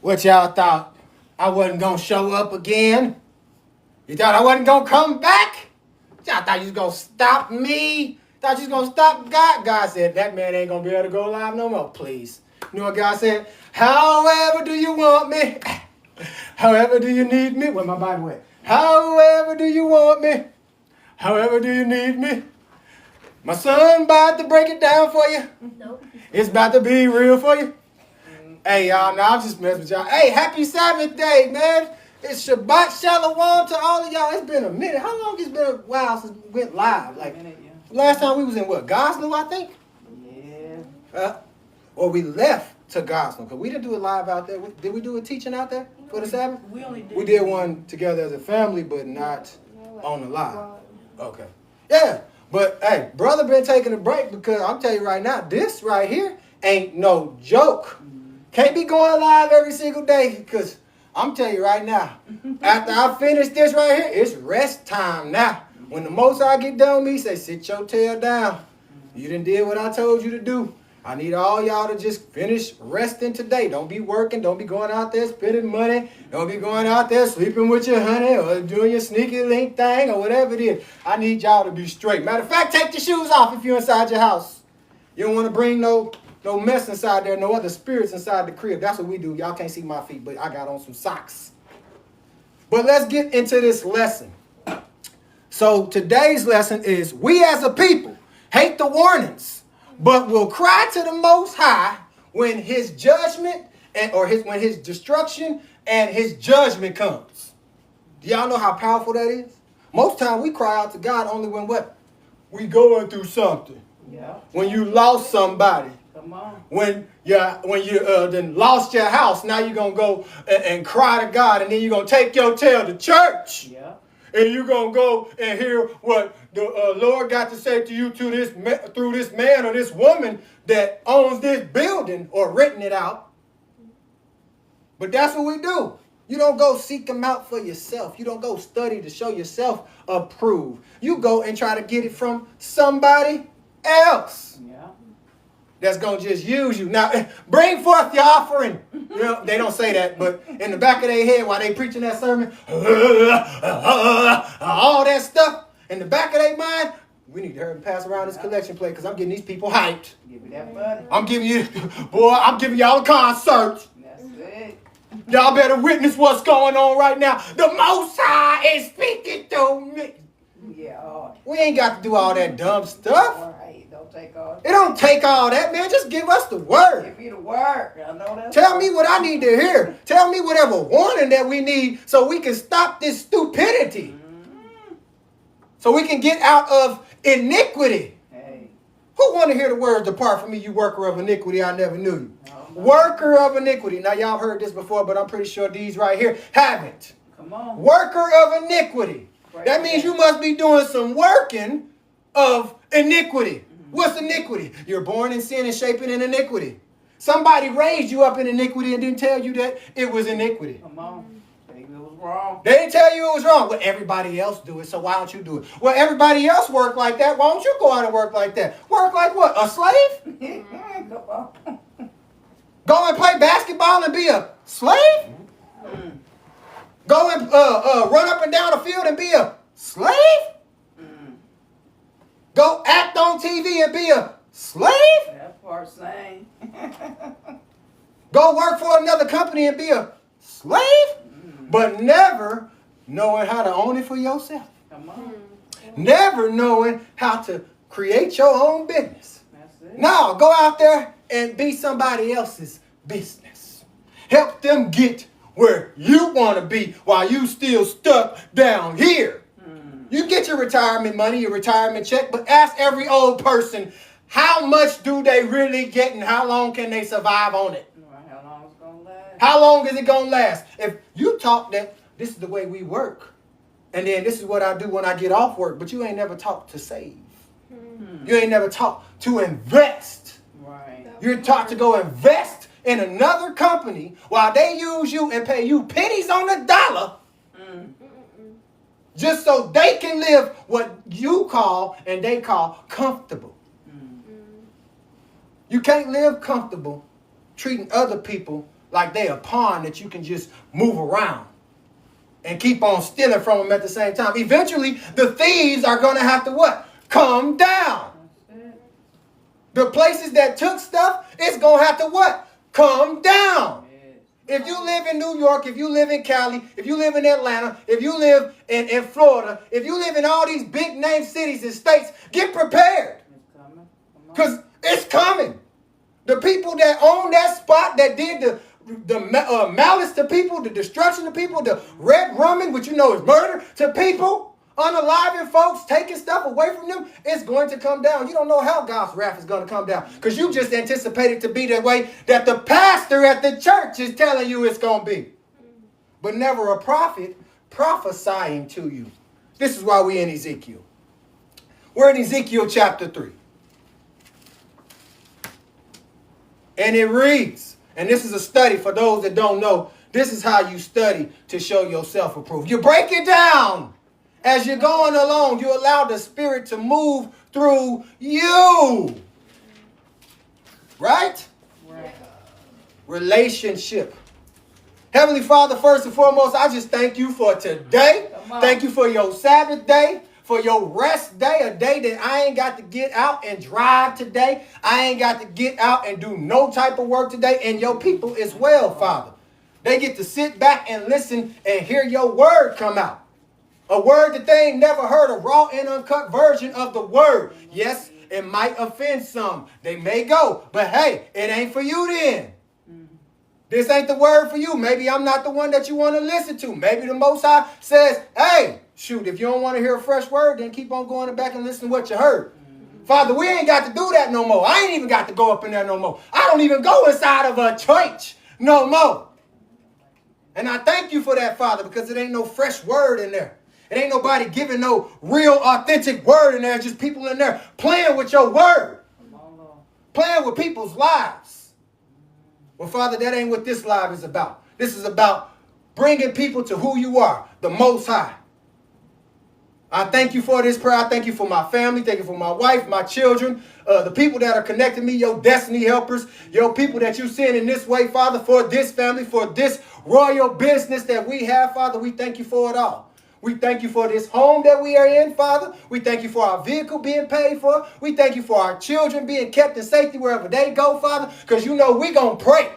What y'all thought? I wasn't gonna show up again? You thought I wasn't gonna come back? Y'all thought you was gonna stop me? Thought you was gonna stop God? God said that man ain't gonna be able to go live no more, please. You know what God said? However do you want me? However do you need me? Where my Bible at? However do you want me? However do you need me? My son about to break it down for you. Nope. It's about to be real for you. Hey, y'all, now I'm just messing with y'all. Hey, happy Sabbath day, man. It's Shabbat Shalom to all of y'all. It's been a minute. How long it's been a while since we went live? Like, last time we was in what, Gosnell, I think? Yeah. Or we left to Gosnell, because we didn't do it live out there. Did we do a teaching out there for the Sabbath? We only did. We did one together as a family, but not on the live. Okay. Yeah, but hey, brother been taking a break because I'm telling you right now, this right here ain't no joke. Can't be going live every single day because I'm telling you right now, after I finish this right here, it's rest time now. When the Most High get done with me, say, sit your tail down. You done did what I told you to do. I need all y'all to just finish resting today. Don't be working. Don't be going out there spending money. Don't be going out there sleeping with your honey or doing your sneaky link thing or whatever it is. I need y'all to be straight. Matter of fact, take your shoes off if you're inside your house. You don't want to bring no mess inside there, no other spirits inside the crib. That's what we do. Y'all can't see my feet, but I got on some socks. But let's get into this lesson. So today's lesson is, we as a people hate the warnings, but will cry to the Most High when his judgment when his destruction and his judgment comes. Do y'all know how powerful that is? Most time we cry out to God only when what? We going through something. Yeah. When you lost somebody. Come on. When you then lost your house, now you're going to go and cry to God, and then you're going to take your tail to church. Yeah. And you're going to go and hear what the Lord got to say to you through this man or this woman that owns this building or written it out. But that's what we do. You don't go seek them out for yourself. You don't go study to show yourself approved. You go and try to get it from somebody else. Yeah. That's going to just use you. Now, bring forth your offering. You know, they don't say that, but in the back of their head while they preaching that sermon, all that stuff, in the back of their mind, we need to hurry and pass around this collection plate because I'm getting these people hyped. Give me that money. I'm giving y'all a concert. That's it. Y'all better witness what's going on right now. The Most High is speaking to me. Yeah. We ain't got to do all that dumb stuff. All right. Don't take all. It don't take all that, man. Just give us the word. Give me the word. I know that. Tell me what I need to hear. Tell me whatever warning that we need so we can stop this stupidity. So we can get out of iniquity. Hey. Who want to hear the words, depart from me, you worker of iniquity, I never knew you. No. Worker of iniquity. Now, y'all heard this before, but I'm pretty sure these right here haven't. Come on. Worker of iniquity. Right. That means you must be doing some working of iniquity. What's iniquity? You're born in sin and shaping in iniquity. Somebody raised you up in iniquity and didn't tell you that it was iniquity. Come on. Maybe it was wrong. They didn't tell you it was wrong. Well, everybody else do it, so why don't you do it? Well, everybody else work like that. Why don't you go out and work like that? Work like what? A slave? Come on. Go and play basketball and be a slave? Go and run up and down the field and be a slave? Go act on TV and be a slave? That part same. Go work for another company and be a slave? But never knowing how to own it for yourself. Come on. Never knowing how to create your own business. That's it. No, go out there and be somebody else's business. Help them get where you want to be while you still stuck down here. You get your retirement money, your retirement check, but ask every old person, how much do they really get and how long can they survive on it? How long is it going to last? How long is it going to last? If you talk that this is the way we work, and then this is what I do when I get off work, but you ain't never taught to save. You ain't never taught to invest. Right. You're taught to go invest in another company while they use you and pay you pennies on the dollar just so they can live what you call and they call comfortable. You can't live comfortable treating other people like they a pawn that you can just move around and keep on stealing from them at the same time. Eventually, the thieves are going to have to what? Come down. The places that took stuff, it's going to have to what? Come down. If you live in New York, if you live in Cali, if you live in Atlanta, if you live in Florida, if you live in all these big name cities and states, get prepared. Because it's coming. The people that own that spot, that did the malice to people, the destruction to people, the red rumming, which you know is murder to people, unaliving folks, taking stuff away from them, it's going to come down. You don't know how God's wrath is going to come down because you just anticipate it to be the way that the pastor at the church is telling you it's going to be. But never a prophet prophesying to you. This is why we're in Ezekiel. We're in Ezekiel chapter 3. And it reads, and this is a study for those that don't know, this is how you study to show yourself approved. You break it down as you're going along. You allow the Spirit to move through you. Right? Relationship. Heavenly Father, first and foremost, I just thank you for today. Thank you for your Sabbath day, for your rest day, a day that I ain't got to get out and drive today. I ain't got to get out and do no type of work today. And your people as well, Father. They get to sit back and listen and hear your word come out. A word that they ain't never heard, a raw and uncut version of the word. Yes, it might offend some. They may go, but hey, it ain't for you then. This ain't the word for you. Maybe I'm not the one that you want to listen to. Maybe the Most High says, hey, shoot, if you don't want to hear a fresh word, then keep on going back and listen to what you heard. Father, we ain't got to do that no more. I ain't even got to go up in there no more. I don't even go inside of a church no more. And I thank you for that, Father, because it ain't no fresh word in there. It ain't nobody giving no real, authentic word in there. It's just people in there playing with your word. Playing with people's lives. Well, Father, that ain't what this live is about. This is about bringing people to who you are, the Most High. I thank you for this prayer. I thank you for my family. Thank you for my wife, my children, the people that are connected to me, your destiny helpers, your people that you send in this way, Father, for this family, for this royal business that we have, Father. We thank you for it all. We thank you for this home that we are in, Father. We thank you for our vehicle being paid for. We thank you for our children being kept in safety wherever they go, Father, because you know we're going to pray.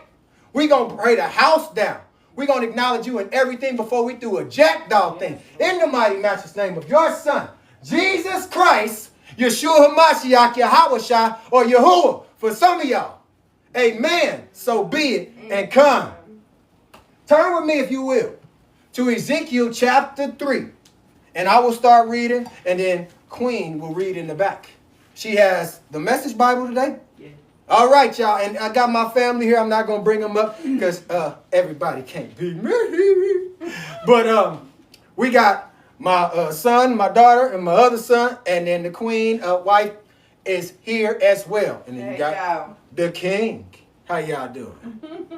We're going to pray the house down. We're going to acknowledge you in everything before we do a jackdaw thing. In the mighty matchless name of your Son, Jesus Christ, Yeshua HaMashiach, Yahushua, or Yahuwah, for some of y'all. Amen. So be it and come. Turn with me, if you will, to Ezekiel chapter 3. And I will start reading, and then Queen will read in the back. She has the Message Bible today. Yeah. All right, y'all. And I got my family here. I'm not going to bring them up because everybody can't be me. But we got my son, my daughter, and my other son. And then the Queen wife is here as well. And then you got the King. How y'all doing?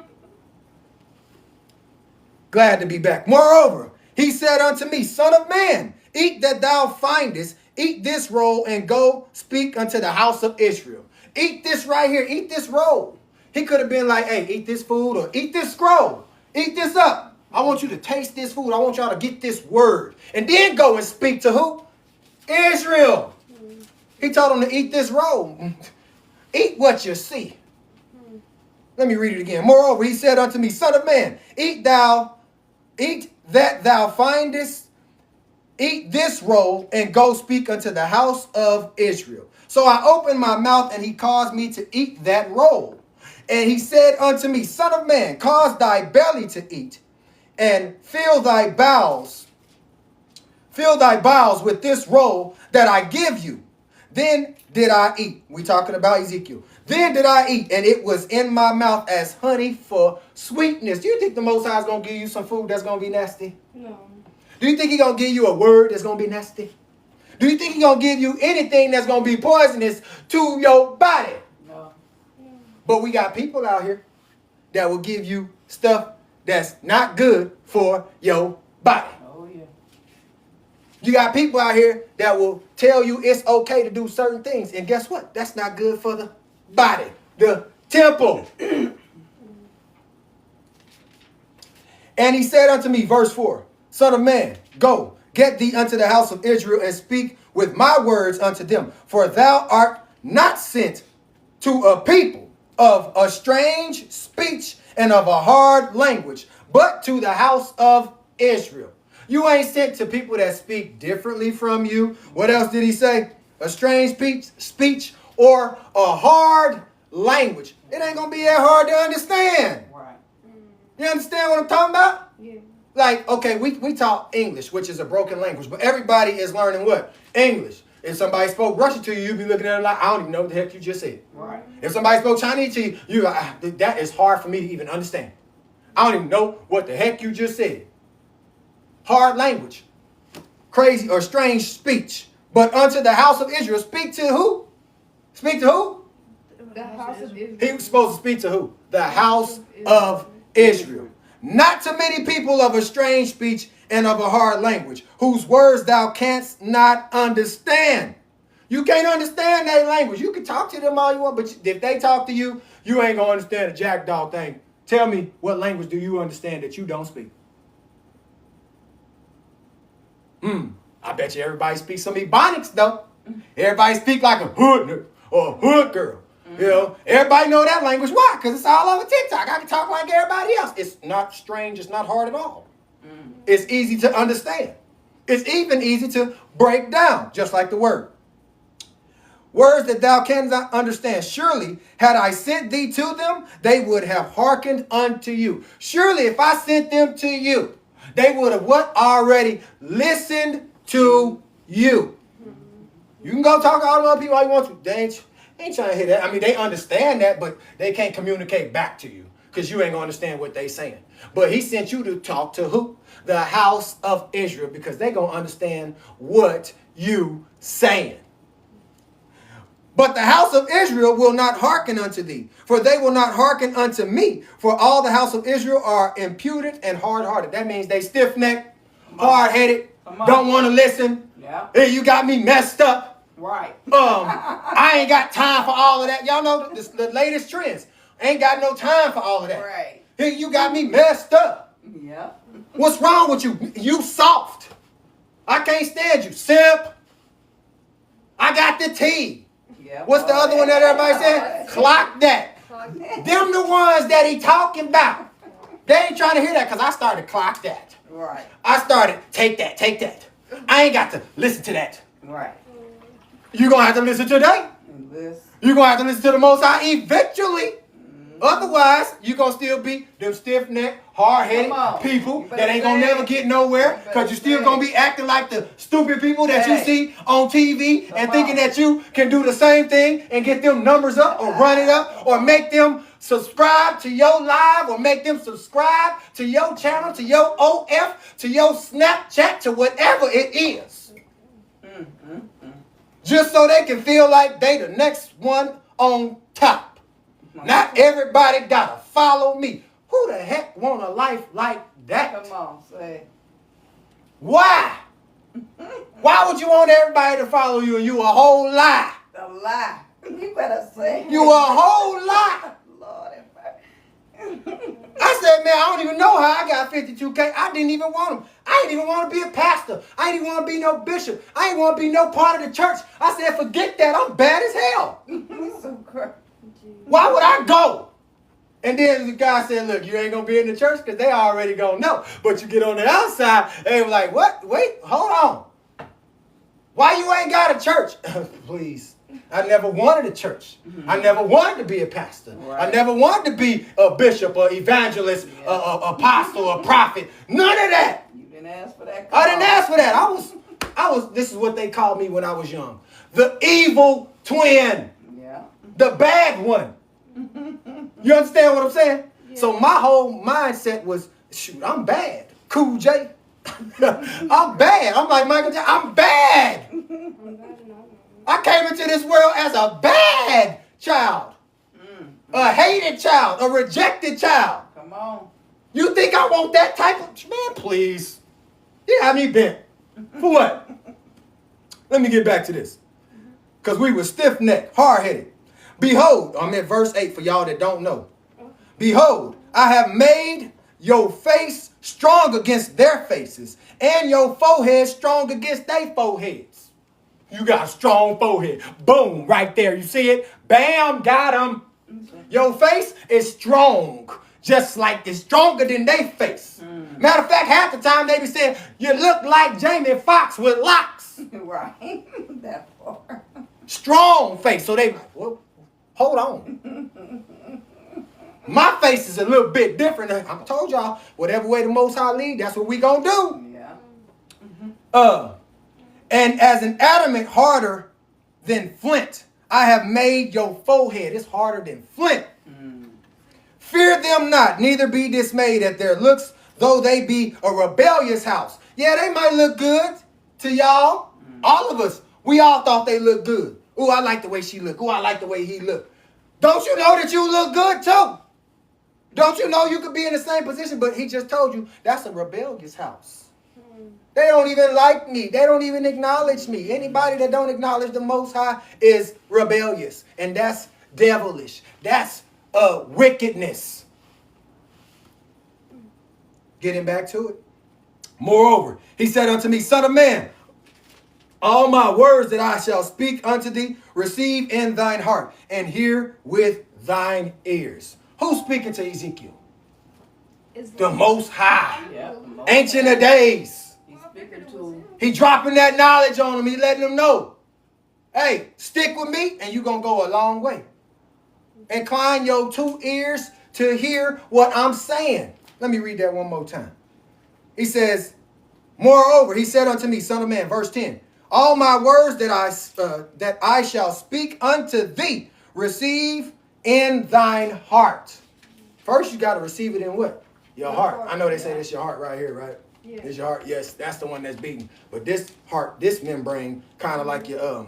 Glad to be back. Moreover, he said unto me, Son of man, eat that thou findest, eat this roll, and go speak unto the house of Israel. Eat this right here. Eat this roll. He could have been like, hey, eat this food or eat this scroll. Eat this up. I want you to taste this food. I want y'all to get this word. And then go and speak to who? Israel. He told them to eat this roll. Eat what you see. Let me read it again. Moreover, he said unto me, Son of man, eat that thou findest, eat this roll, and go speak unto the house of Israel. So I opened my mouth, and he caused me to eat that roll. And he said unto me, Son of man, cause thy belly to eat, and fill thy bowels with this roll that I give you. Then did I eat. We talking about Ezekiel. Then did I eat, and it was in my mouth as honey for sweetness. Do you think the Most High is going to give you some food that's going to be nasty? No. Do you think he's going to give you a word that's going to be nasty? Do you think he's going to give you anything that's going to be poisonous to your body? No. But we got people out here that will give you stuff that's not good for your body. Oh, yeah. You got people out here that will tell you it's okay to do certain things. And guess what? That's not good for the body, the temple. And he said unto me, verse 4, Son of man, go, get thee unto the house of Israel, and speak with my words unto them. For thou art not sent to a people of a strange speech and of a hard language, but to the house of Israel. You ain't sent to people that speak differently from you. What else did he say? A strange speech or a hard language. It ain't going to be that hard to understand. Right. You understand what I'm talking about? Yeah. Like, okay, we talk English, which is a broken language, but everybody is learning what? English. If somebody spoke Russian to you, you'd be looking at it like, I don't even know what the heck you just said. Right. If somebody spoke Chinese to you, you're like, that is hard for me to even understand. I don't even know what the heck you just said. Hard language. Crazy or strange speech. But unto the house of Israel, speak to who? Speak to who? The house of Israel. He was supposed to speak to who? The house of Israel. Not to many people of a strange speech and of a hard language, whose words thou canst not understand. You can't understand that language. You can talk to them all you want, but if they talk to you, you ain't gonna understand the jackdaw thing. Tell me, what language do you understand that you don't speak? I bet you everybody speaks some Ebonics though. Everybody speak like a hood nigga or a hood girl. You know, everybody know that language. Why? Because it's all over TikTok. I can talk like everybody else. It's not strange. It's not hard at all. It's easy to understand. It's even easy to break down, just like the word. Words that thou cannot understand. Surely, had I sent thee to them, they would have hearkened unto you. Surely, if I sent them to you, they would have what? Already listened to you. You can go talk to all the other people all you want to. They ain't trying to hear that. I mean, they understand that, but they can't communicate back to you because you ain't going to understand what they saying. But he sent you to talk to who? The house of Israel, because they going to understand what you saying. But the house of Israel will not hearken unto thee, for they will not hearken unto me. For all the house of Israel are impudent and hard-hearted. That means they stiff-necked, hard-headed, don't want to listen. Yeah. Hey, you got me messed up. Right. I ain't got time for all of that. Y'all know the latest trends. Ain't got no time for all of that. Right. Hey, you got me messed up. Yeah. What's wrong with you? You soft. I can't stand you. Simp. I got the tea. Yeah. What's the other one that everybody said? Clock that. Them the ones that he talking about. They ain't trying to hear that because I started clock that. Right. I started take that, take that. I ain't got to listen to that. Right. You're going to have to listen to that. And this. You're going to have to listen to the Most High eventually. Otherwise, you're going to still be them stiff-necked, hard-headed people that ain't going to never get nowhere because you're still going to be acting like the stupid people that you see on TV and thinking that you can do the same thing and get them numbers up or run it up or make them subscribe to your live or make them subscribe to your channel, to your OF, to your Snapchat, to whatever it is. Just so they can feel like they the next one on top. Not everybody gotta follow me. Who the heck want a life like that? Come on, say. Why? Why would you want everybody to follow you and you a whole lie? A lie. You better say. You a whole lie. Lord have mercy. I said, man, I don't even know how I got 52K. I didn't even want them. I didn't even want to be a pastor. I didn't even want to be no bishop. I didn't want to be no part of the church. I said, forget that. I'm bad as hell. He's so crazy. Why would I go? And then the guy said, look, you ain't going to be in the church because they already going to know. But you get on the outside, they were like, what? Wait, hold on. Why you ain't got a church? Please. I never wanted a church. I never wanted to be a pastor. Right. I never wanted to be a bishop, or evangelist, a apostle, a prophet. None of that. You didn't ask for that. I didn't ask for that. I was, this is what they called me when I was young. The evil twin. Yeah. The bad one. You understand what I'm saying? Yeah. So my whole mindset was, shoot, I'm bad. Cool J. I'm bad. I'm like Michael Jackson. I'm bad. I came into this world as a bad child. A hated child. A rejected child. Come on. You think I want that type of... Man, please. You have me bent. For what? Let me get back to this. Because we were stiff-necked, hard-headed. Behold, I'm at verse 8 for y'all that don't know. Behold, I have made your face strong against their faces, and your forehead strong against their foreheads. You got a strong forehead. Boom, right there. You see it? Bam, got him. Your face is strong, just like it's stronger than their face. Matter of fact, half the time they be saying, you look like Jamie Foxx with locks. Right. That part. Strong face. So they, well, hold on. My face is a little bit different. I told y'all, whatever way the Most High lead, that's what we gonna do. Yeah. And as an adamant harder than flint, I have made your forehead. It's harder than flint. Fear them not, neither be dismayed at their looks, though they be a rebellious house. Yeah, they might look good to y'all. All of us, we all thought they looked good. Ooh, I like the way she looked. Ooh, I like the way he looked. Don't you know that you look good too? Don't you know you could be in the same position? But he just told you that's a rebellious house. They don't even like me. They don't even acknowledge me. Anybody that don't acknowledge the Most High is rebellious. And that's devilish. That's wickedness. Getting back to it. Moreover, he said unto me, Son of man, all my words that I shall speak unto thee, receive in thine heart, and hear with thine ears. Who's speaking to Ezekiel? The Most High. Yeah. Ancient of days. He's speaking to. He dropping that knowledge on him. He letting them know. Hey, stick with me and you're going to go a long way. Incline your 2 ears to hear what I'm saying. Let me read that one more time. He says, moreover, he said unto me, Son of man, verse 10, all my words that I shall speak unto thee, receive in thine heart. First, you got to receive it in what? Your heart. I know they say that's your heart right here, right? Yeah. It's your heart. Yes, that's the one that's beating. But this heart, this membrane, kind of like your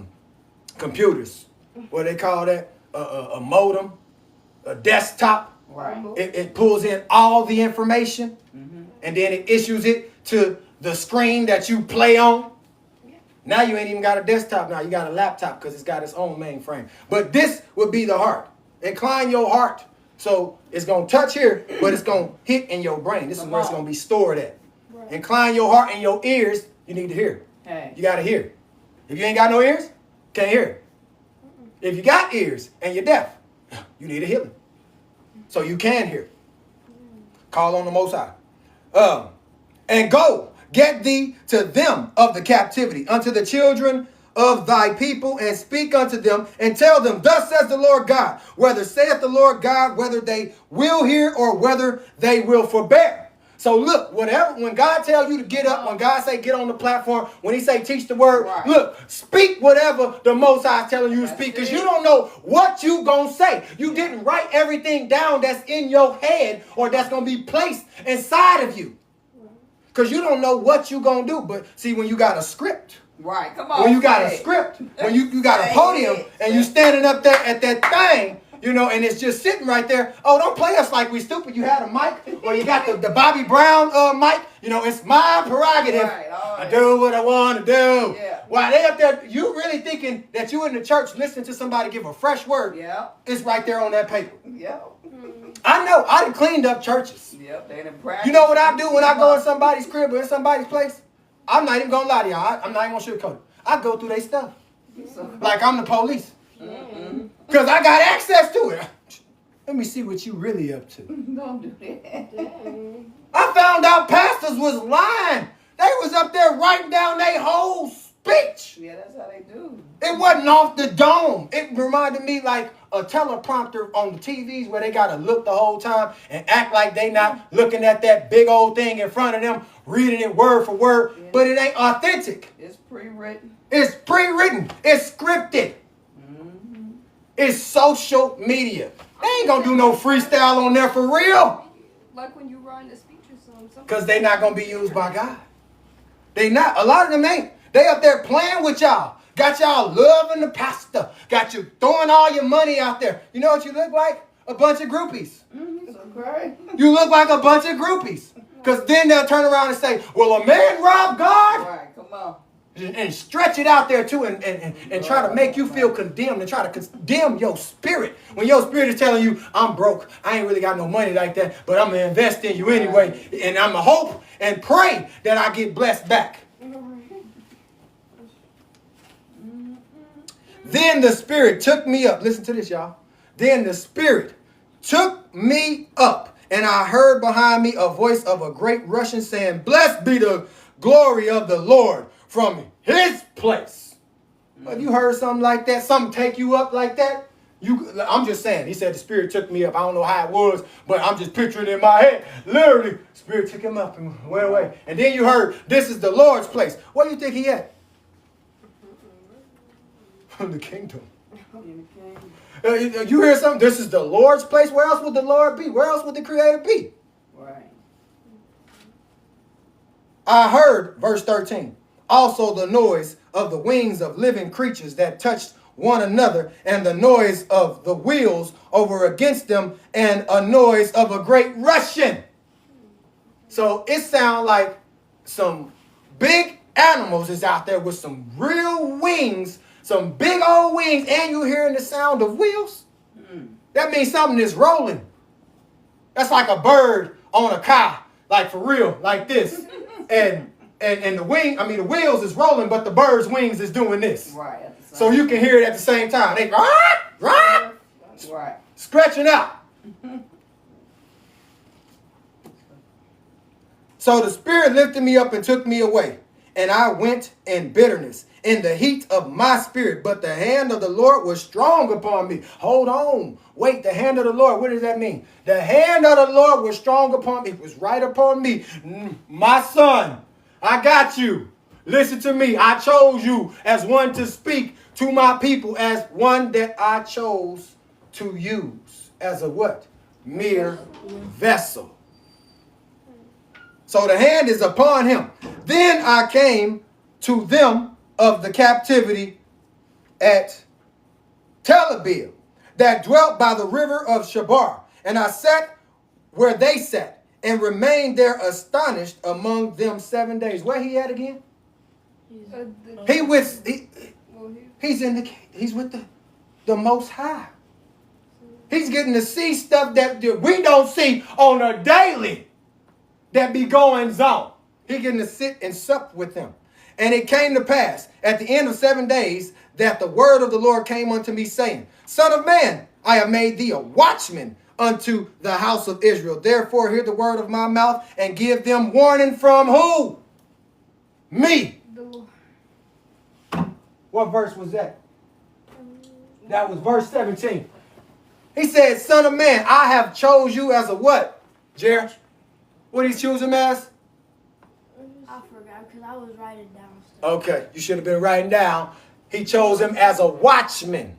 computers. What they call that? A modem, a desktop. Right. It pulls in all the information, and then it issues it to the screen that you play on. Now you ain't even got a desktop. Now you got a laptop because it's got its own mainframe. But this would be the heart. Incline your heart. So it's going to touch here, but it's going to hit in your brain. This is where it's going to be stored at. Right. Incline your heart and your ears. You need to hear. Hey. You got to hear. If you ain't got no ears, can't hear. If you got ears and you're deaf, you need a healing. So you can hear. Call on the Most High. And go, get thee to them of the captivity, unto the children of thy people, and speak unto them, and tell them, thus says the Lord God, whether saith the Lord God, whether they will hear or whether they will forbear. So look, whatever, when God tell you to get up, when God say get on the platform, when he say teach the word, right. Look, speak whatever the Most High is telling you to speak, because you don't know what you gonna say. You didn't write everything down that's in your head or that's gonna be placed inside of you. Because you don't know what you gonna do. But see, when you got a script, Right, come on. when you got a script, when you got a podium and you standing up there at that thing, you know, and it's just sitting right there. Oh, don't play us like we stupid. You had a mic, or you got the Bobby Brown mic. You know, it's my prerogative. Right, I do what I want to do. Yeah. While they up there, you really thinking that you in the church listening to somebody give a fresh word. Yeah. It's right there on that paper. Yep. I know. I done cleaned up churches. Yep. They done practice. You know what I do when I go in somebody's crib or in somebody's place? I'm not even going to lie to y'all. I'm not even going to sugarcoat it. I go through their stuff. Like I'm the police. Because I got access to it. Let me see what you really up to. Don't do that. I found out pastors was lying. They was up there writing down their whole speech. Yeah, that's how they do. It wasn't off the dome. It reminded me like a teleprompter on the TVs where they got to look the whole time and act like they not looking at that big old thing in front of them, reading it word for word, but it ain't authentic. It's pre-written. It's pre-written. It's scripted. It's social media. They ain't gonna do no freestyle on there for real. Like when you run the speech or something. Because they not gonna be used by God. They not. A lot of them ain't. They up there playing with y'all. Got y'all loving the pastor. Got you throwing all your money out there. You know what you look like? A bunch of groupies. It's okay. You look like a bunch of groupies. Because then they'll turn around and say, well, a man robbed God. Right, come on. and stretch it out there too and try to make you feel condemned and try to condemn your spirit. When your spirit is telling you, I'm broke, I ain't really got no money like that, but I'm going to invest in you anyway. And I'm going to hope and pray that I get blessed back. Then the Spirit took me up. Listen to this, y'all. Then the Spirit took me up, and I heard behind me a voice of a great rushing saying, blessed be the glory of the Lord from his place. Have you heard something like that? Something take you up like that? I'm just saying. He said the Spirit took me up. I don't know how it was, but I'm just picturing it in my head. Literally, Spirit took him up and went away. And then you heard, this is the Lord's place. Where do you think he at? The kingdom. You hear something? This is the Lord's place. Where else would the Lord be? Where else would the Creator be? Right. I heard, verse 13, also the noise of the wings of living creatures that touched one another, and the noise of the wheels over against them, and a noise of a great rushing. So it sounds like some big animals is out there with some real wings, some big old wings, and you're hearing the sound of wheels. That means something is rolling. That's like a bird on a car, like for real, like this. And the wheels is rolling, but the bird's wings is doing this. Right. So you can hear it at the same time. They right, stretching out. So the Spirit lifted me up and took me away, and I went in bitterness, in the heat of my spirit. But the hand of the Lord was strong upon me. Hold on. Wait, the hand of the Lord, what does that mean? The hand of the Lord was strong upon me. It was right upon me. My son, I got you. Listen to me. I chose you as one to speak to my people, as one that I chose to use as a what? Mere vessel. So the hand is upon him. Then I came to them of the captivity at Tel Aviv, that dwelt by the river of Shabar. And I sat where they sat, and remained there astonished among them 7 days. Where he at again? He's with the Most High. He's getting to see stuff that we don't see on a daily that be going on. He's getting to sit and sup with them. And it came to pass at the end of 7 days that the word of the Lord came unto me, saying, Son of man, I have made thee a watchman unto the house of Israel. Therefore hear the word of my mouth and give them warning from who? Me. What verse was that? That was verse 17. He said, Son of man, I have chose you as a what? Jared? What did he choose him as? I forgot because I was writing down stuff. Okay, you should have been writing down. He chose him as a watchman.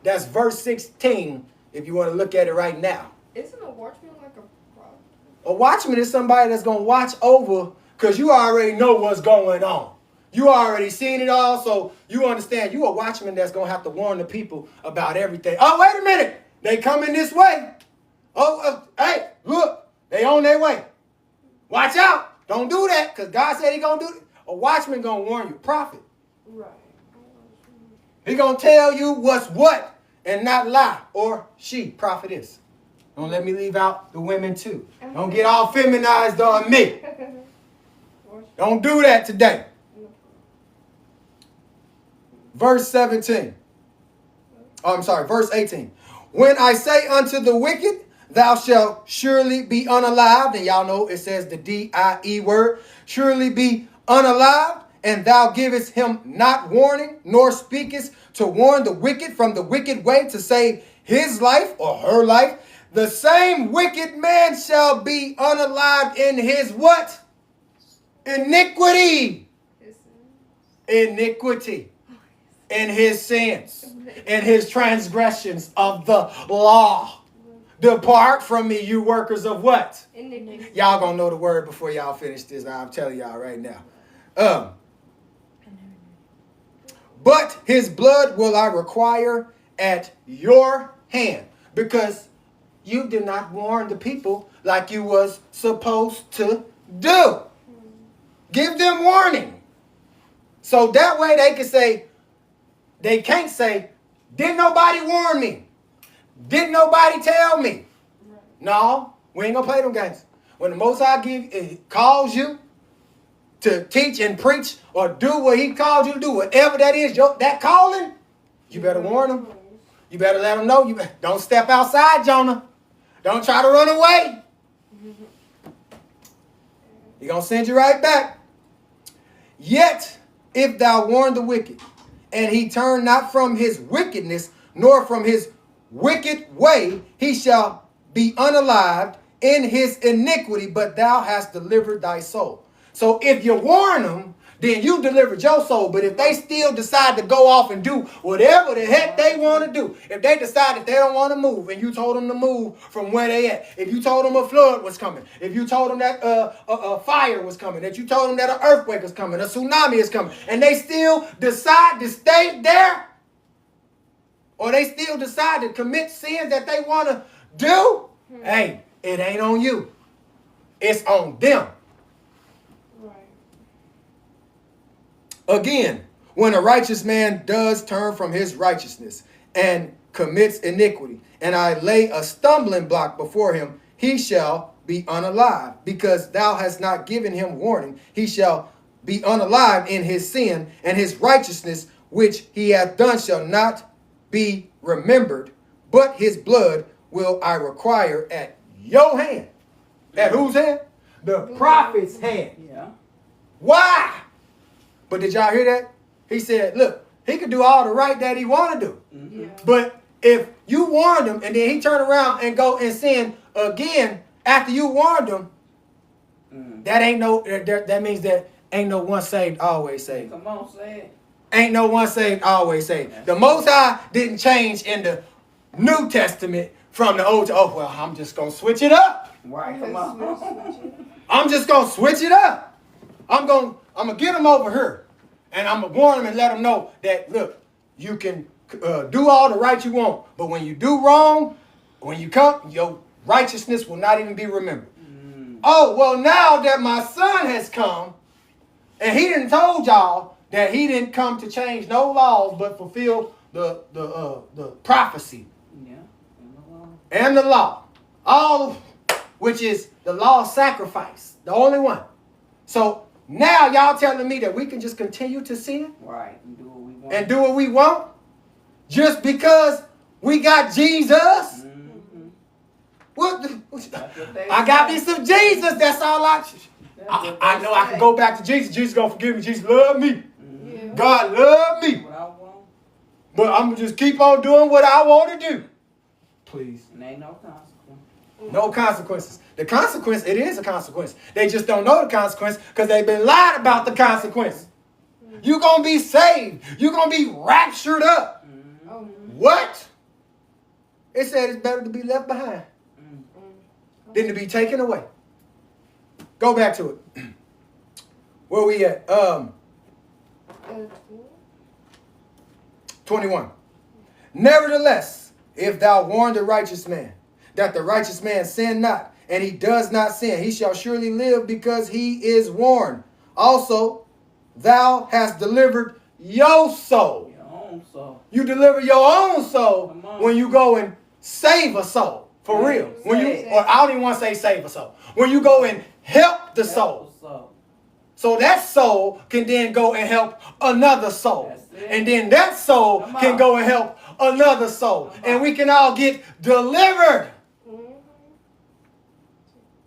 That's verse 16, if you want to look at it right now. Isn't a watchman like a prop? A watchman is somebody that's going to watch over, because you already know what's going on. You already seen it all, so you understand. You a watchman that's going to have to warn the people about everything. Oh, wait a minute. They coming this way. Hey, look. They on their way. Watch out. Don't do that, because God said he going to do it. A watchman going to warn you. Prophet. Right. He going to tell you what's what and not lie. Or she, prophetess. Don't let me leave out the women too. Don't get all feminized on me. Don't do that today. Verse 17. Oh, I'm sorry, verse 18. When I say unto the wicked, thou shalt surely be unalived. And y'all know it says the D-I-E word. Surely be unalived. And thou givest him not warning, nor speakest to warn the wicked from the wicked way to save his life or her life. The same wicked man shall be unalived in his what? Iniquity. Iniquity. In his sins. In his transgressions of the law. Depart from me, you workers of what? Y'all gonna know the word before y'all finish this. I'm telling y'all right now. But his blood will I require at your hand, because you did not warn the people like you was supposed to do. Give them warning. So that way they can't say, didn't nobody warn me? Didn't nobody tell me? No, we ain't gonna play them games. When the Most High calls you to teach and preach or do what he called you to do, whatever that is, that calling, you better warn them. You better let them know. Don't step outside, Jonah. Don't try to run away. He's going to send you right back. Yet, if thou warn the wicked, and he turn not from his wickedness, nor from his wicked way, he shall be unalived in his iniquity, but thou hast delivered thy soul. So if you warn them, then you delivered your soul. But if they still decide to go off and do whatever the heck they want to do, if they decide that they don't want to move and you told them to move from where they at, if you told them a flood was coming, if you told them that a fire was coming, that you told them that an earthquake was coming, a tsunami is coming, and they still decide to stay there, or they still decide to commit sins that they want to do, hey, it ain't on you. It's on them. Again, when a righteous man does turn from his righteousness and commits iniquity, and I lay a stumbling block before him, he shall be unalive, because thou hast not given him warning. He shall be unalive in his sin, and his righteousness which he hath done shall not be remembered, but his blood will I require at your hand. At whose hand? The prophet's hand. Yeah. Why? But did y'all hear that? He said, look, he could do all the right that he want to do. Mm-hmm. Yeah. But if you warned him and then he turn around and go and sin again after you warned him, that ain't no, that means that ain't no one saved, always saved. Come on, say it. Ain't no one saved, always saved. The Most High didn't change in the New Testament from the Old to, oh, well, I'm just going to switch it up. Right, come on. I'm just going to switch it up. I'm going to get them over here. And I'm going to warn them and let them know that, look, you can do all the right you want. But when you do wrong, when you come, your righteousness will not even be remembered. Oh, well, now that my son has come, and he didn't told y'all that he didn't come to change no laws, but fulfill the prophecy. Yeah. And the law. All which is the law of sacrifice. The only one. So now y'all telling me that we can just continue to sin? Right. And do what we want. And do what we want? Just because we got Jesus? Mm-hmm. I got me some Jesus. That's all I know I can go back to Jesus. Jesus gonna forgive me. Jesus love me. Yeah. God love me. What I want. But I'm gonna just keep on doing what I want to do. Please. And ain't no consequence. No consequences. The consequence, it is a consequence. They just don't know the consequence because they've been lied about the consequence. You're going to be saved. You're going to be raptured up. Mm-hmm. Oh, What? It said it's better to be left behind than to be taken away. Go back to it. Where we at? 21. Nevertheless, if thou warn the righteous man, that the righteous man sin not, and he does not sin, he shall surely live because he is warned. Also, thou hast delivered your soul. Your own soul. You deliver your own soul Come on. when you go and save a soul. For real. When you, or I don't even want to say save a soul. When you go and help the soul. So that soul can then go and help another soul. That's it. And then that soul Come can on. go and help another soul. And we can all get delivered.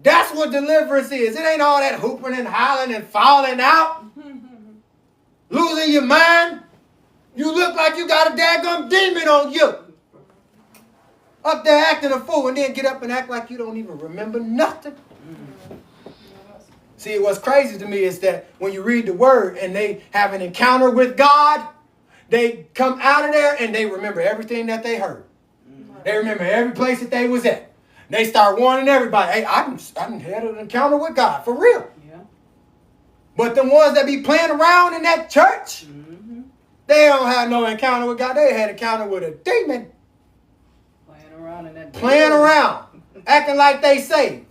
That's what deliverance is. It ain't all that hooping and hollering and falling out. Losing your mind. You look like you got a daggum demon on you. Up there acting a fool and then get up and act like you don't even remember nothing. See, what's crazy to me is that when you read the word and they have an encounter with God, they come out of there and they remember everything that they heard. They remember every place that they was at. They start warning everybody, hey, I done had an encounter with God, for real. Yeah. But the ones that be playing around in that church, they don't have no encounter with God. They had an encounter with a demon. Playing around, acting like they saved.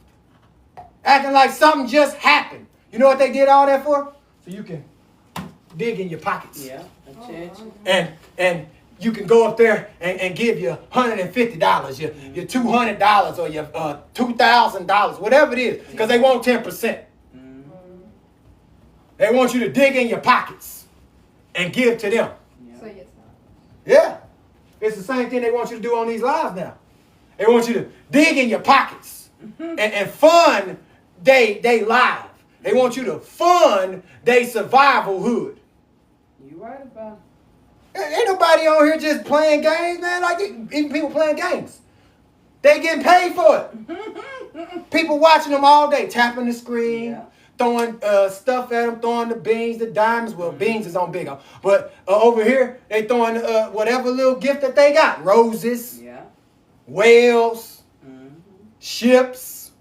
Acting like something just happened. You know what they did all that for? So you can dig in your pockets. Yeah, attention. And you can go up there and give you $150, your $200 or your $2,000, whatever it is, because they want 10%. Mm-hmm. They want you to dig in your pockets and give to them. So yes, not. Yeah. It's the same thing they want you to do on these lives now. They want you to dig in your pockets and fund they live. They want you to fund their survival hood. You right about Ain't nobody on here just playing games, man. Like, even people playing games. They getting paid for it. People watching them all day, tapping the screen, Yeah. throwing stuff at them, throwing the beans, the diamonds. Well, beans is on big. But over here, they throwing whatever little gift that they got. Roses, Yeah. whales, Mm-hmm. ships,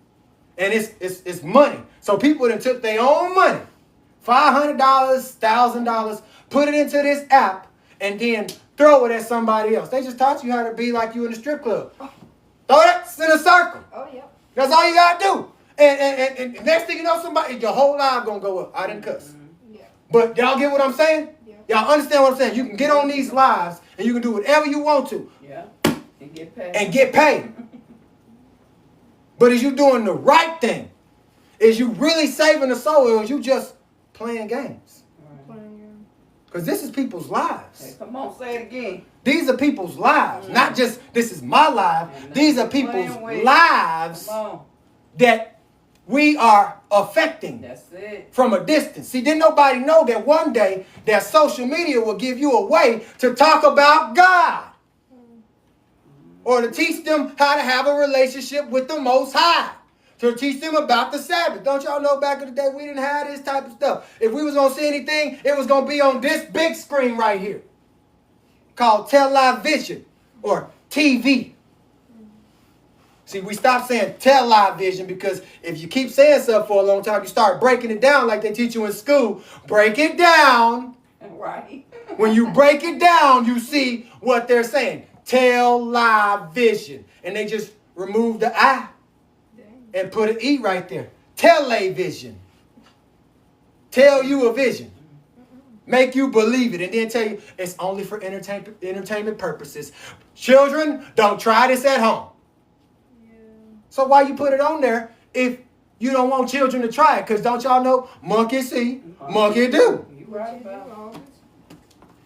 and it's money. So people that took their own money, $500, $1,000, put it into this app, and then throw it at somebody else. They just taught you how to be like you in a strip club. Throw that in a circle. Oh yeah. That's all you gotta do. And next thing you know, somebody, your whole life gonna go up. I didn't cuss. Yeah. But y'all get what I'm saying? Yeah. Y'all understand what I'm saying? You can get on these lives and you can do whatever you want to Yeah. And get paid. and get paid. But is you doing the right thing? Is you really saving the soul, or is you just playing games? Right. Because this is people's Hey, lives. come on, say it again. These are people's lives. Not just, this is my life. And These are not playing people's with. lives Come on. that we are affecting That's it. from a distance. See, didn't nobody know that one day that social media will give you a way to talk about God or to teach them how to have a relationship with the Most High, to teach them about the Sabbath. Don't y'all know back in the day we didn't have this type of stuff? If we was going to see anything, it was going to be on this big screen right here called television or TV. See, we stopped saying television because if you keep saying something for a long time, you start breaking it down like they teach you in school. Break it down. Right. When you break it down, you see what they're saying. Television. And they just remove the I and put an E right there. Television. Tell you a vision. Make you believe it and then tell you it's only for entertainment purposes. Children, don't try this at home. So why you put it on there if you don't want children to try it? Because don't y'all know, monkey see, monkey do. You right about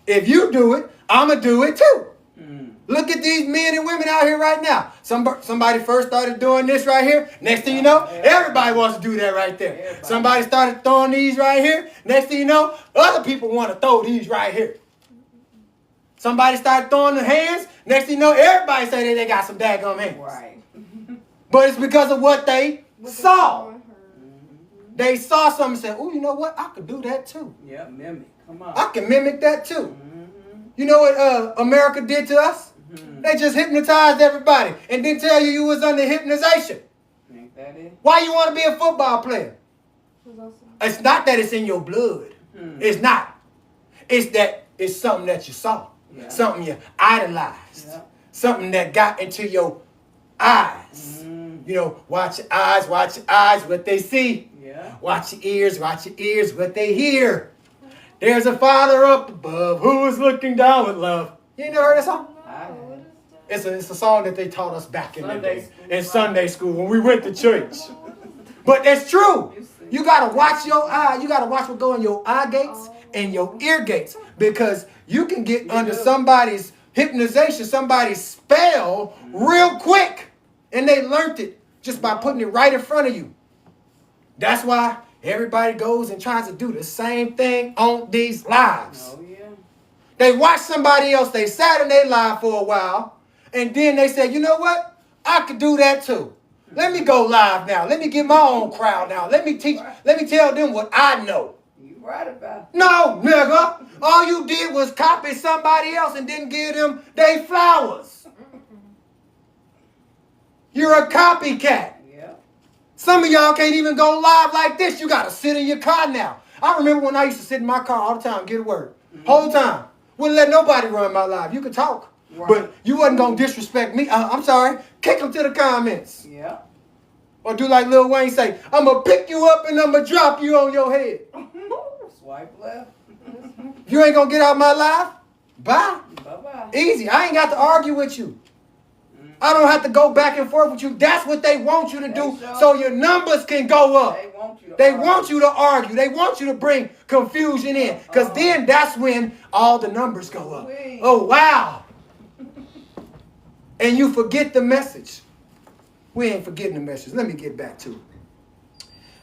If you do it, I'm going to do it too. it. Look at these men and women out here right now. Somebody first started doing this right here. Next thing you know, everybody wants to do that right there. Everybody. Somebody started throwing these right here. Next thing you know, other people want to throw these right here. Somebody started throwing the hands. Next thing you know, everybody say that they got some daggum hands. Right. But it's because of what they saw. Her. They saw something and said, oh, you know what? I could do that too. Yeah, mimic. Come on. I can mimic that too. Mm-hmm. You know what America did to us? Mm-hmm. They just hypnotized everybody and didn't tell you was under hypnotization. Ain't that it? Why you want to be a football player? It's not that it's in your blood. Hmm. It's not. It's that it's something that you saw. Yeah. Something you idolized. Yeah. Something that got into your eyes. Mm. You know, watch your eyes, what they see. Yeah. Watch your ears, what they hear. There's a Father up above who is looking down with love. You ain't never heard that song? It's a song that they taught us back in the Sunday day. school. In Sunday school when we went to church. But that's true. You got to watch your eye. You got to watch what go in your eye gates and your ear gates. Because you can get under somebody's hypnotization, somebody's spell real quick. And they learned it just by putting it right in front of you. That's why everybody goes and tries to do the same thing on these lives. Oh, yeah. They watch somebody else, they sat in their live for a while, and then they said, you know what? I could do that too. Let me go live now. Let me get my own crowd now. Let me tell them what I know. You right about it. No, nigga. All you did was copy somebody else and didn't give them they flowers. You're a copycat. Yeah. Some of y'all can't even go live like this. You got to sit in your car now. I remember when I used to sit in my car all the time, get a word. Whole time. Wouldn't let nobody run my live. You could talk. Right. But you wasn't going to disrespect me. I'm sorry. Kick them to the comments. Yeah. Or do like Lil Wayne say, I'm going to pick you up and I'm going to drop you on your head. Swipe left. If you ain't gonna get out my life, bye. Bye-bye. Easy. I ain't got to argue with you. I don't have to go back and forth with you. That's what they want you to do so your numbers can go up. They want you to argue. They want you to bring confusion in. Because then that's when all the numbers go up. Oh, wow. And you forget the message. We ain't forgetting the message. Let me get back to it.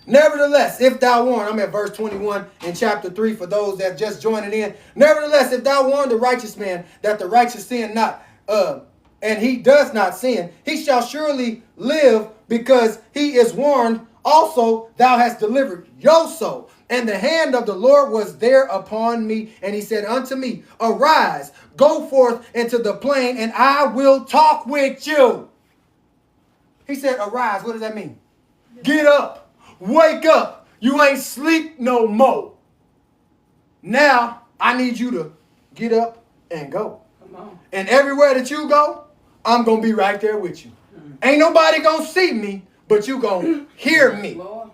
Nevertheless, if thou warn, I'm at verse 21 in chapter 3 for those that just joining in. Nevertheless, if thou warn the righteous man that the righteous sin not, and he does not sin, he shall surely live because he is warned. Also, thou hast delivered your soul. And the hand of the Lord was there upon me. And he said unto me, arise, go forth into the plain, and I will talk with you. He said, arise. What does that mean? Get up. Wake up. You ain't sleep no more. Now, I need you to get up and go. Come on. And everywhere that you go, I'm going to be right there with you. Ain't nobody going to see me, but you going to hear me. Lord.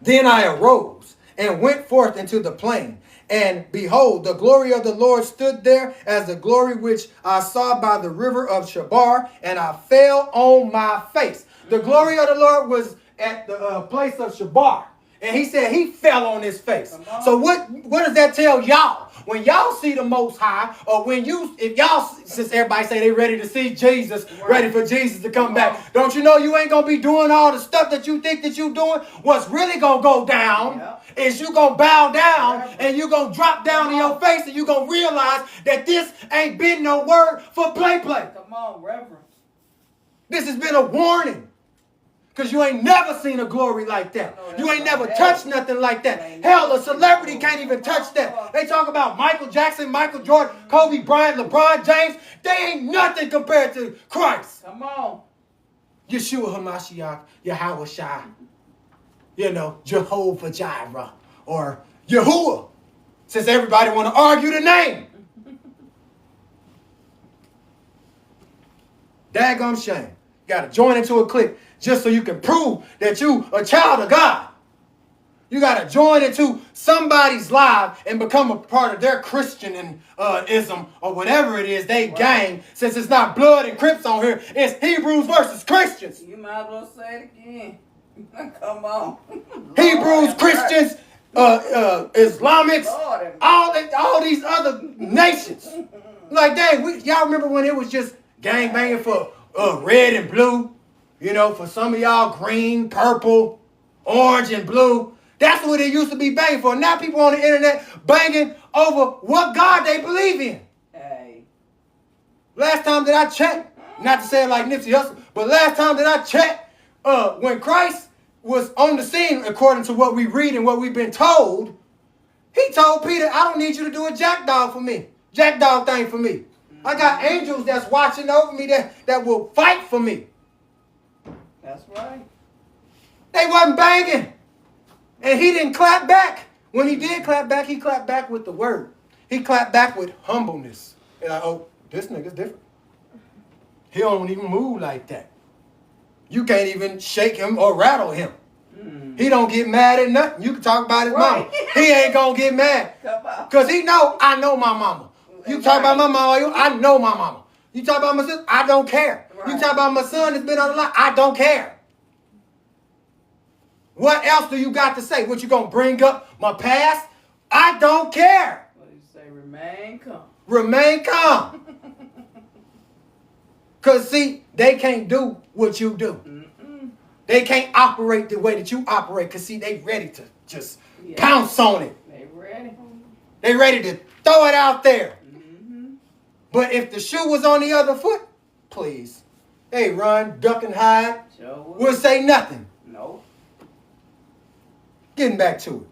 Then I arose and went forth into the plain. And behold, the glory of the Lord stood there as the glory which I saw by the river of Chebar, and I fell on my face. The glory of the Lord was at the place of Chebar. And he said he fell on his face. So what does that tell y'all? When y'all see the Most High, or if y'all, since everybody say they ready to see Jesus, ready for Jesus to come back, don't you know you ain't going to be doing all the stuff that you think that you doing? What's really going to go down is you going to bow down and you going to drop down to your face and you going to realize that this ain't been no word for play. Come on, reverence. This has been a warning. Because you ain't never seen a glory like that. You ain't never touched nothing like that. Hell, a celebrity can't even touch that. They talk about Michael Jackson, Michael Jordan, Kobe Bryant, LeBron James. They ain't nothing compared to Christ. Come on. Yeshua HaMashiach, Yahweh Shai. Jehovah Jireh. Or Yahuwah. Since everybody want to argue the name. Daggum shame. You got to join into a clique just so you can prove that you a child of God. You got to join into somebody's life and become a part of their Christianism or whatever it is they gang. Since it's not blood and Crips on here, it's Hebrews versus Christians. You might as well say it again. Come on. Hebrews, Christians, Islamics, all these other nations. Like, dang, y'all remember when it was just gang banging for red and blue? For some of y'all, green, purple, orange, and blue. That's what it used to be banging for. Now people on the internet banging over what God they believe in. Hey. Last time that I checked, not to say it like Nipsey Hussle, but last time that I checked, when Christ was on the scene, according to what we read and what we've been told, he told Peter, I don't need you to do a jackdog thing for me. I got angels that's watching over me that will fight for me. That's right. They wasn't banging. And he didn't clap back. When he did clap back, he clapped back with the word. He clapped back with humbleness. And this nigga's different. He don't even move like that. You can't even shake him or rattle him. He don't get mad at nothing. You can talk about his mama. He ain't going to get mad. Because I know my mama. You talk about my mama, I know my mama. You talk about my sister, I don't care. Right. You talk about my son that's been on the line, I don't care. What else do you got to say? What you going to bring up? My past? I don't care. What do you say? Remain calm. Remain calm. Because, see, they can't do what you do. Mm-mm. They can't operate the way that you operate. Because, see, they ready to just pounce on it. They ready. They ready to throw it out there. But if the shoe was on the other foot, please. They run, duck, and hide. Sure wouldn't say nothing. No. Getting back to it.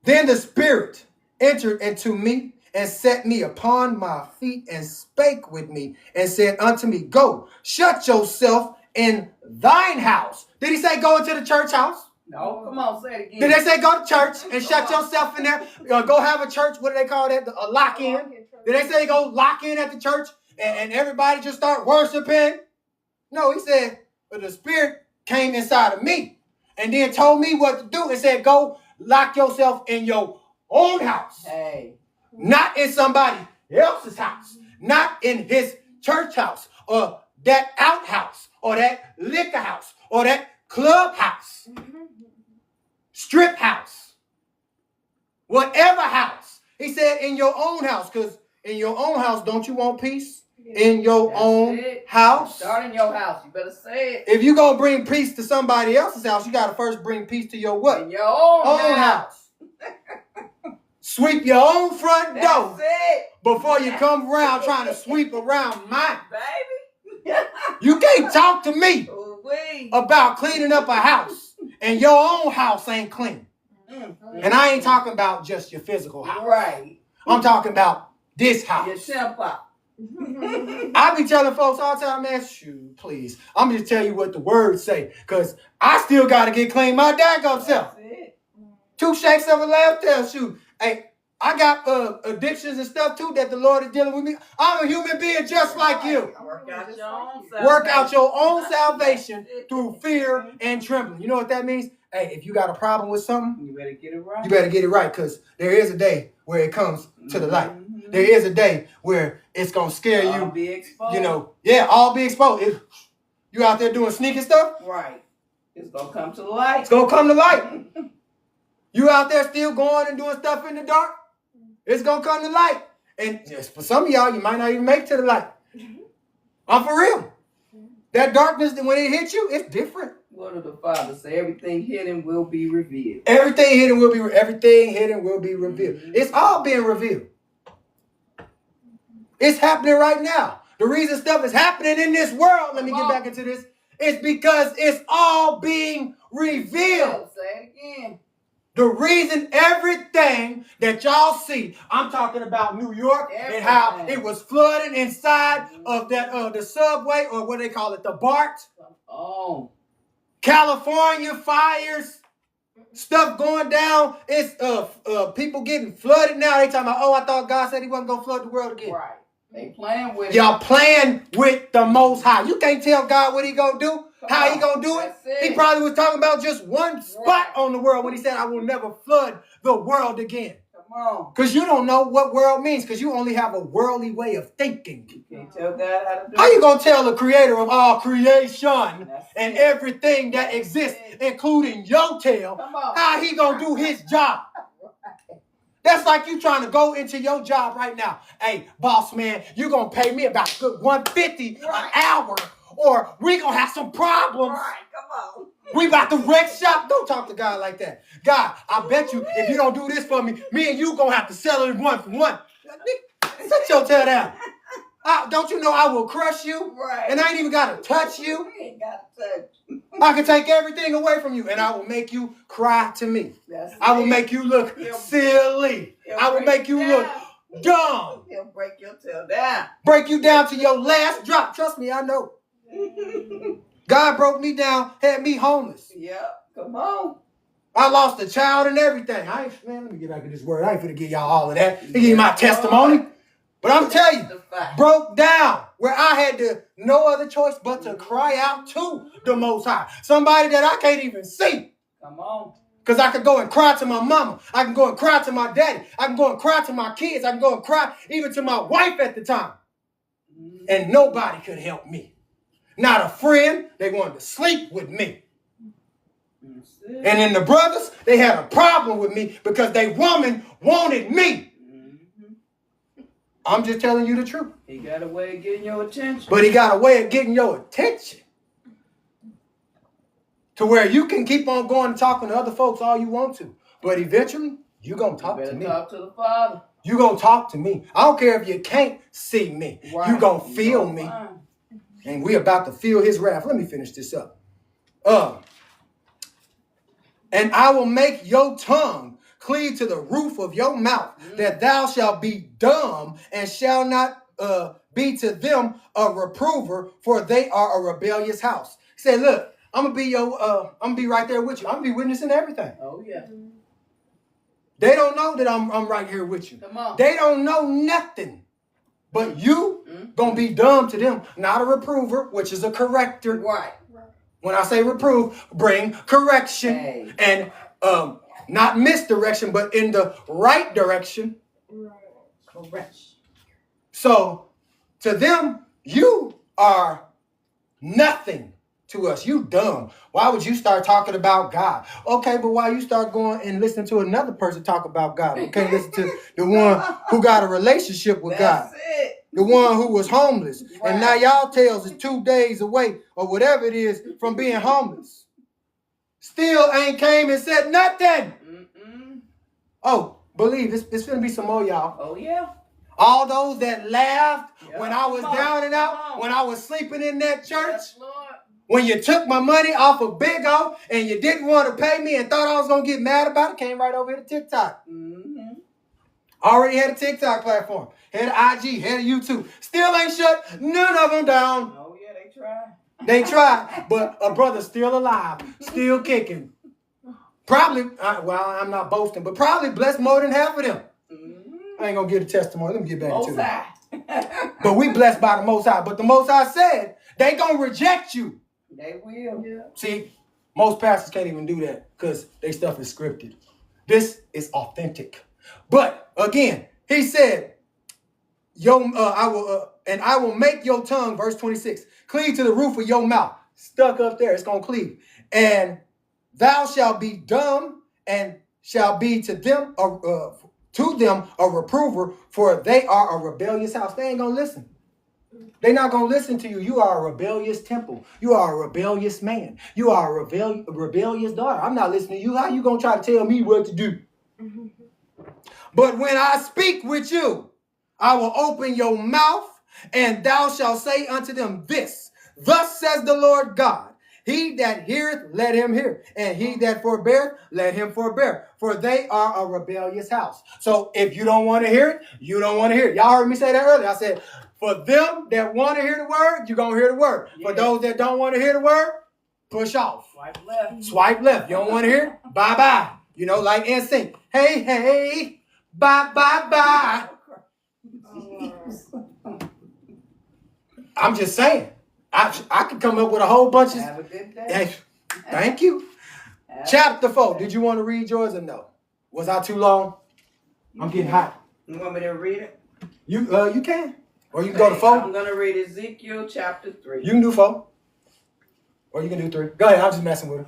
Then the Spirit entered into me and set me upon my feet and spake with me and said unto me, go, shut yourself in thine house. Did he say go into the church house? No, come on, say it again. Did they say go to church and shut yourself in there? Go have a church, what do they call that? A lock-in. Did they say go lock in at the church and everybody just start worshiping? No, he said, but the Spirit came inside of me and then told me what to do and said, go lock yourself in your own house. Hey. Not in somebody else's house. Not in his church house or that outhouse or that liquor house or that clubhouse, strip house, whatever house. He said in your own house, because in your own house, don't you want peace? In your That's own it. house? Start in your house. You better say it. If you're going to bring peace to somebody else's house, you got to first bring peace to your what? In your own Own house. Sweep your own front door That's it. before you come around trying to sweep around mine. Baby. You can't talk to me Ooh-wee. about cleaning up a house and your own house ain't clean. And I ain't talking about just your physical house. Right. I'm talking about this Your house. temper. I be telling folks all the time, man, shoot, please. I'm just tell you what the words say, because I still got to get clean my daggone self. That's it. 2 shakes of a left tail, shoot. Hey, I got addictions and stuff too that the Lord is dealing with me. I'm a human being just like you. Work out your own salvation. Work out your own salvation through fear and trembling. You know what that means? Hey, if you got a problem with something, You better get it right. you better get it right, because there is a day where it comes to the light. There is a day where it's going to scare I'll you. be exposed. You know, yeah, all be exposed. If you out there doing sneaky stuff, Right. It's gonna come to the light. it's going to come to light. You out there still going and doing stuff in the dark, it's going to come to light. And yes, for some of y'all, you might not even make it to the light. I'm for real. That darkness, when it hits you, it's different. What did the Father say? Everything hidden will be revealed. Everything hidden will be revealed. It's all being revealed. It's happening right now. The reason stuff is happening in this world, let me get back into this, is because it's all being revealed. Say it again. The reason everything that y'all see, I'm talking about New York and how Everything. it was flooding inside of that the subway, or what they call it, the BART. Oh. California fires, stuff going down. It's people getting flooded now. They talking about, oh, I thought God said he wasn't gonna flood the world again. Right. They playing with Y'all playing with the Most High. You can't tell God what he gonna do, how he gonna do it. That's it. He probably was talking about just one spot Right. on the world when he said, I will never flood the world again. Come on. Because you don't know what world means, because you only have a worldly way of thinking. You can't tell God how to do How it. you gonna tell the creator of all creation That's and it. everything that exists, including your tail, Come on. how he gonna do his job? That's like you trying to go into your job right now. Hey, boss man, you gonna pay me about good $150 an hour, or we gonna have some problems. Right. Come on. We about to wreck shop. Don't talk to God like that. God, I bet you if you don't do this for me, me and you gonna have to settle it 1 for 1. Sit your tail down. Don't you know I will crush you? Right. And I ain't even gotta touch you. We ain't got to touch. I can take everything away from you, and I will make you cry to me. That's I will it. make you look He'll- silly. he'll I will break make you you look down. dumb. He'll break your tail down. Break you down to your last drop. Trust me, I know. God broke me down, had me homeless. Yep. Come on. I lost a child and everything. Man, let me get back to this word. I ain't finna give y'all all of that. I give you my testimony. But I'm telling you, Testify. broke down where I had no other choice but to cry out to the Most High. Somebody that I can't even see. Come on. Because I could go and cry to my mama. I can go and cry to my daddy. I can go and cry to my kids. I can go and cry even to my wife at the time. And nobody could help me. Not a friend. They wanted to sleep with me. That's it. And then the brothers, they had a problem with me because they woman wanted me. I'm just telling you the truth. He got a way of getting your attention. But he got a way of getting your attention. To where you can keep on going and talking to other folks all you want to. But eventually, you're going to talk you to better me. talk to the Father. You're going to talk to me. I don't care if you can't see me. Right. You're going to You feel gonna me. find. And we're about to feel his wrath. Let me finish this up. And I will make your tongue cleave to the roof of your mouth, that thou shalt be dumb and shall not be to them a reprover, for they are a rebellious house. He said, look, I'm gonna be right there with you. I'm gonna be witnessing everything. Oh, yeah. They don't know that I'm right here with you. Come on. They don't know nothing. But you gonna be dumb to them, not a reprover, which is a corrector. Right. When I say reprove, bring correction. Hey. And not misdirection, but in the right direction. Correction. So to them, you are nothing to us. You dumb. Why would you start talking about God? Okay, but why you start going and listening to another person talk about God? You can't listen to the one who got a relationship with God. That's it. The one who was homeless. Right. And now y'all tails is 2 days away or whatever it is from being homeless. Still ain't came and said nothing. Mm-mm. Oh, believe it's gonna be some more, y'all. Oh, yeah. All those that laughed Yeah. when I was Come on, down and come out, on. when I was sleeping in that church, Yes, Lord. when you took my money off of Big O and you didn't want to pay me and thought I was gonna get mad about it, came right over here to TikTok. Mm-hmm. Already had a TikTok platform, had an IG, had a YouTube. Still ain't shut none of them down. Oh, yeah, they tried. They tried, but a brother's still alive, still kicking. Probably, well, I'm not boasting, but probably blessed more than half of them. Mm-hmm. I ain't gonna give a testimony. Let me get back Most to that. High. But we blessed by the Most High. But the Most High said they gonna reject you. They will. Yeah. See, most pastors can't even do that because their stuff is scripted. This is authentic. But again, he said, I will make your tongue, verse 26, cleave to the roof of your mouth. Stuck up there, it's gonna cleave. And thou shalt be dumb and shall be to them a reprover, for they are a rebellious house. They ain't gonna listen. They're not gonna listen to you. You are a rebellious temple. You are a rebellious man. You are a rebellious daughter. I'm not listening to you. How you gonna try to tell me what to do? But when I speak with you, I will open your mouth, and thou shalt say unto them this, thus says the Lord God, he that heareth, let him hear, and he that forbeareth, let him forbear, for they are a rebellious house. So if you don't want to hear it, you don't want to hear it. Y'all heard me say that earlier. I said, for them that want to hear the word, you're going to hear the word. Yeah. For those that don't want to hear the word, push off. Swipe left. Swipe left. You don't want to hear it? Bye-bye. You know, like NSYNC. Hey, hey, bye-bye-bye. I'm just saying. I could come up with a whole bunch of... Have a good day. Hey, thank you. Chapter 4. Did you want to read yours or no? Was I too long? I'm getting hot. You want me to read it? You can. Or you can go to 4. I'm going to read Ezekiel chapter 3. You can do 4. Or you can do 3. Go ahead. I'm just messing with her.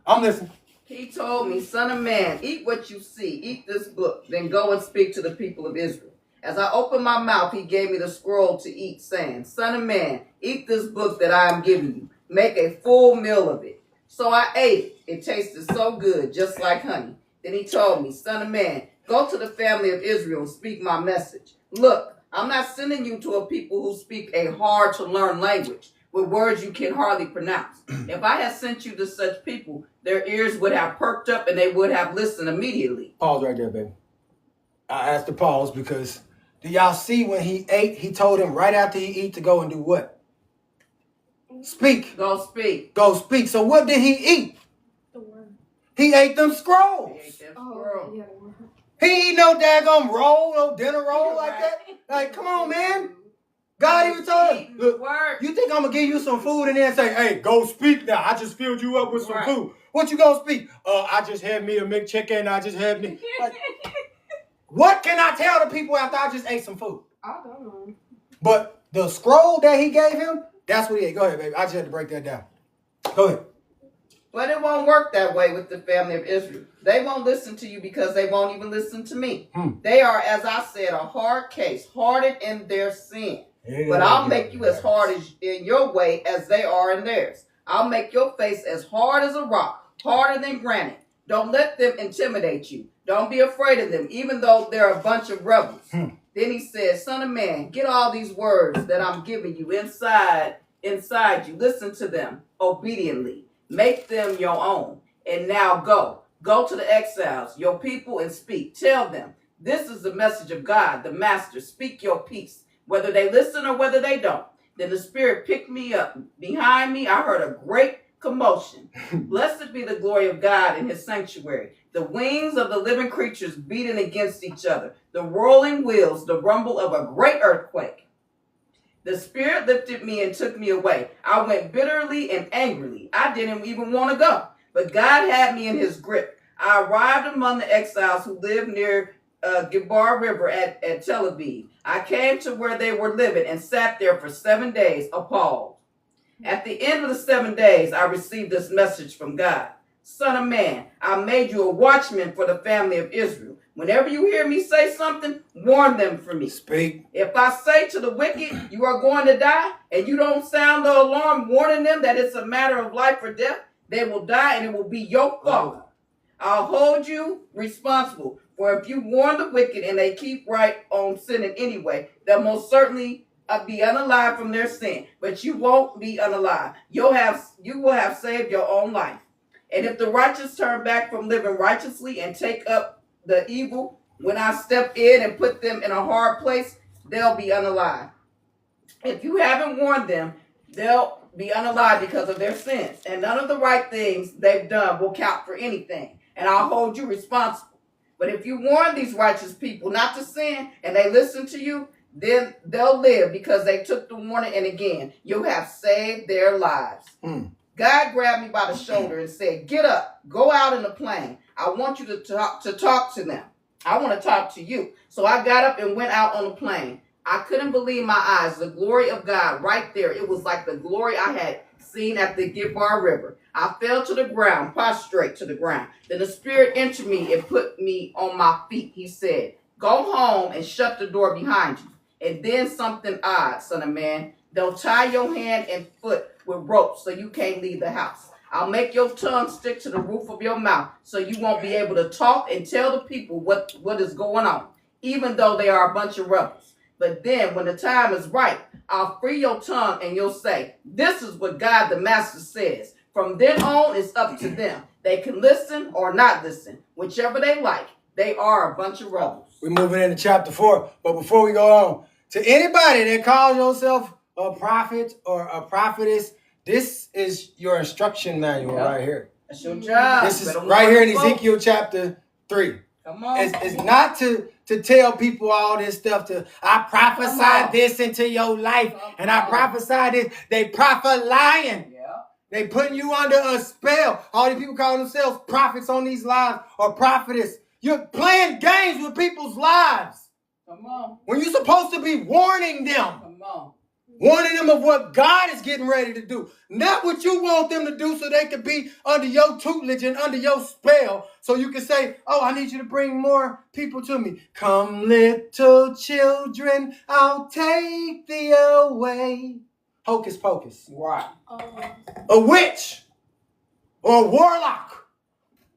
I'm listening. He told me, son of man, eat what you see. Eat this book. Then go and speak to the people of Israel. As I opened my mouth, he gave me the scroll to eat, saying, son of man, eat this book that I am giving you. Make a full meal of it. So I ate it. It tasted so good, just like honey. Then he told me, son of man, go to the family of Israel and speak my message. Look, I'm not sending you to a people who speak a hard-to-learn language with words you can hardly pronounce. If I had sent you to such people, their ears would have perked up and they would have listened immediately. Pause right there, baby. I asked to pause because do y'all see when he ate, he told him right after he eat to go and do what? Speak. Go speak. Go speak. So what did he eat? The word. He ate them scrolls. He ate that Oh, squirrel. yeah. He ain't no daggone roll, no dinner roll like that. Like, come on, man. God even told him, look, Word. you think I'm going to give you some food and then say, hey, go speak now. I just filled you up with some Right. food. What you going to speak? I just had me a McChicken. I just had me. Like, what can I tell the people after I just ate some food? I don't know. But the scroll that he gave him, that's what he ate. Go ahead, baby. I just had to break that down. Go ahead. But it won't work that way with the family of Israel. They won't listen to you because they won't even listen to me. They are, as I said, a hard case, hardened in their sin. But I'll make you as hard as in your way as they are in theirs. I'll make your face as hard as a rock, harder than granite. Don't let them intimidate you. Don't be afraid of them, even though they're a bunch of rebels. Then he says, son of man, get all these words that I'm giving you inside you. Listen to them obediently. Make them your own. And now go. Go to the exiles, your people, and speak. Tell them, this is the message of God, the Master. Speak your peace, whether they listen or whether they don't. Then the Spirit picked me up. Behind me, I heard a great commotion. Blessed be the glory of God in his sanctuary. The wings of the living creatures beating against each other. The rolling wheels, the rumble of a great earthquake. The Spirit lifted me and took me away. I went bitterly and angrily. I didn't even want to go, but God had me in his grip. I arrived among the exiles who lived near Gibar River at Tel Aviv. I came to where they were living and sat there for 7 days, appalled. At the end of the 7 days, I received this message from God. Son of man, I made you a watchman for the family of Israel. Whenever you hear me say something, warn them for me. Speak. If I say to the wicked, you are going to die, and you don't sound the alarm warning them that it's a matter of life or death, they will die and it will be your fault. I'll hold you responsible. For if you warn the wicked and they keep right on sinning anyway, they'll most certainly be unalive from their sin. But you won't be unalive. You will have saved your own life. And if the righteous turn back from living righteously and take up the evil, when I step in and put them in a hard place, they'll be unalive. If you haven't warned them, they'll be unalive because of their sins. And none of the right things they've done will count for anything. And I'll hold you responsible. But if you warn these righteous people not to sin and they listen to you, then they'll live because they took the warning. And again, you have saved their lives. God grabbed me by the shoulder and said, get up, go out in the plain. I want you to talk to them. I want to talk to you. So I got up and went out on the plain. I couldn't believe my eyes. The glory of God right there. It was like the glory I had seen at the Gibar River. I fell to the ground, prostrate to the ground. Then the Spirit entered me and put me on my feet. He said, go home and shut the door behind you. And then something odd, son of man. They'll tie your hand and foot with ropes so you can't leave the house. I'll make your tongue stick to the roof of your mouth so you won't be able to talk and tell the people what is going on, even though they are a bunch of rebels. But then when the time is right, I'll free your tongue and you'll say, this is what God the Master says. From then on, it's up to them. They can listen or not listen, whichever they like. They are a bunch of rebels. We're moving into chapter 4. But before we go on, to anybody that calls yourself a prophet or a prophetess, this is your instruction manual right here. That's your job. This is right here in Ezekiel chapter 3. Come on. It's not to tell people all this stuff. I prophesied this into your life, and I prophesied this. They prophet lying. Yeah. They putting you under a spell. All these people call themselves prophets on these lives or prophetess. You're playing games with people's lives. Come on. When you're supposed to be warning them. Come on. Warning them of what God is getting ready to do. Not what you want them to do so they can be under your tutelage and under your spell. So you can say, oh, I need you to bring more people to me. Come, little children, I'll take thee away. Hocus pocus. Right. A witch or a warlock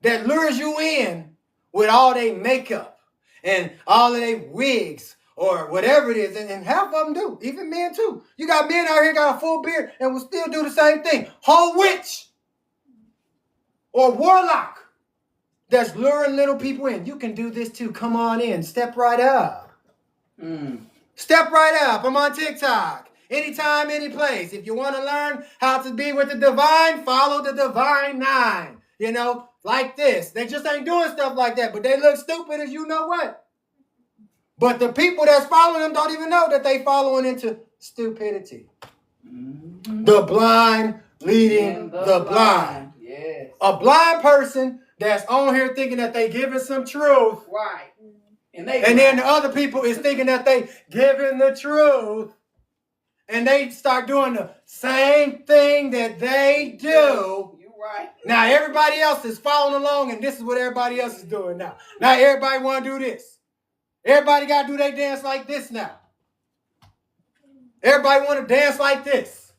that lures you in with all their makeup and all of their wigs or whatever it is, and half of them do, even men too. You got men out here got a full beard and will still do the same thing. Whole witch or warlock that's luring little people in. You can do this too. Come on in. Step right up. Step right up. I'm on TikTok. Anytime, any place. If you want to learn how to be with the divine, follow the divine 9. You know, like this. They just ain't doing stuff like that, but they look stupid as you know what. But the people that's following them don't even know that they following into stupidity. The blind leading the blind. Yes. A blind person that's on here thinking that they giving some truth. Right. And then the other people is thinking that they giving the truth. And they start doing the same thing that they do. You're right. Now everybody else is following along, and this is what everybody else is doing now. Now everybody want to do this. Everybody got to do their dance like this now. Everybody want to dance like this.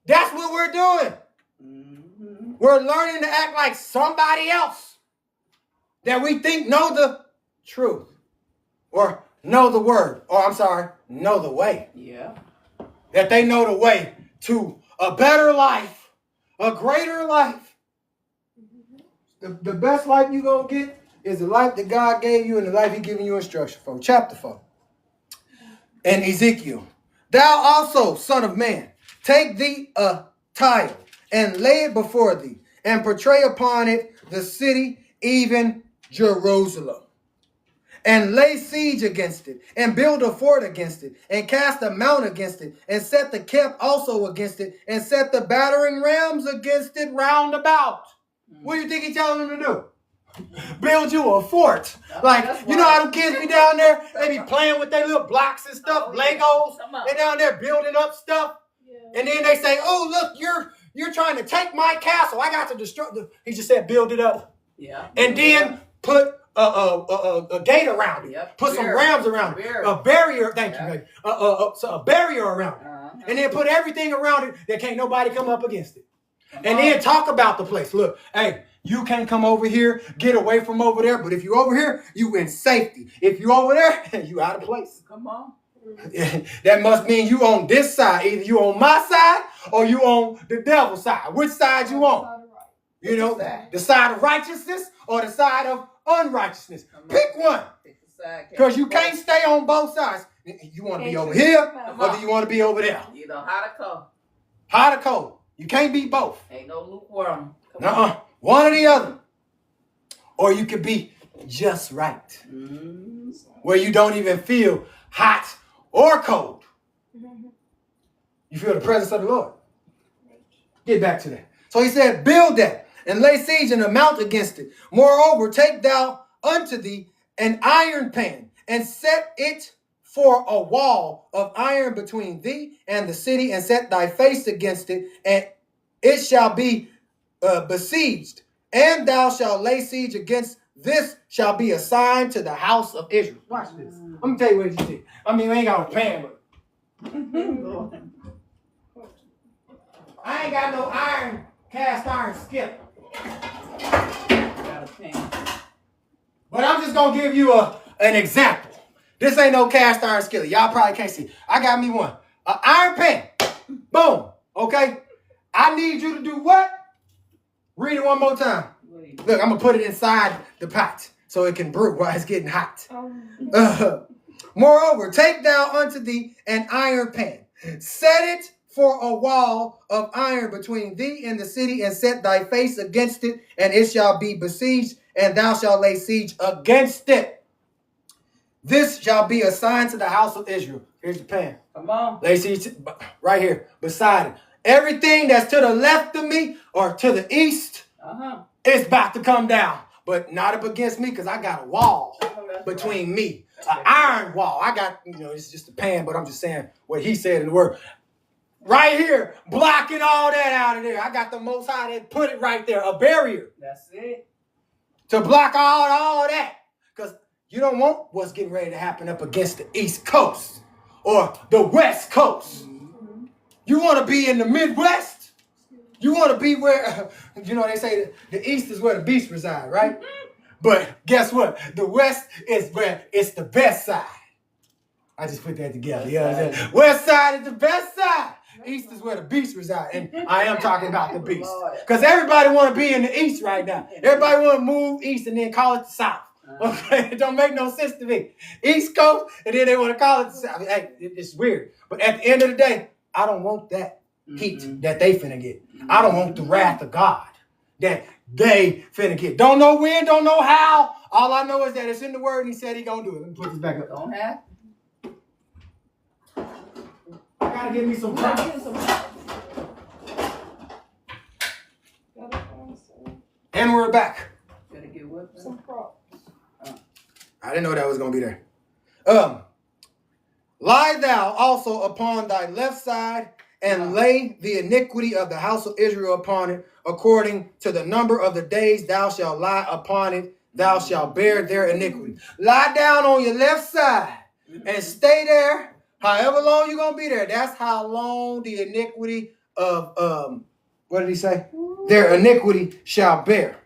That's what we're doing. We're learning to act like somebody else that we think know the truth or know the word, or know the way. Yeah. That they know the way to a better life, a greater life. The best life you're going to get is the life that God gave you and the life He's giving you instruction for. Chapter 4. And Ezekiel. Thou also, son of man, take thee a tile and lay it before thee and portray upon it the city, even Jerusalem. and lay siege against it, and build a fort against it, and cast a mount against it, and set the camp also against it, and set the battering rams against it round about. What do you think he's telling them to do? Build you a fort. Like, you know how them kids be down there? They be playing with their little blocks and stuff, Legos. They down there building up stuff. And then they say, oh, look, you're trying to take my castle. I got to destroy. He just said, build it up. Yeah. And then put a gate around it. Yep. Put some rams around it. A barrier. Thank you, baby. So a barrier around it. And then put everything around it that can't nobody come up against it. And then talk about the place. Look, hey, you can't come over here, get away from over there. But if you over here, you in safety. If you over there, you out of place. Come on. That must mean you on this side. Either you on my side or you on the devil's side. Which side you on? You know, the side of righteousness or the side of unrighteousness. Pick one. Because you can't stay on both sides. You want to be over here or do you want to be over there? You know how to cold. Hot or cold. You can't be both. Ain't no lukewarm. One or the other. Or you could be just right. Where you don't even feel hot or cold. You feel the presence of the Lord. Get back to that. So he said, build that and lay siege and a mount against it. Moreover, take thou unto thee an iron pan and set it for a wall of iron between thee and the city, and set thy face against it, and it shall be besieged, and thou shalt lay siege against this shall be a sign to the house of Israel. Watch this. I'm gonna tell you what you did. I mean, we ain't got a pan, but I ain't got no cast iron skillet. Got a pan. But I'm just gonna give you an example. This ain't no cast iron skillet. Y'all probably can't see. I got me one. An iron pan. Boom. Okay. I need you to do what? Read it one more time. Look, I'm going to put it inside the pot so it can brew while it's getting hot. Moreover, take thou unto thee an iron pan. Set it for a wall of iron between thee and the city, and set thy face against it, and it shall be besieged, and thou shalt lay siege against it. This shall be a sign to the house of Israel. Here's the pan. Come on. Lay siege right here beside it. Everything that's to the left of me or to the east, it's about to come down. But not up against me, because I got a wall between me. An iron wall. I got, it's just a pan, but I'm just saying what he said in the word. Right here, blocking all that out of there. I got the Most High that put it right there. A barrier. That's it. To block all that. Because you don't want what's getting ready to happen up against the East Coast or the West Coast. You want to be in the Midwest? You want to be where, they say the East is where the beasts reside, right? But guess what? The West is where it's the best side. I just put that together. You know what I'm saying? West side is the best side. East is where the beasts reside. And I am talking about the beast. Because everybody want to be in the East right now. Everybody want to move East and then call it the South. Okay? It don't make no sense to me. East Coast, and then they want to call it the South. Hey, it's weird. But at the end of the day, I don't want that heat that they finna get. I don't want the wrath of God that they finna get. Don't know when, don't know how. All I know is that it's in the word and he said he gonna do it. Let me put this back up. Don't have. I gotta give me some time. And we're back. Gotta get what? Some props. I didn't know that was gonna be there. Lie thou also upon thy left side, and lay the iniquity of the house of Israel upon it, according to the number of the days thou shalt lie upon it, thou shalt bear their iniquity. Lie down on your left side and stay there however long you're gonna be there. That's how long the iniquity of what did he say? Their iniquity shall bear.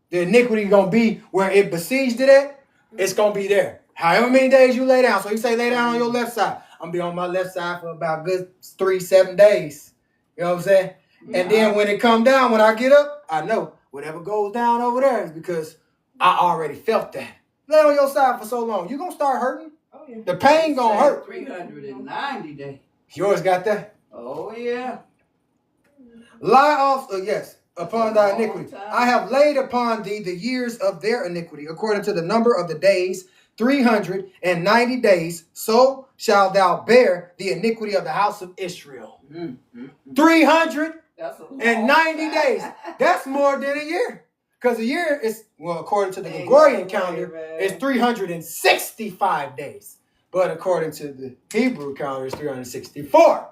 The iniquity gonna be where it besieged it at, it's gonna be there. However many days you lay down. So you say lay down on your left side. I'm going to be on my left side for about good 3-7 days. You know what I'm saying? Yeah. And then when it come down, when I get up, I know whatever goes down over there is because I already felt that. Lay on your side for so long. You're going to start hurting. Oh, yeah. The pain going to hurt. 390 days. Yours got that? Oh, yeah. Lie also, yes, upon thy iniquity. I have laid upon thee the years of their iniquity, according to the number of the days, 390 days, so shalt thou bear the iniquity of the house of Israel. 390 days. That's more than a year. Because a year is, well, according to the Gregorian calendar, it's 365 days. But according to the Hebrew calendar, it's 364.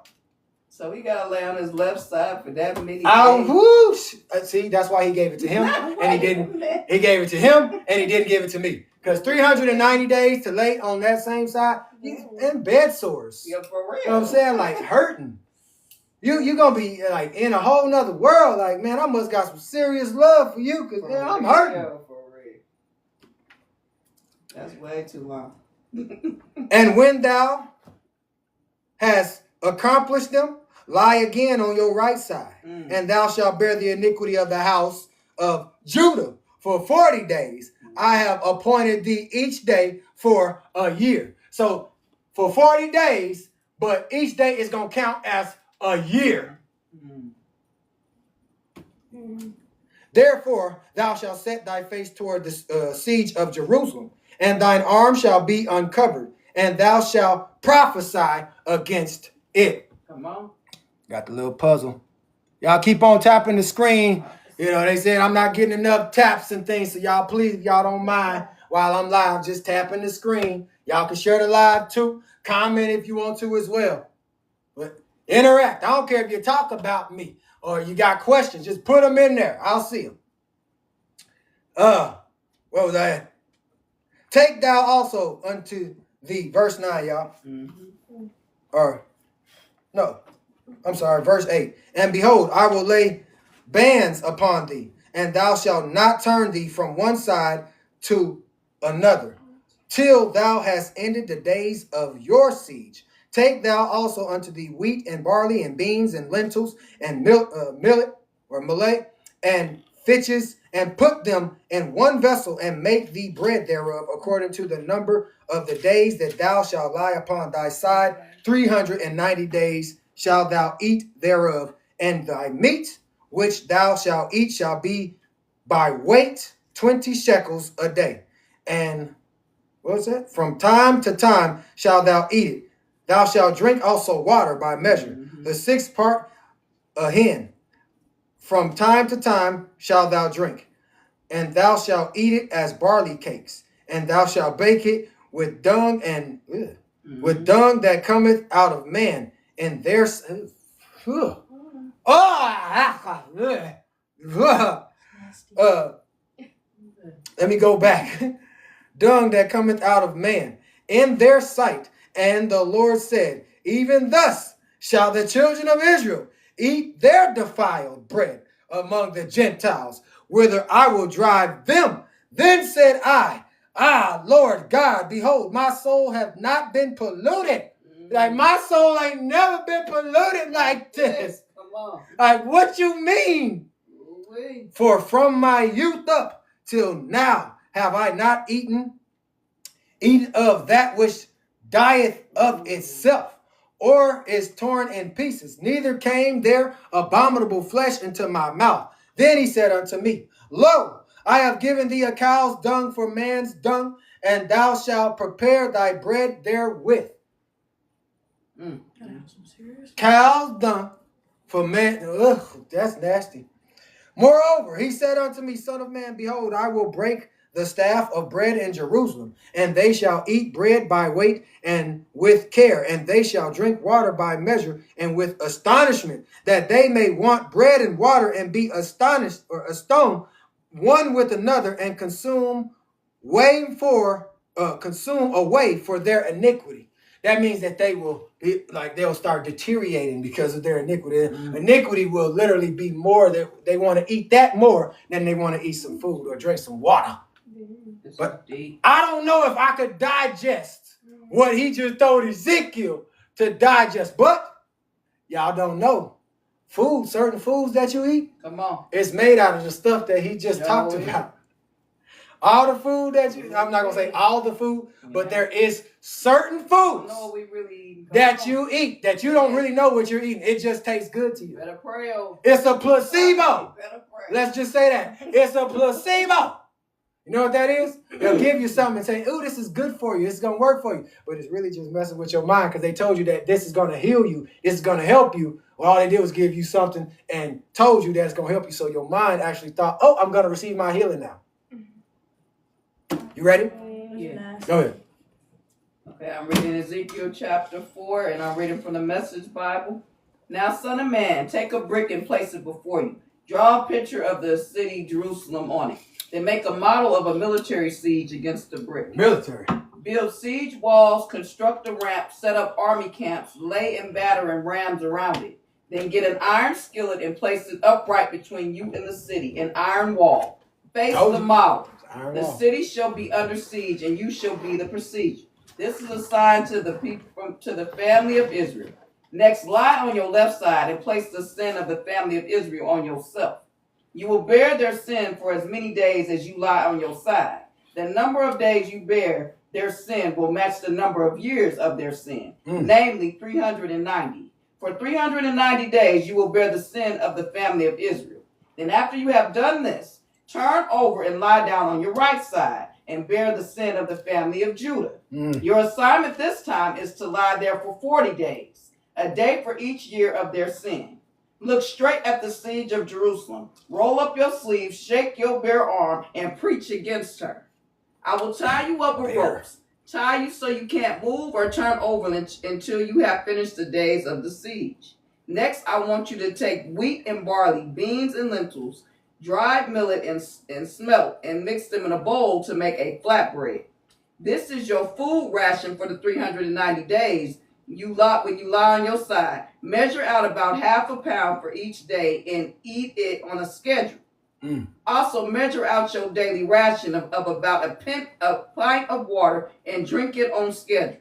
So he got to lay on his left side for that many days. Whoosh. See, that's why he gave it to him, and he didn't. He gave it to him, and he didn't give it to me. Because 390 days to lay on that same side, and bed sores. Yeah, for real. You know what I'm saying? Like hurting. You gonna be like in a whole nother world. Like, man, I must got some serious love for you, because I'm hurting. For real. That's way too long. And when thou hast accomplished them, lie again on your right side, and thou shalt bear the iniquity of the house of Judah for 40 days. I have appointed thee each day for a year. So for 40 days, but each day is going to count as a year. Therefore, thou shalt set thy face toward the siege of Jerusalem, and thine arm shall be uncovered, and thou shalt prophesy against it. Come on. Got the little puzzle. Y'all keep on tapping the screen. You know, they said I'm not getting enough taps and things, so y'all please, if y'all don't mind, while I'm live, just tapping the screen. Y'all can share the live too. Comment if you want to as well. But interact. I don't care if you talk about me or you got questions. Just put them in there. I'll see them. What was that? Take thou also unto thee, verse 9, y'all. Or, no, I'm sorry, verse 8. And behold, I will lay bands upon thee, and thou shalt not turn thee from one side to another, till thou hast ended the days of your siege. Take thou also unto thee wheat and barley and beans and lentils and millet or millet and fitches, and put them in one vessel, and make thee bread thereof, according to the number of the days that thou shalt lie upon thy side. 390 days shalt thou eat thereof, and thy meat which thou shalt eat shall be by weight 20 shekels a day. And what is that? From time to time shalt thou eat it. Thou shalt drink also water by measure, the sixth part a hin. From time to time shalt thou drink, and thou shalt eat it as barley cakes, and thou shalt bake it with dung and with dung that cometh out of man, and there. Let me go back. Dung that cometh out of man in their sight. And the Lord said, even thus shall the children of Israel eat their defiled bread among the Gentiles, whither I will drive them. Then said I, Lord God, behold, my soul hath not been polluted. Like, my soul ain't never been polluted like this. Come on. Like, what you mean? For from my youth up till now have I not eaten of that which dieth of itself, or is torn in pieces. Neither came there abominable flesh into my mouth. Then he said unto me, lo, I have given thee a cow's dung for man's dung, and thou shalt prepare thy bread therewith. Cow's dung for man. Ugh, that's nasty. Moreover, he said unto me, son of man, behold, I will break the staff of bread in Jerusalem, and they shall eat bread by weight and with care, and they shall drink water by measure and with astonishment, that they may want bread and water and be astonished or astonished one with another, and consume away for their iniquity. That means that they will be, like, they'll start deteriorating because of their iniquity. Iniquity will literally be more that they want to eat that more than they want to eat some food or drink some water. But I don't know if I could digest what he just told Ezekiel to digest. But y'all don't know. Food, certain foods that you eat, come on, it's made out of the stuff that he just talked about. All the food that you, I'm not going to say all the food, but there is certain foods that you eat that you don't really know what you're eating. It just tastes good to you. Better pray over. It's a placebo. Let's just say that. It's a placebo. You know what that is? They'll give you something and say, ooh, this is good for you. This is going to work for you. But it's really just messing with your mind because they told you that this is going to heal you. This is going to help you. Well, all they did was give you something and told you that it's going to help you. So your mind actually thought, oh, I'm going to receive my healing now. You ready? Yeah. Go ahead. Okay, I'm reading Ezekiel chapter 4, and I'm reading from the Message Bible. Now, son of man, take a brick and place it before you. Draw a picture of the city Jerusalem on it. Then make a model of a military siege against the brick. Military. Build siege walls, construct a ramp, set up army camps, lay and batter and rams around it. Then get an iron skillet and place it upright between you and the city, an iron wall. Face the model. The city shall be under siege, and you shall be the besieged. This is a sign to the people, to the family of Israel. Next, lie on your left side and place the sin of the family of Israel on yourself. You will bear their sin for as many days as you lie on your side. The number of days you bear their sin will match the number of years of their sin, namely 390. For 390 days you will bear the sin of the family of Israel. Then after you have done this, turn over and lie down on your right side and bear the sin of the family of Judah. Your assignment this time is to lie there for 40 days, a day for each year of their sin. Look straight at the siege of Jerusalem. Roll up your sleeves, shake your bare arm, and preach against her. I will tie you up with ropes, tie you so you can't move or turn over until you have finished the days of the siege. Next, I want you to take wheat and barley, beans and lentils, dried millet and smelt, and mix them in a bowl to make a flatbread. This is your food ration for the 390 days when you lie on your side. Measure out about half a pound for each day and eat it on a schedule. Also, measure out your daily ration of about a pint of water and drink it on schedule.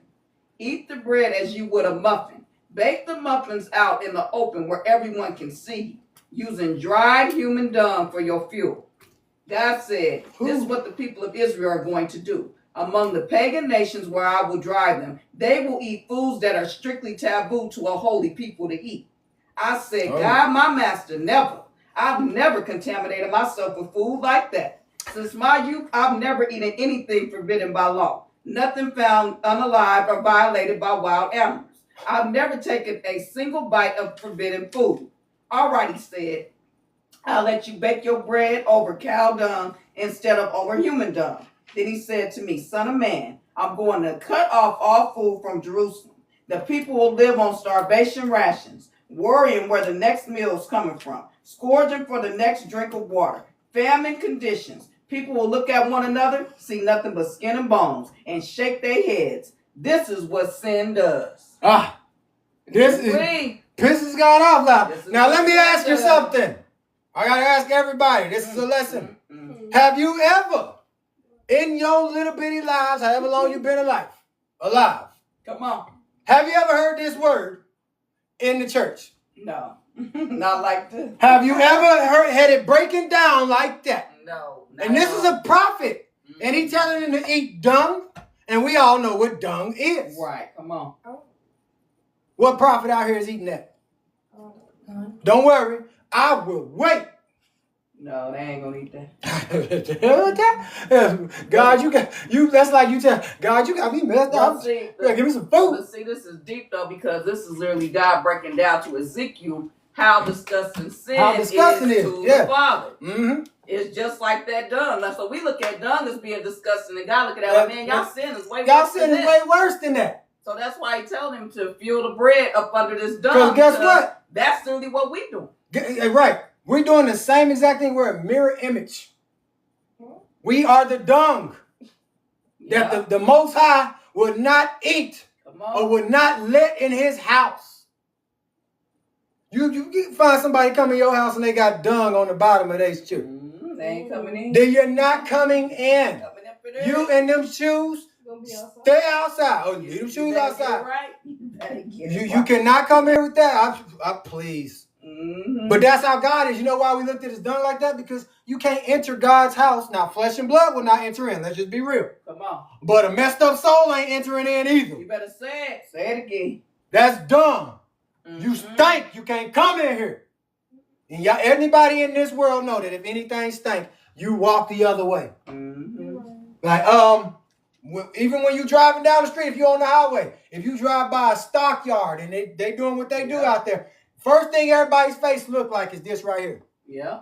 Eat the bread as you would a muffin. Bake the muffins out in the open where everyone can see you, using dried human dung for your fuel. God said, this is what the people of Israel are going to do. Among the pagan nations where I will drive them, they will eat foods that are strictly taboo to a holy people to eat. I said, God, my master, never. I've never contaminated myself with food like that. Since my youth, I've never eaten anything forbidden by law. Nothing found unalive or violated by wild animals. I've never taken a single bite of forbidden food. All right, he said, I'll let you bake your bread over cow dung instead of over human dung. Then he said to me, son of man, I'm going to cut off all food from Jerusalem. The people will live on starvation rations, worrying where the next meal is coming from, scourging for the next drink of water, famine conditions. People will look at one another, see nothing but skin and bones, and shake their heads. This is what sin does. This pisses God off loud. Now let me ask you something. I got to ask everybody. This is a lesson. Have you ever, in your little bitty lives, however long you've been alive, Come on. have you ever heard this word in the church? No, not like this. Have you ever had it breaking down like that? No. And this is a prophet. And he telling them to eat dung. And we all know what dung is. Right, come on. What prophet out here is eating that? Don't worry. I will wait. No, they ain't gonna eat that. God, that's like you tell God, you got me messed up. Give me some food. But see, this is deep though, because this is literally God breaking down to Ezekiel how disgusting sin is to the Father. It's just like that dung. So we look at dung as being disgusting, and God look at that, man, y'all sin is way worse than that. So that's why he told him to fuel the bread up under this dung. Because guess what? That's really what we do. Right. We're doing the same exact thing. We're a mirror image. We are the dung that the Most High would not eat or would not let in his house. You find somebody come in your house and they got dung on the bottom of their shoe. They ain't coming in. Then you're not coming in. You and them shoes, stay outside. Oh, you leave them shoes outside. Right. You cannot come in with that. Please. But that's how God is. You know why we looked at his dung like that? Because you can't enter God's house. Now, flesh and blood will not enter in. Let's just be real. Come on. But a messed up soul ain't entering in either. You better say it. Say it again. That's dung. You stink. You can't come in here. And anybody in this world know that if anything stink, you walk the other way. Like, even when you driving down the street, if you're on the highway, if you drive by a stockyard and they doing what they do out there, first thing everybody's face look like is this right here. Yeah.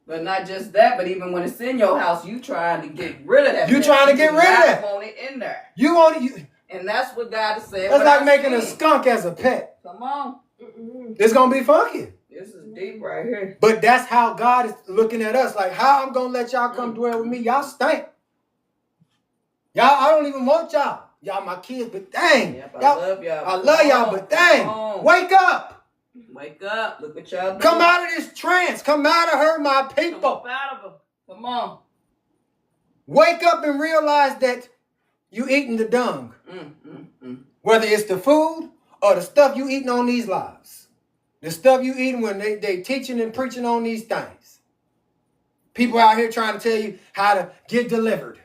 But not just that, but even when it's in your house, you trying to get rid of that. You trying to get rid of that. Want it in there. You want it. And that's what God is saying. That's like making a skunk as a pet. Come on. It's gonna be funky. This is deep right here. But that's how God is looking at us. Like, how I'm gonna let y'all come dwell with me? Y'all stink. Y'all, I don't even want y'all. Y'all my kids, but dang. Yep, y'all, I love y'all. I love y'all, but dang. Wake up. Wake up. Look what y'all doing. Come out of this trance. Come out of her, my people. Come out of her. Come on. Wake up and realize that you eating the dung. Whether it's the food or the stuff you eating on these lives. The stuff you eating when they teaching and preaching on these things. People out here trying to tell you how to get delivered.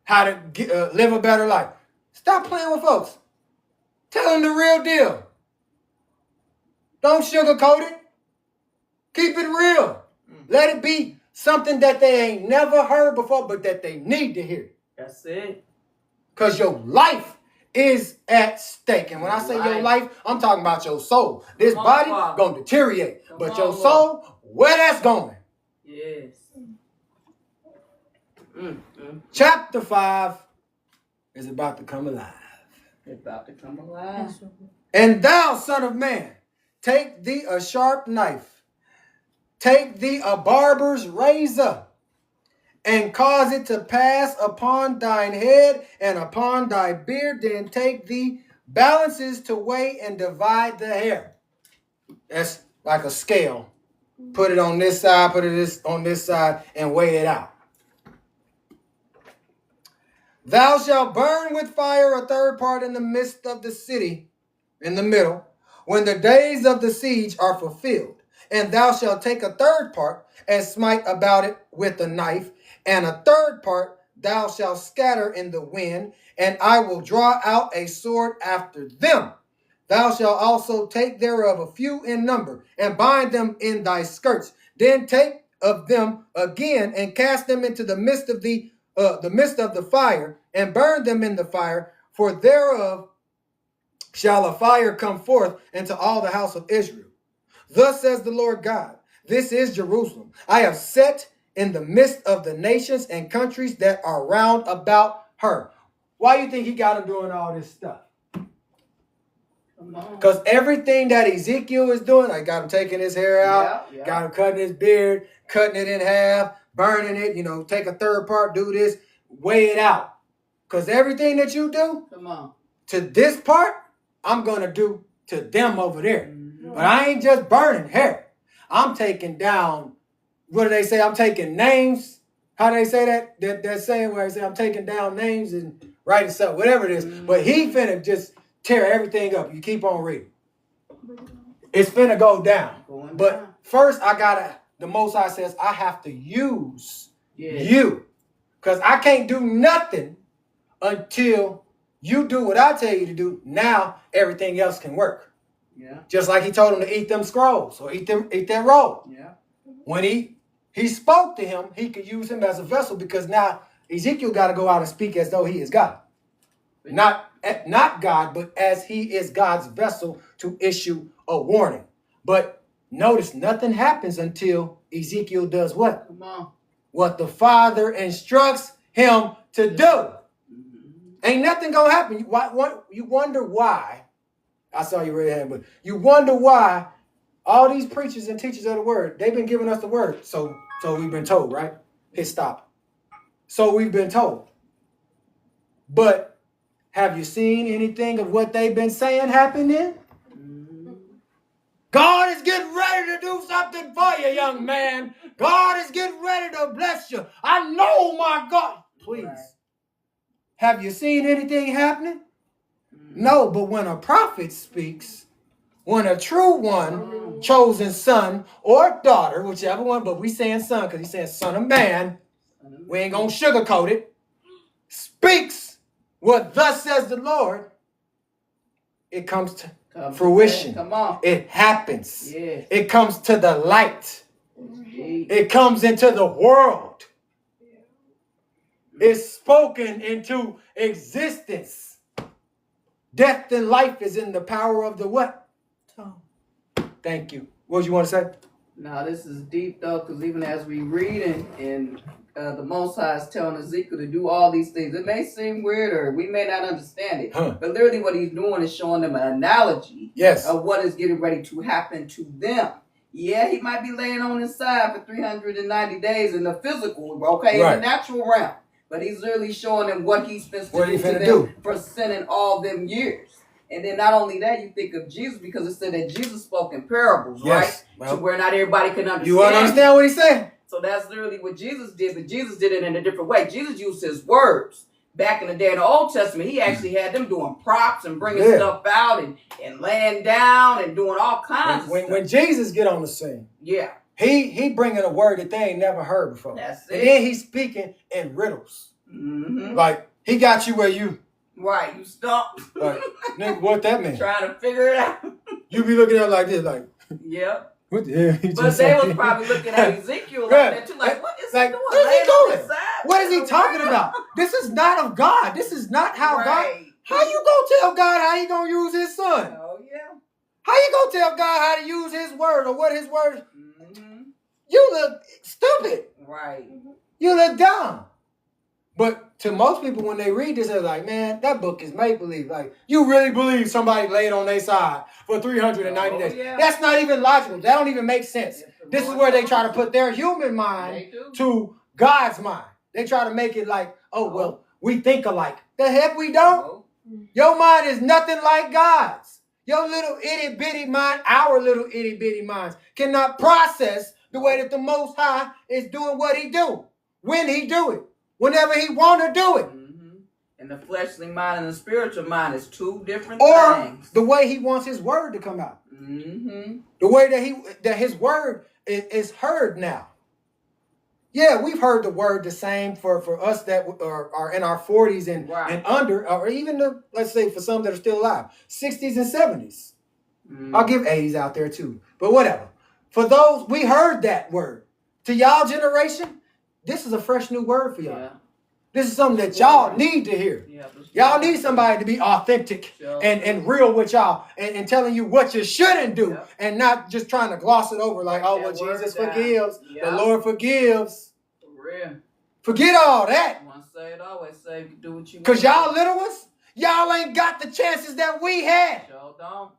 How to live a better life. Stop playing with folks. Tell them the real deal. Don't sugarcoat it. Keep it real. Let it be something that they ain't never heard before, but that they need to hear. That's it. Because your life is at stake. And when I say your life, I'm talking about your soul. This body going to deteriorate. But your soul, where that's going. Yes. Chapter 5 is about to come alive. It's about to come alive. And thou, son of man, take thee a sharp knife, take thee a barber's razor, and cause it to pass upon thine head and upon thy beard. Then take thee balances to weigh and divide the hair. That's like a scale. Put it on this side, put it on this side, and weigh it out. Thou shalt burn with fire a third part in the midst of the city, in the middle, when the days of the siege are fulfilled. And thou shalt take a third part and smite about it with a knife, and a third part thou shalt scatter in the wind, and I will draw out a sword after them. Thou shalt also take thereof a few in number, and bind them in thy skirts. Then take of them again, and cast them into the midst of the fire, and burn them in the fire, for thereof shall a fire come forth into all the house of Israel. Thus says the Lord God, this is Jerusalem. I have set in the midst of the nations and countries that are round about her. Why do you think he got him doing all this stuff? Because everything that Ezekiel is doing, I got him taking his hair out, got him cutting his beard, cutting it in half, burning it, take a third part, do this, weigh it out. Because everything that you do to this part, I'm going to do to them over there. But I ain't just burning hair. I'm taking down, what do they say? I'm taking names. How do they say that? That saying where they say I'm taking down names and writing stuff, whatever it is. But he finna just tear everything up. You keep on reading. It's finna go down. But first the Most High says, I have to use you. Because I can't do nothing until you do what I tell you to do. Now everything else can work. Yeah. Just like he told him to eat them scrolls or eat that roll. Yeah. When he spoke to him, he could use him as a vessel because now Ezekiel got to go out and speak as though he is God. Not God, but as he is God's vessel to issue a warning. But notice nothing happens until Ezekiel does what? Come on. What the Father instructs him to do. Ain't nothing going to happen. You wonder why. I saw you raise your hand, but you wonder why all these preachers and teachers of the word, they've been giving us the word. So we've been told, right? Hit stop. So we've been told. But have you seen anything of what they've been saying happening? God is getting ready to do something for you, young man. God is getting ready to bless you. I know, my God. Please. Have you seen anything happening? No, but when a prophet speaks, when a true one, chosen son or daughter, whichever one, but we saying son because he's saying son of man, we ain't going to sugarcoat it, speaks what thus says the Lord, it comes to fruition. Come on. It happens. Yes. It comes to the light. It comes into the world. is spoken into existence. Death and life is in the power of the what? Tongue. Thank you. What did you want to say? Now this is deep though, because even as we read in the Most High is telling Ezekiel to do all these things. It may seem weird or we may not understand it, but literally what he's doing is showing them an analogy of what is getting ready to happen to them. Yeah, he might be laying on his side for 390 days in the physical, in the natural realm. But he's literally showing them what he's been do for sending all them years. And then not only that, you think of Jesus because it said that Jesus spoke in parables, right? Well, to where not everybody can understand. You want to understand what he's saying? So that's literally what Jesus did, but Jesus did it in a different way. Jesus used his words. Back in the day in the Old Testament, he actually had them doing props and bringing stuff out and laying down and doing all kinds of stuff. When Jesus get on the scene, he bringing a word that they ain't never heard before. That's it. And then he's speaking in riddles. Mm-hmm. Like, he got you where you... Right, you stumped. Like, nigga, what that mean? Trying to figure it out. You be looking at it like this, like... Yep. What the hell? But they was probably looking at Ezekiel like that too. Like, what is he doing? What is he doing? What is he What talking about? This is not of God. This is not how God... How you gonna tell God how he gonna use his son? Oh, yeah. How you gonna tell God how to use his word or what his word... Mm-hmm. You look stupid. Right. You look dumb. But to most people, when they read this, they're like, man, that book is make-believe. Like, you really believe somebody laid on their side for 390 days. Yeah. That's not even logical. That don't even make sense. This is where they try to put their human mind to God's mind. They try to make it like, oh, well, we think alike. The heck we don't. Your mind is nothing like God's. Your little itty-bitty mind, our little itty-bitty minds, cannot process the way that the Most High is doing what he do. When he do it. Whenever he want to do it. Mm-hmm. And the fleshly mind and the spiritual mind is two different things. Or the way he wants his word to come out. Mm-hmm. The way that his word is heard now. Yeah, we've heard the word the same for us that are in our 40s and under, or even let's say for some that are still alive, 60s and 70s. Mm-hmm. I'll give 80s out there too, but whatever. For those, we heard that word. To y'all generation, this is a fresh new word for y'all. Yeah. This is something that y'all need to hear. Yeah, y'all need somebody to be authentic and real with y'all and telling you what you shouldn't do and not just trying to gloss it over like, oh, well, Jesus forgives. The Lord forgives. For real. Forget all that. Once saved, always saved. You do what you want. Because y'all little ones, y'all ain't got the chances that we had. Sure don't.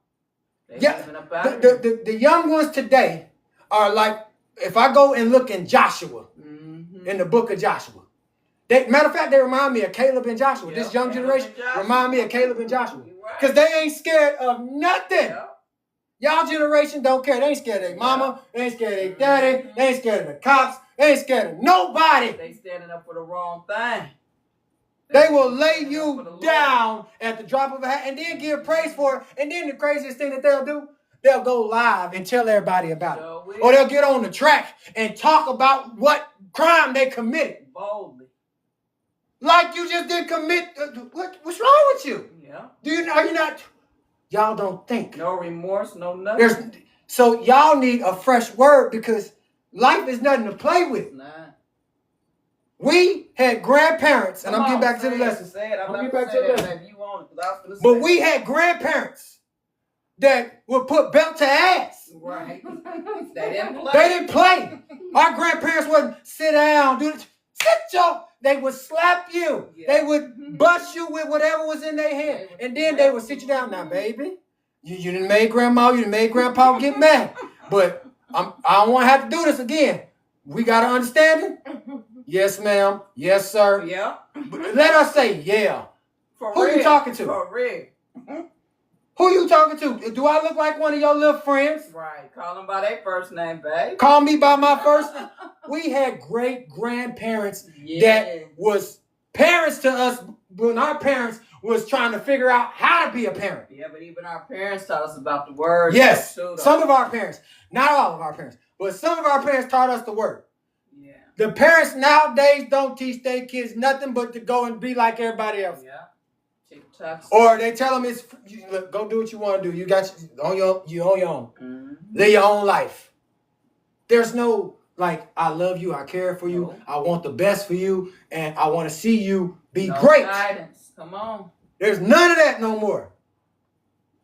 The young ones today are like, if I go and look in Joshua, in the book of Joshua. Matter of fact, they remind me of Caleb and Joshua. Yep, this young generation remind me of Caleb and Joshua. Because they ain't scared of nothing. Yep. Y'all generation don't care. They ain't scared of their mama. They ain't scared of their daddy. They ain't scared of the cops. They ain't scared of nobody. They standing up for the wrong thing. They will lay you down at the drop of a hat and then give praise for it. And then the craziest thing that they'll do, they'll go live and tell everybody about it. Or they'll get on the track and talk about what crime they committed. Boldly. Like you just didn't commit. What's wrong with you? Yeah. Are you not? Y'all don't think. No remorse, no nothing. So y'all need a fresh word because life is nothing to play with. Nah. We had grandparents, and I'm getting back to the lesson. But we had grandparents that would put belt to ass. Right. They didn't play. They didn't play. Our grandparents wouldn't sit down, they would slap you. Yeah. They would bust you with whatever was in their hand. And then they would sit you down. Now, baby, you done made grandma, you done made grandpa get mad. But I don't want to have to do this again. We got to understand it? Yes, ma'am. Yes, sir. Yeah. But let us say, yeah. Who you talking to? For real. Who you talking to? Do I look like one of your little friends? Right. Call them by their first name, babe. Call me by my first name. We had great-grandparents that was parents to us when our parents was trying to figure out how to be a parent. Yeah, but even our parents taught us about the word. Yes. Some of our parents. Not all of our parents. But some of our parents taught us the word. Yeah. The parents nowadays don't teach their kids nothing but to go and be like everybody else. Yeah. Or they tell them look, go do what you want to do. You on your own. Mm-hmm. Live your own life. There's no like I love you, I care for you, No. I want the best for you, and I want to see you be No great. guidance. Come on. There's none of that no more.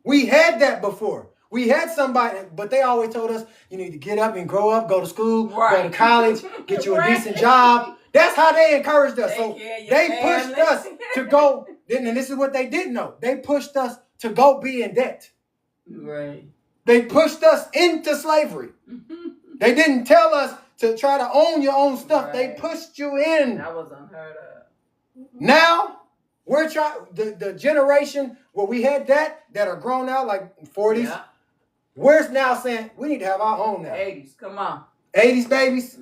We had that before. We had somebody, but they always told us, you need to get up and grow up, go to school, go to Right. college, get you a Right. decent job. That's how they encouraged us. So Take care of your they pushed family. us to go, and this is what they didn't know. They pushed us to go be in debt. Right. They pushed us into slavery. They didn't tell us to try to own your own stuff. They Right. pushed you in. That was unheard of. Now, we're trying, the generation where we had that are grown now, like 40s, Yeah. we're now saying we need to have our own now. 80s. Come on. 80s babies,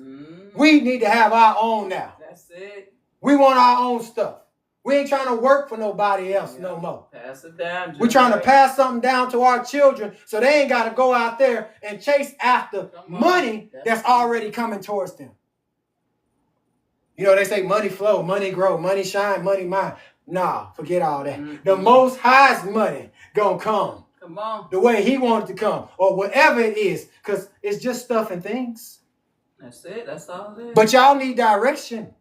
we need to have our own now. That's it. We want our own stuff. We ain't trying to work for nobody else no Yeah. more. Pass it down. We're trying to Generate. pass something down to our children so they ain't got to go out there and chase after Come on. money That's that's it. already coming towards them. You know, they say money flow, money grow, money shine, money mine. Nah, forget all that. Mhm. The Most High's money gonna come Come on. the way He wanted to come, or whatever it is, because it's just stuff and things. That's it. That's all it is. But y'all need direction.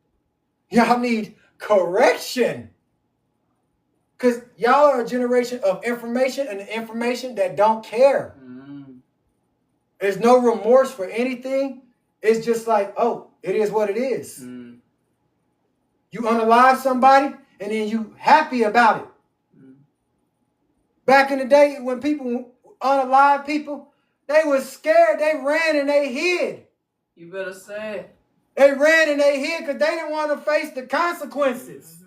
Y'all need correction. Because y'all are a generation of information and information that don't care. There's no remorse for anything. It's just like, oh, it is what it is. You unalive somebody and then you happy about it. Back in the day when people unalive people, they was scared. They ran and they hid. You better say it. They ran and they hid because they didn't want to face the consequences.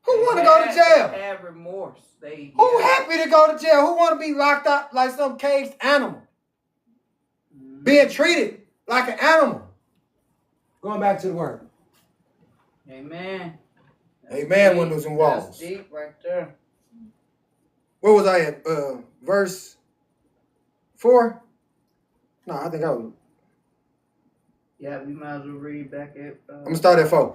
Who want to go to jail? They have remorse. Who happy to go to jail? Who want to be locked up like some caged animal? Being treated like an animal. Going back to the word. Amen. Amen, deep. windows and walls. That's deep right there. Where was I at? Verse 4? No, I think I was. Yeah, we might as well read back at. I'm going to start at 4.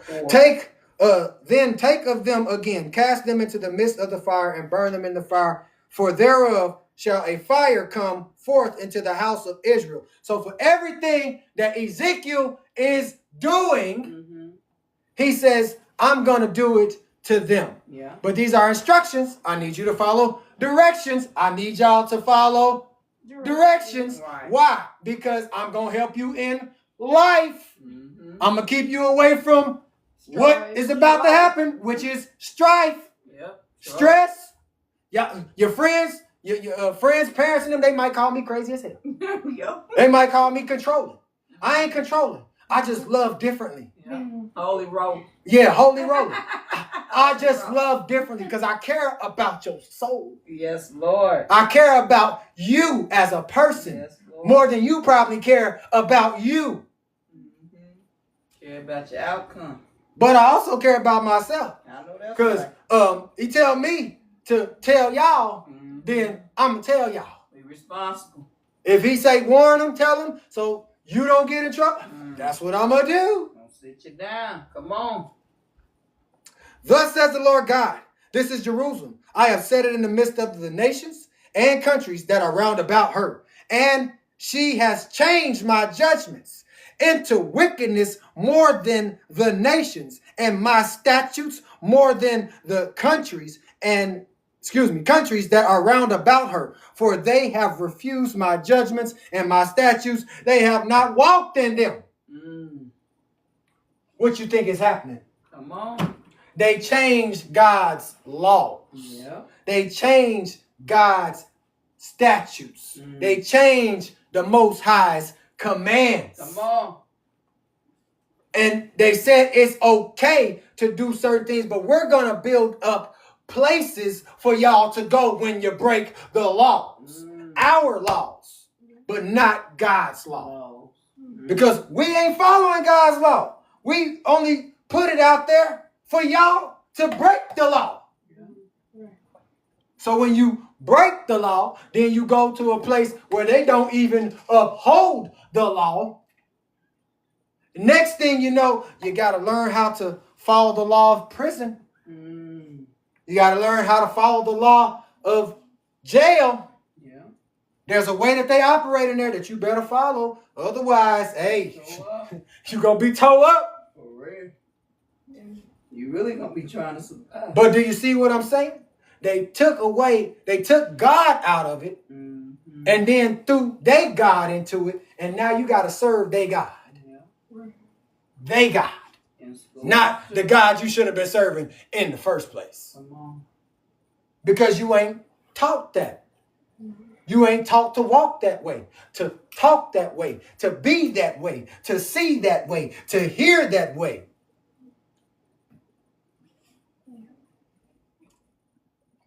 4. Then take of them again, cast them into the midst of the fire, and burn them in the fire. For thereof shall a fire come forth into the house of Israel. So for everything that Ezekiel is doing, he says, I'm going to do it to them. Yeah. But these are instructions. I need you to follow directions. I need y'all to follow directions. Right. Why? Because I'm going to help you in life. I'm going to keep you away from what is about to happen, which is strife, Yep. stress. Yeah, your friends, your friends' parents and them, they might call me crazy as hell. Yep. They might call me controlling. I ain't controlling. I just love differently. Yeah. Holy roll. Yeah, holy roller. I just love differently because I care about your soul. Yes, Lord. I care about you as a person Yes, Lord. more than you probably care about you. Care about your outcome. But I also care about myself. I know that's Because right. he tell me to tell y'all, then I'm going to tell y'all. Be responsible. If he say warn them, tell them, so you don't get in trouble, that's what I'm going to do. Don't sit you down. Come on. Thus says the Lord God, this is Jerusalem. I have set it in the midst of the nations and countries that are round about her. And she has changed my judgments into wickedness more than the nations, and my statutes more than the countries that are round about her. For they have refused my judgments and my statutes. They have not walked in them. What you think is happening? Come on. They changed God's laws. Yeah. They changed God's statutes. They changed the Most High's commands. Come on. And they said it's okay to do certain things, but we're going to build up places for y'all to go when you break the laws. Our laws, but not God's law. Because we ain't following God's law. We only put it out there for y'all to break the law. So when you break the law, then you go to a place where they don't even uphold the law. Next thing you know, you got to learn how to follow the law of prison. You got to learn how to follow the law of jail. Yeah. There's a way that they operate in there that you better follow. Otherwise, hey, you're going to be towed up. For real. You really going to be trying to survive. But do you see what I'm saying? They took God out of it, and then threw their God into it, and now you got to serve their God. Yeah. They God. Not the God you should have been serving in the first place. Come on. Because you ain't taught that. You ain't taught to walk that way, to talk that way, to be that way, to see that way, to hear that way.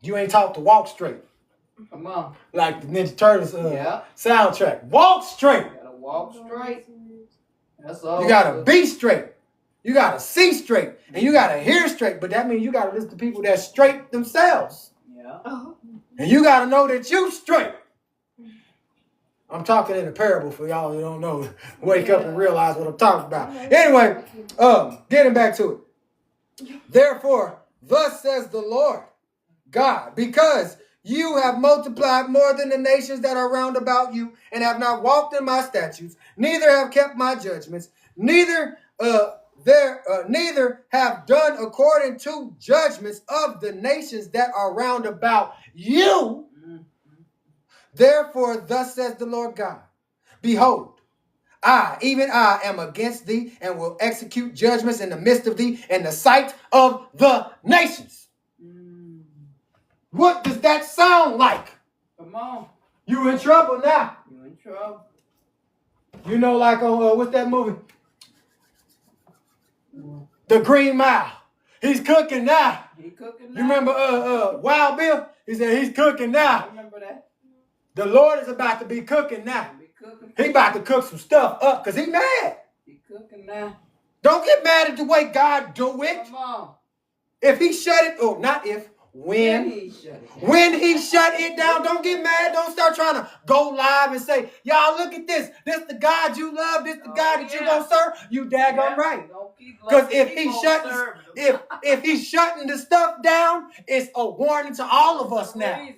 You ain't taught to walk straight. Come on. Like the Ninja Turtles soundtrack. Walk straight. You gotta walk straight. That's all. You gotta be straight. You gotta see straight. And you gotta hear straight. But that means you gotta listen to people that straight themselves. Yeah. And you gotta know that you straight. I'm talking in a parable for y'all who don't know. Wake up and realize what I'm talking about. Anyway, getting back to it. Therefore, thus says the Lord God, because you have multiplied more than the nations that are round about you, and have not walked in my statutes, neither have kept my judgments, neither have done according to judgments of the nations that are round about you. Therefore, thus says the Lord God, behold, I, even I, am against thee, and will execute judgments in the midst of thee, in the sight of the nations. What does that sound like? Come on. You in trouble now. You in trouble. You know, like on what's that movie? The Green Mile. He's cooking now. He cooking now. You remember Wild Bill? He said he's cooking now. I remember that. The Lord is about to be cooking now. He about to cook some stuff up because he mad. He cooking now. Don't get mad at the way God do it. Come on. If he shut it, not if, when he shut it down, don't get mad. Don't start trying to go live and say, y'all, look at this. This the God you love. This the God that you gonna serve. You daggone right. Because if he's shutting the stuff down, it's a warning to all of us now.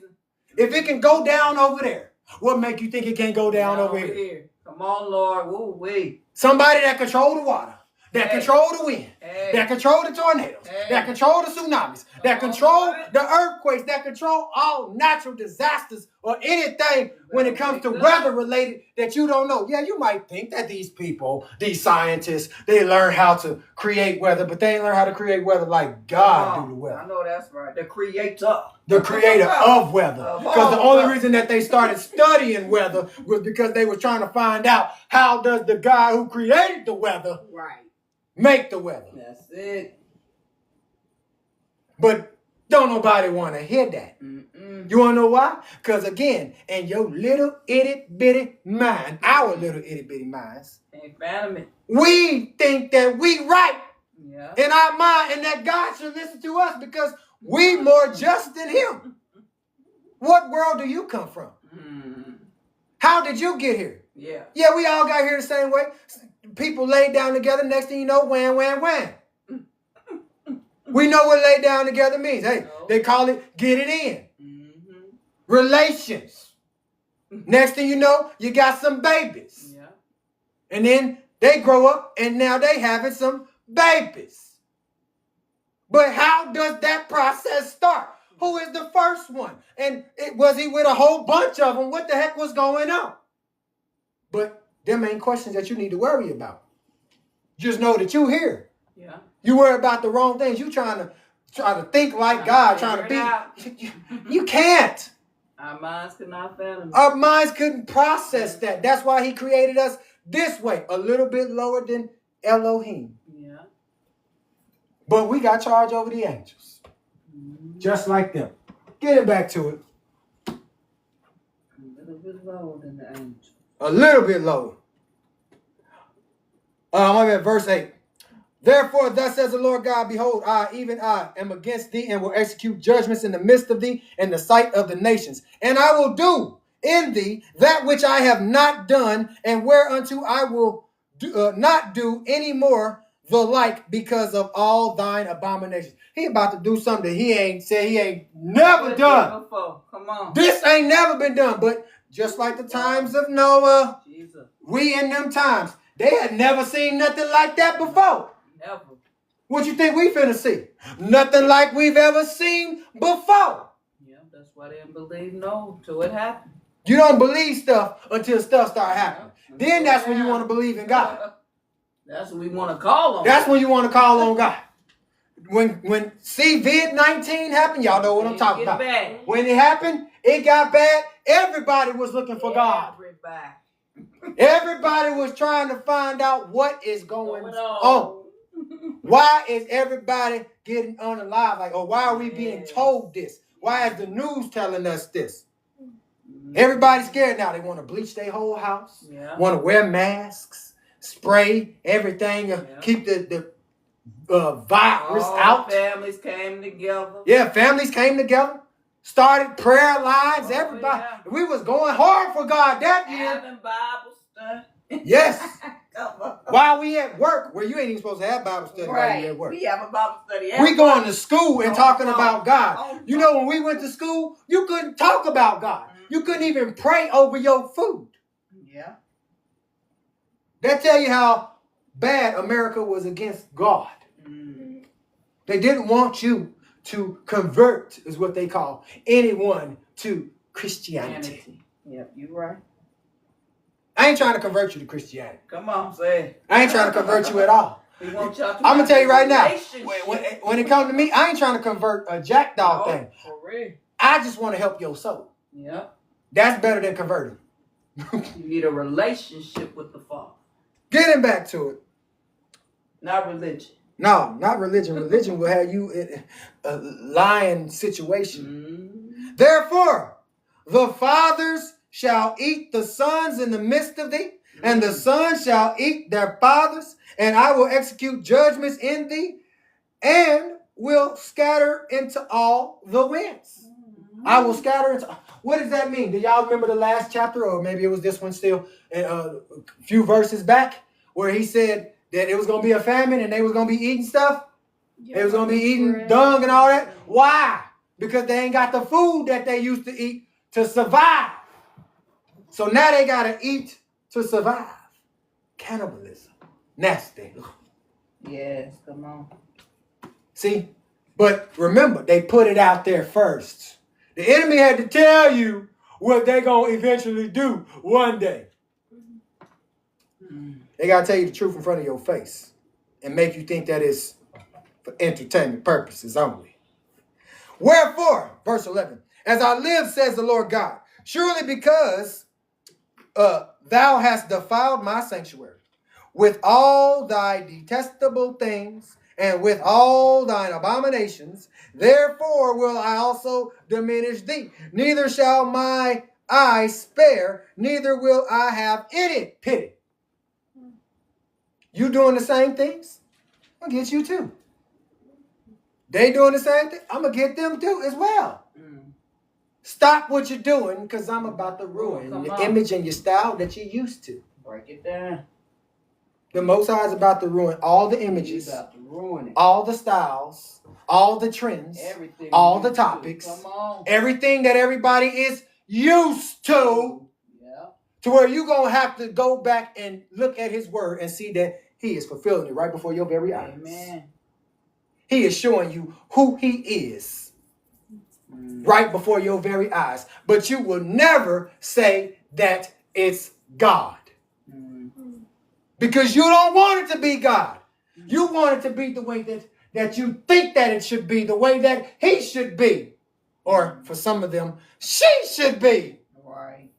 If it can go down over there, what make you think it can't go down over here? Come on, Lord. Woo-wee. Somebody that control the water, that control the wind, that control the tornadoes, that control the tsunamis, that control the earthquakes, that control all natural disasters or anything when it comes to weather related that you don't know. Yeah, you might think that these people, these scientists, they learn how to create weather, but they ain't learn how to create weather like God do the weather. I know that's right. The creator. The creator of weather. Because the only reason that they started studying weather was because they were trying to find out how does the God who created the weather make the weather. That's it. But don't nobody want to hear that. You want to know why? Because again, in your little itty bitty mind, our little itty bitty minds, we think that we right in our mind and that God should listen to us because we more just than him. What world do you come from? How did you get here? Yeah, we all got here the same way. People laid down together. Next thing you know, wham, wham, wham. We know what lay down together means. Hey, they call it get it in. Relations. Next thing you know, you got some babies. And then they grow up and now they having some babies. But how does that process start? Who is the first one? And was he with a whole bunch of them? What the heck was going on? But them ain't questions that you need to worry about. Just know that you here. You worry about the wrong things. You trying to think like God, trying to be. You can't. Our minds could not fathom. Our minds couldn't process that. That's why he created us this way, a little bit lower than Elohim. But we got charge over the angels. Just like them. Getting back to it. A little bit lower than the angels. A little bit lower. I'm at verse 8. Therefore, thus says the Lord God, behold, I, even I, am against thee and will execute judgments in the midst of thee in the sight of the nations. And I will do in thee that which I have not done, and whereunto I will not do any more the like because of all thine abominations. He about to do something that he ain't said he ain't never done. Come on. This ain't never been done, but just like the times of Noah. Jesus. We in them times. They had never seen nothing like that before. Never. What you think we finna see? Nothing like we've ever seen before. Yeah, that's why they didn't believe no till it happened. You don't believe stuff until stuff start happening. Then that's when you want to believe in God. That's what we want to call on. That's when you want to call on God. When COVID-19 happened, y'all know what I'm talking about. Bad. When it happened, it got bad. Everybody was looking for God. Everybody was trying to find out what is going on. Why is everybody getting unalive? Like, or why are we being told this? Why is the news telling us this? Everybody's scared now. They want to bleach their whole house. Yeah. Want to wear masks, spray everything, keep the virus out. Families came together. Yeah, families came together. Started prayer lines. Everybody. Yeah. We was going hard for God that year. Having Bible study. Yes. Come on. While we at work, where you ain't even supposed to have Bible study while you at work. We have a Bible study. We going to school and talking about God. You know, when we went to school, you couldn't talk about God. You couldn't even pray over your food. Yeah. That tell you how bad America was against God. They didn't want you to convert, is what they call anyone to Christianity. Yep, you're right. I ain't trying to convert you to Christianity. Come on, say it. I ain't trying to convert you at all. We want y'all to I'm gonna tell you right now. relationship. When it comes to me, I ain't trying to convert a jackdaw thing. For real. I just want to help your soul. Yep. That's better than converting. You need a relationship with the Father. Getting back to it. Not religion. No, not religion. Religion will have you in a lying situation. Therefore, the fathers shall eat the sons in the midst of thee, and the sons shall eat their fathers, and I will execute judgments in thee, and will scatter into all the winds. I will scatter into... What does that mean? Do y'all remember the last chapter, or maybe it was this one still, a few verses back, where he said that it was going to be a famine and they was going to be eating stuff? They was going to be eating dung and all that. Why? Because they ain't got the food that they used to eat to survive. So now they got to eat to survive. Cannibalism. Nasty. Yes, come on. See? But remember, they put it out there first. The enemy had to tell you what they're going to eventually do one day. They got to tell you the truth in front of your face and make you think that it's for entertainment purposes only. Wherefore, verse 11, as I live, says the Lord God, surely because thou hast defiled my sanctuary with all thy detestable things and with all thine abominations, therefore will I also diminish thee. Neither shall my eye spare, neither will I have any pity. You doing the same things? I'm gonna get you too. They doing the same thing? I'm gonna get them too as well. Stop what you're doing, because I'm about to ruin your image and your style that you're used to. Break it down. The Most High is about to ruin all the images, About to ruin it. all the styles, all the trends, Everything. all the topics, Come on. everything that everybody is used to, Yeah. to where you're going to have to go back and look at his word and see that he is fulfilling it right before your very eyes. Amen. He is showing you who he is right before your very eyes. But you will never say that it's God. Because you don't want it to be God. You want it to be the way that you think that it should be, the way that he should be. Or for some of them, she should be. Right.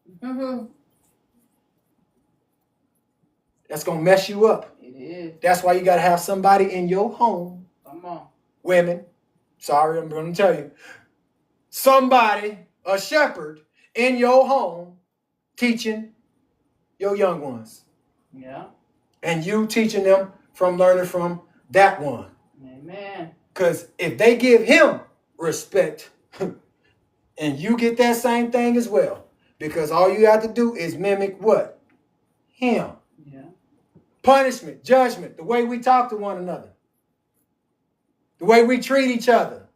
That's going to mess you up. It is. That's why you got to have somebody in your home. Come on. Women, sorry, I'm going to tell you. Somebody, a shepherd, in your home teaching your young ones. Yeah. And you teaching them from learning from that one. Amen. Because if they give him respect, and you get that same thing as well, because all you have to do is mimic what? Him. Yeah. Punishment, judgment, the way we talk to one another, the way we treat each other.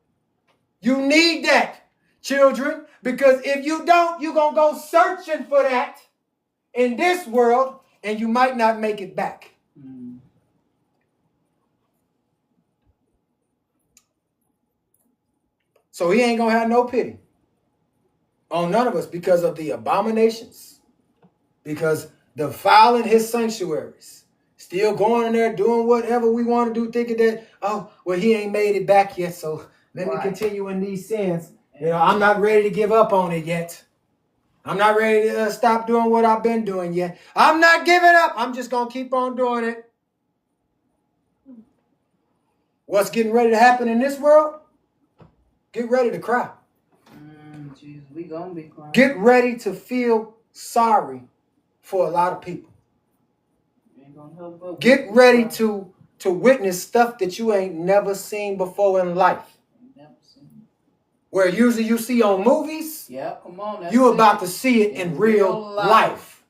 You need that, children. Because if you don't, you're going to go searching for that in this world, and you might not make it back. So he ain't going to have no pity on none of us because of the abominations, because defiling his sanctuaries, still going in there doing whatever we want to do, thinking that, oh, well, he ain't made it back yet, so let me continue in these sins. You know, I'm not ready to give up on it yet. I'm not ready to stop doing what I've been doing yet. I'm not giving up. I'm just going to keep on doing it. What's getting ready to happen in this world? Get ready to cry. Jesus, we gonna be crying. Get ready to feel sorry for a lot of people. Ain't gonna help but Get ready to witness stuff that you ain't never seen before in life. Never seen. Where usually you see on movies, Yeah, come on. you about to see it in real life.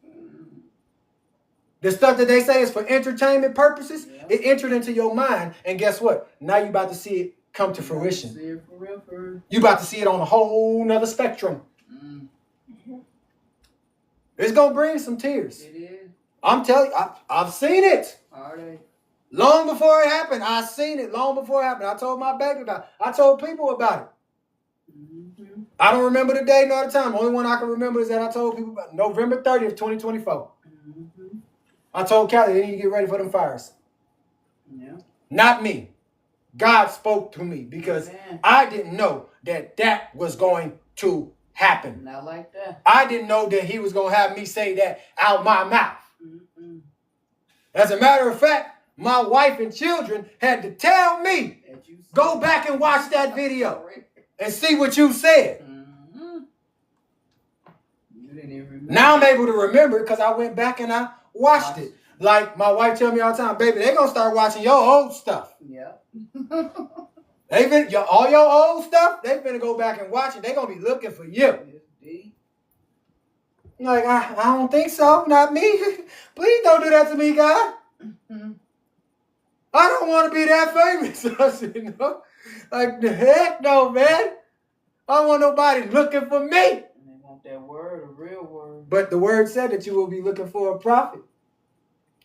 The stuff that they say is for entertainment purposes, it entered into your mind, and guess what? Now you about to see it come to fruition. See it for real, for real. You about to see it on a whole nother spectrum. It's gonna bring some tears. It is. I'm telling you, I've seen it. Are they? Long before it happened, I seen it. Long before it happened, I told my baby about it. I told people about it. I don't remember the day nor the time. The only one I can remember is that I told people about November 30th, 2024. I told Callie they need to get ready for them fires. Yeah. Not me. God spoke to me because I didn't know that was going to happen. Not like that. I didn't know that he was going to have me say that out my mouth. As a matter of fact, my wife and children had to tell me, go back and watch that video and see what you said. You didn't even remember. Now I'm able to remember it because I went back and I watched it. Like my wife tell me all the time, baby, they're going to start watching your old stuff. Yeah. All your old stuff, they're going to go back and watch it. They're going to be looking for you. Like, I don't think so. Not me. Please don't do that to me, God. I don't want to be that famous. I said, no. Like, the heck no, man. I don't want nobody looking for me. And they want that word, a real word. But the word said that you will be looking for a prophet.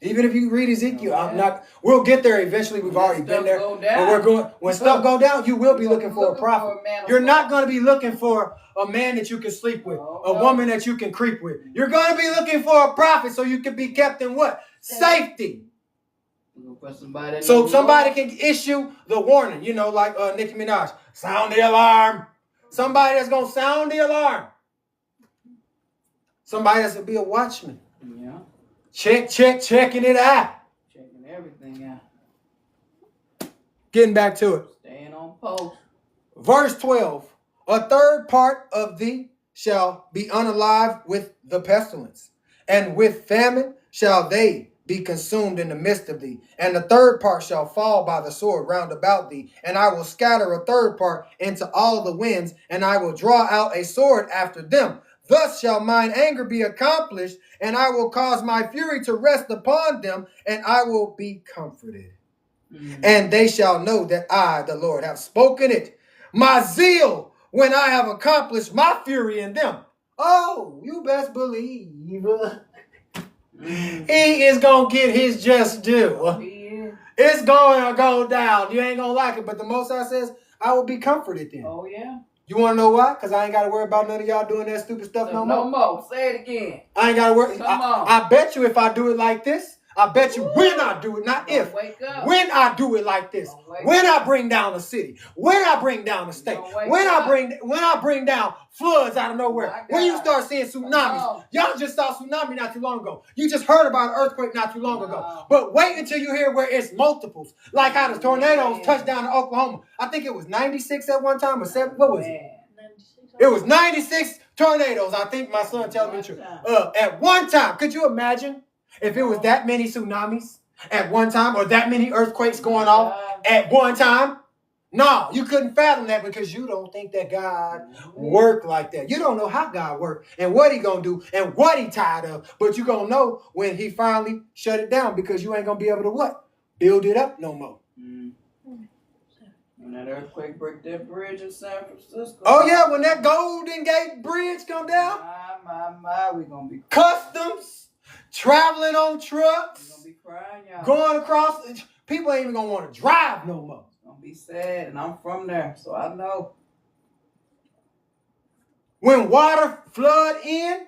Even if you read Ezekiel, we'll get there eventually. We've already been there. But when stuff go down, you will be looking for a prophet. You're not going to be looking for a man that you can sleep with, a woman that you can creep with. You're going to be looking for a prophet so you can be kept in what? Safety. So somebody can issue the warning, you know, like Nicki Minaj, sound the alarm. Somebody that's going to sound the alarm. Somebody that's going to be a watchman. Yeah. Checking it out. Checking everything out. Getting back to it. Staying on post. Verse 12. A third part of thee shall be unalive with the pestilence, and with famine shall they be consumed in the midst of thee. And the third part shall fall by the sword round about thee. And I will scatter a third part into all the winds, and I will draw out a sword after them. Thus shall mine anger be accomplished, and I will cause my fury to rest upon them, and I will be comforted. And they shall know that I, the Lord, have spoken it. My zeal, when I have accomplished my fury in them. Oh, you best believe he is going to get his just due. It's going to go down. You ain't going to like it. But the Most High says, I will be comforted then. Oh, yeah. You want to know why? Because I ain't got to worry about none of y'all doing that stupid stuff no more. No more. Say it again. I ain't got to worry. Come on. I bet you if I do it like this, I bet you when I do it, not if. Wake up. When I do it like this, when I bring down a city, when I bring down a state, when I bring down floods out of nowhere, when you start seeing tsunamis. Y'all just saw tsunami not too long ago. You just heard about an earthquake not too long ago. But wait until you hear where it's multiples. Like how the tornadoes touched down in Oklahoma. I think it was 96 at one time or 7. What was it? 96. It was 96 tornadoes. I think my son telling me the truth. At one time. Could you imagine if it was that many tsunamis at one time or that many earthquakes going off at one time? No, you couldn't fathom that because you don't think that God worked like that. You don't know how God worked and what he going to do and what he tired of. But you going to know when he finally shut it down because you ain't going to be able to what? Build it up no more. When that earthquake broke that bridge in San Francisco. Oh yeah, when that Golden Gate Bridge come down. My, we gonna be Customs, traveling on We trucks, gonna be crying, y'all. going across. People ain't even gonna want to drive no more. It's gonna be sad, and I'm from there, so I know. When water flood in,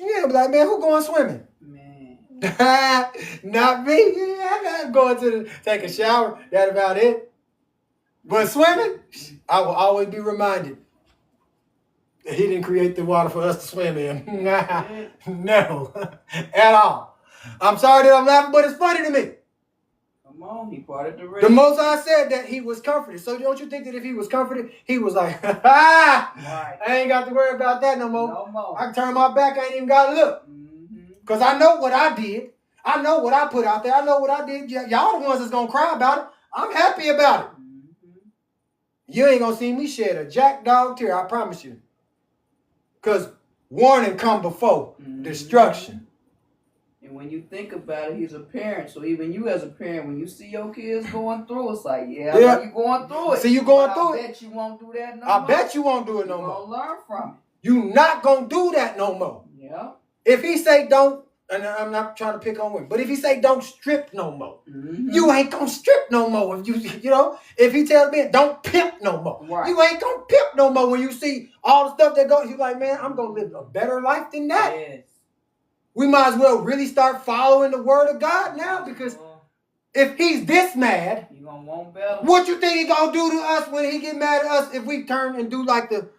you're gonna be like, man, who going swimming? Man. Not me. Yeah, I'm going to take a shower. That's about it. But swimming, I will always be reminded that he didn't create the water for us to swim in. No, at all. I'm sorry that I'm laughing, but it's funny to me. Come on, he parted the river. The Most High said that he was comforted. So don't you think that if he was comforted, he was like, Right. I ain't got to worry about that no more. No more. I can turn my back. I ain't even got to look. Because I know what I did. I know what I put out there. I know what I did. Y'all the ones that's going to cry about it. I'm happy about it. You ain't going to see me shed a jackdog tear, I promise you. Because warning come before destruction. And when you think about it, he's a parent. So even you as a parent, when you see your kids going through, it's like, I know you going through it. See you going but through I it. bet you won't do that no I more. bet you won't do it no You're more. gonna learn from You not going to do that no more. it. Yeah. If he say don't, and I'm not trying to pick on women, but if he say don't strip no more, you ain't gonna strip no more. If if he tell me don't pimp no more, you ain't gonna pimp no more. When you see all the stuff that goes, you like, man, I'm gonna live a better life than that. Yes. We might as well really start following the word of God now, because if he's this mad, You gonna want better. what you think he gonna do to us when he get mad at us if we turn and do like the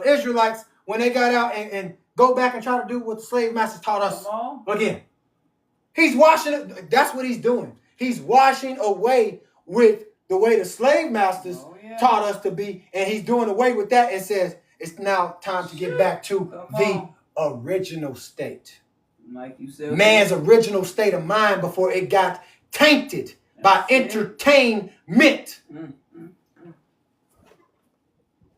Israelites when they got out and go back and try to do what the slave masters taught us again? He's washing it. That's what he's doing. He's washing away with the way the slave masters taught us to be, and he's doing away with that and says it's now time to get back to the original state. Like you said, Man's original state of mind before it got tainted by entertainment.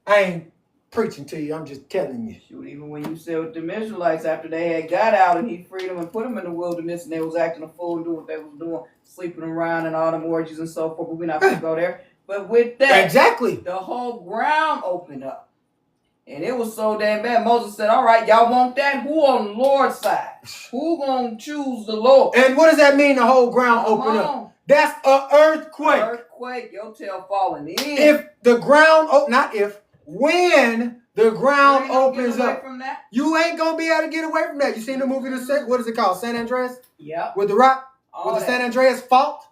I ain't preaching to you. I'm just telling you. Shoot, even when you said with the Israelites, after they had got out and he freed them and put them in the wilderness and they was acting a fool and doing what they was doing, sleeping around and all them orgies and so forth, but we're not going to go there. But with that, exactly, the whole ground opened up. And it was so damn bad. Moses said, all right, y'all want that? Who on the Lord's side? Who going to choose the Lord? And what does that mean, the whole ground opened up? That's an earthquake. Earthquake, your tail falling in. If the ground, when the ground opens up, you ain't going to be able to get away from that. You seen the movie, what is it called, San Andreas? Yep. With The Rock? All with the San Andreas fault?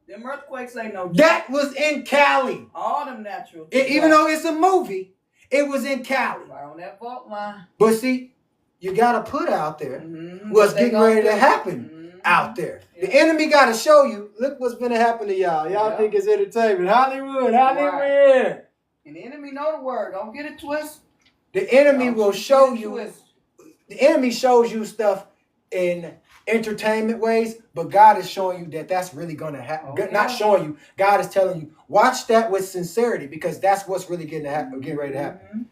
Them earthquakes ain't no joke. That was in Cali. All them natural. Even though it's a movie, it was in Cali. Right on that fault line. But see, you got to put out there what's getting ready to happen out there. Yeah. The enemy got to show you, look what's going to happen to y'all. Y'all think it's entertainment. Hollywood. Right. And the enemy know the word. Don't get it twisted. The enemy will show you. The enemy shows you stuff in entertainment ways, but God is showing you that that's really going to happen. Not showing you. God is telling you, watch that with sincerity, because that's what's really getting ready to happen.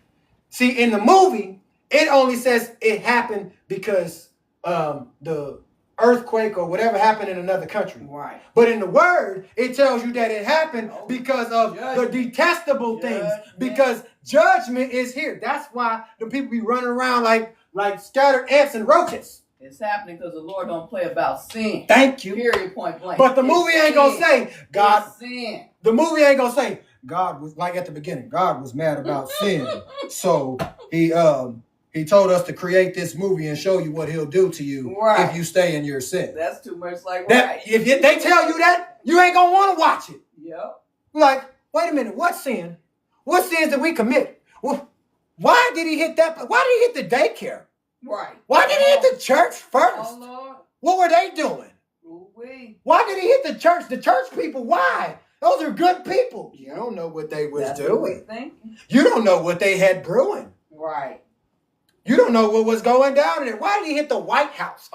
See, in the movie, it only says it happened because the earthquake or whatever happened in another country. Right. But in the word, it tells you that it happened because of the detestable things, because judgment is here. That's why the people be running around like scattered ants and roaches. It's happening because the Lord don't play about sin. Thank you. Period, point blank. But the movie ain't going to say God. Sin. The movie ain't going to say God was, like at the beginning, God was mad about sin. So he told us to create this movie and show you what he'll do to you if you stay in your sin. That's too much like that. If they tell you that, you ain't going to want to watch it. Yep. Like, wait a minute, what sin? What sins did we commit? Well, why did he hit that? Why did he hit the daycare? Right. Why did he hit the church first? Oh, Lord. What were they doing? Why did he hit the church? The church people, why? Those are good people. You don't know what they was doing. You don't know what they had brewing. Right. You don't know what was going down in it. Why did he hit the White House?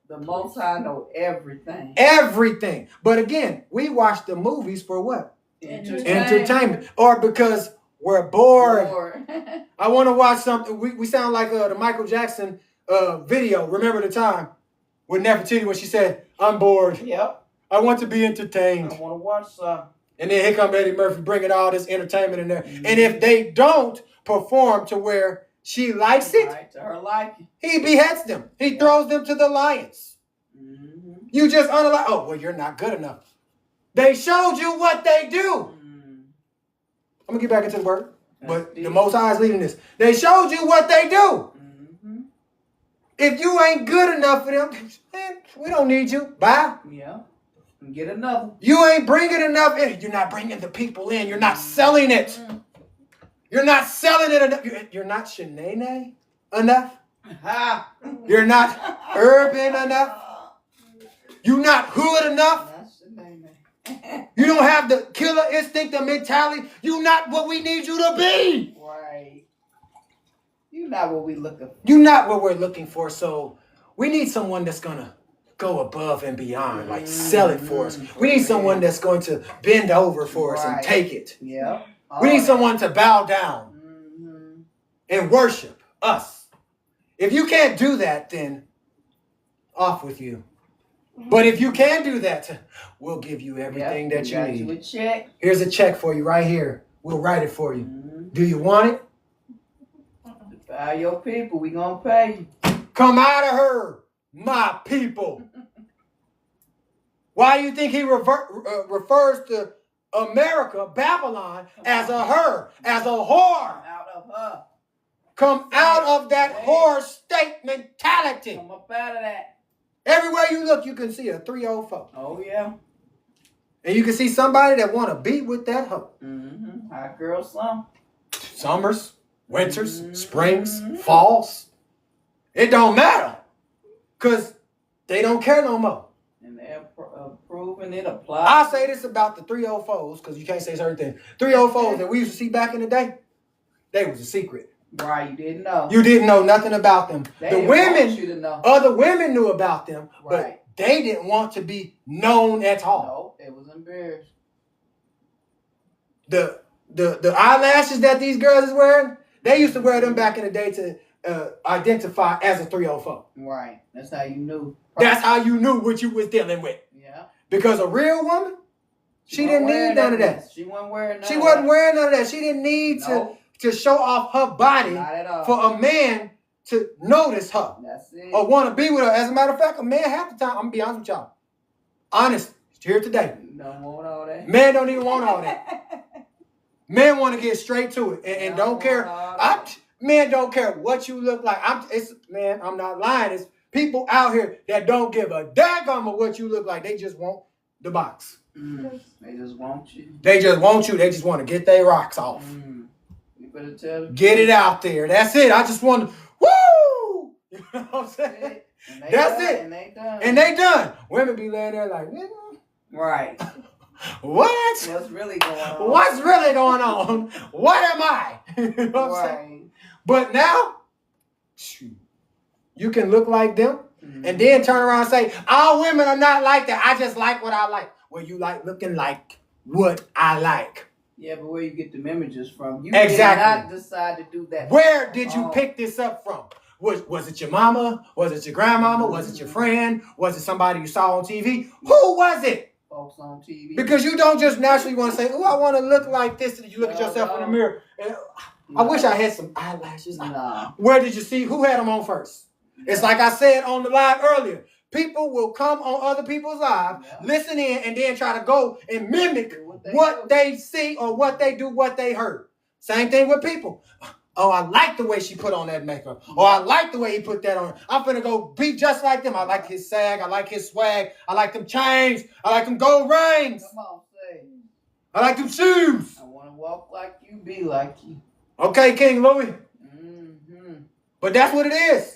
The Most High know everything. Everything. But again, we watch the movies for what? Entertainment. Or because we're bored. I want to watch something. We sound like the Michael Jackson video, Remember the Time, with Nefertiti when she said, I'm bored. Yep. I want to be entertained. I want to watch And then here come Eddie Murphy bringing all this entertainment in there. And if they don't perform to where she likes it, Right, to her liking. he beheads them. He throws them to the lions. You just unalive. Oh, well, you're not good enough. They showed you what they do. I'm going to get back into the word. But the Most High is leading this. They showed you what they do. If you ain't good enough for them, man, we don't need you. Bye. Yeah. And get another. You ain't bringing enough in. You're not bringing the people in. You're not selling it. You're not selling it enough. You're not Shanae enough. You're not urban enough. You're not hood enough. You don't have the killer instinct or mentality. You're not what we need you to be. Right. You're not what we looking for. You're not what we're looking for. So we need someone that's going to go above and beyond, like sell it for us. We need someone that's going to bend over for us and take it. Yeah. We need someone to bow down and worship us. If you can't do that, then off with you. But if you can do that, we'll give you everything that you need. You a check. Here's a check for you right here. We'll write it for you. Do you want it? Buy your people. We gonna pay you. Come out of her, my people. Why do you think he refers to America, Babylon, as a her, as a whore? Out of her. Come out of that whore state mentality. Come up out of that. Everywhere you look, you can see a 304. Oh, yeah. And you can see somebody that want to be with that hoe. Hot girl slump. Summers, winters, springs, falls. It don't matter. Because they don't care no more. And they're proving it applies. I'll say this about the 304s, because you can't say certain things. 304s that we used to see back in the day, they was a secret. Right, you didn't know. You didn't know nothing about them. They The didn't want women, you to know. other women knew about them, Right. but they didn't want to be known at all. No, it was embarrassed. The eyelashes that these girls is wearing, they used to wear them back in the day to identify as a 304. Right. That's how you knew. That's how you knew what you was dealing with. Yeah. Because a real woman, she didn't need none of that. She wasn't wearing none She of wasn't that. wearing none of that. She didn't need to show off her body Not at all. for a man to notice her That's it. or want to be with her. As a matter of fact, a man half the time, I'm going to be honest with y'all. Honest, here today. Don't want all that. Men don't even want all that. Men want to get straight to it and don't care. Men don't care what you look like. I'm not lying. It's people out here that don't give a daggum of what you look like. They just want the box. They just want you. They just want you. They just want to get their rocks off. You better tell them. Get it out there. That's it. I just want to, woo! You know what I'm saying? That's it. And they done. And they done. Women be laying there like, nigga. Right. What? What's really going on? What's really going on? What am I? You know what I'm saying? But now, you can look like them and then turn around and say, all women are not like that. I just like what I like. Well, you like looking like what I like. Yeah, but where you get them images from? You Exactly. did not decide to do that. Where did you pick this up from? Was it your mama? Was it your grandmama? Was it your friend? Was it somebody you saw on TV? Who was it? Folks on TV. Because you don't just naturally want to say, oh, I want to look like this. And you look at yourself in the mirror. And, I wish I had some eyelashes. No. Where did you see? Who had them on first? It's like I said on the live earlier. People will come on other people's lives, listen in, and then try to go and mimic what they see or what they do, what they heard. Same thing with people. Oh, I like the way she put on that makeup. Or I like the way he put that on. I'm finna go be just like them. I like his sag. I like his swag. I like them chains. I like them gold rings. Come on, say. I like them shoes. I want to walk like you, be like you. Okay, King Louis. But that's what it is.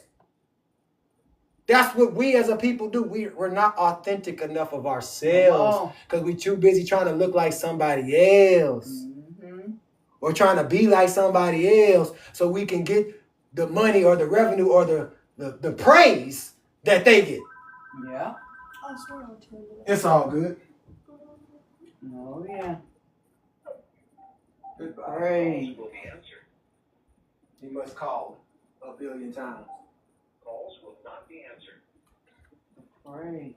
That's what we as a people do. We're not authentic enough of ourselves because we're too busy trying to look like somebody else. Or trying to be like somebody else so we can get the money or the revenue or the praise that they get. Yeah. It's all good. Oh, yeah. Great. He must call 1 billion times. Calls will not be answered. Great.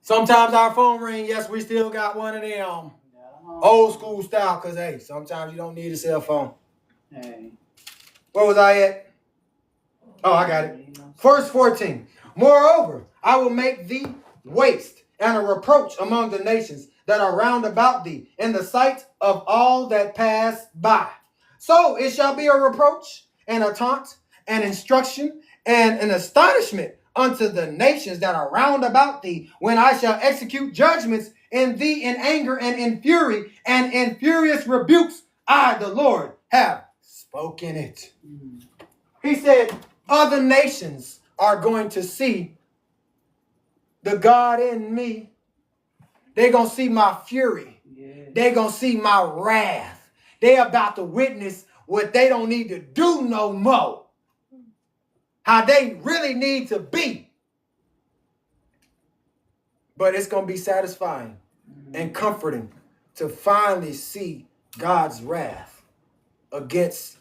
Sometimes our phone ring. Yes, we still got one of them. Yeah. Old school style, because, hey, sometimes you don't need a cell phone. Hey. Where was I at? Oh, I got it. Verse 14. Moreover, I will make thee waste and a reproach among the nations that are round about thee in the sight of all that pass by. So it shall be a reproach and a taunt and instruction and an astonishment unto the nations that are round about thee when I shall execute judgments in thee in anger and in fury and in furious rebukes. I, the Lord, have spoken it. He said, other nations are going to see the God in me. They're going to see my fury. Yeah. They're going to see my wrath. They're about to witness what they don't need to do no more. How they really need to be. But it's going to be satisfying and comforting to finally see God's wrath against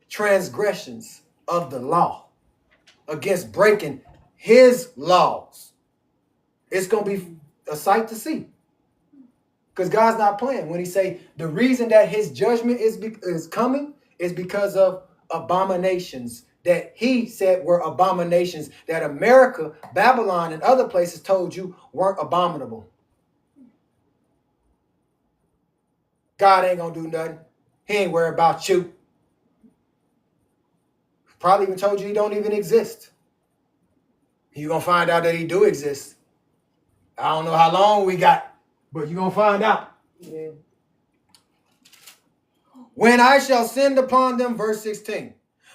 transgressions of the law, against breaking his laws. It's going to be a sight to see. Because God's not playing when he say the reason that his judgment is coming is because of abominations that he said were abominations that America, Babylon, and other places told you weren't abominable. God ain't going to do nothing. He ain't worried about you. Probably even told you he don't even exist. You're going to find out that he do exist. I don't know how long we got, but you're going to find out. Yeah. When I shall send upon them, verse 16,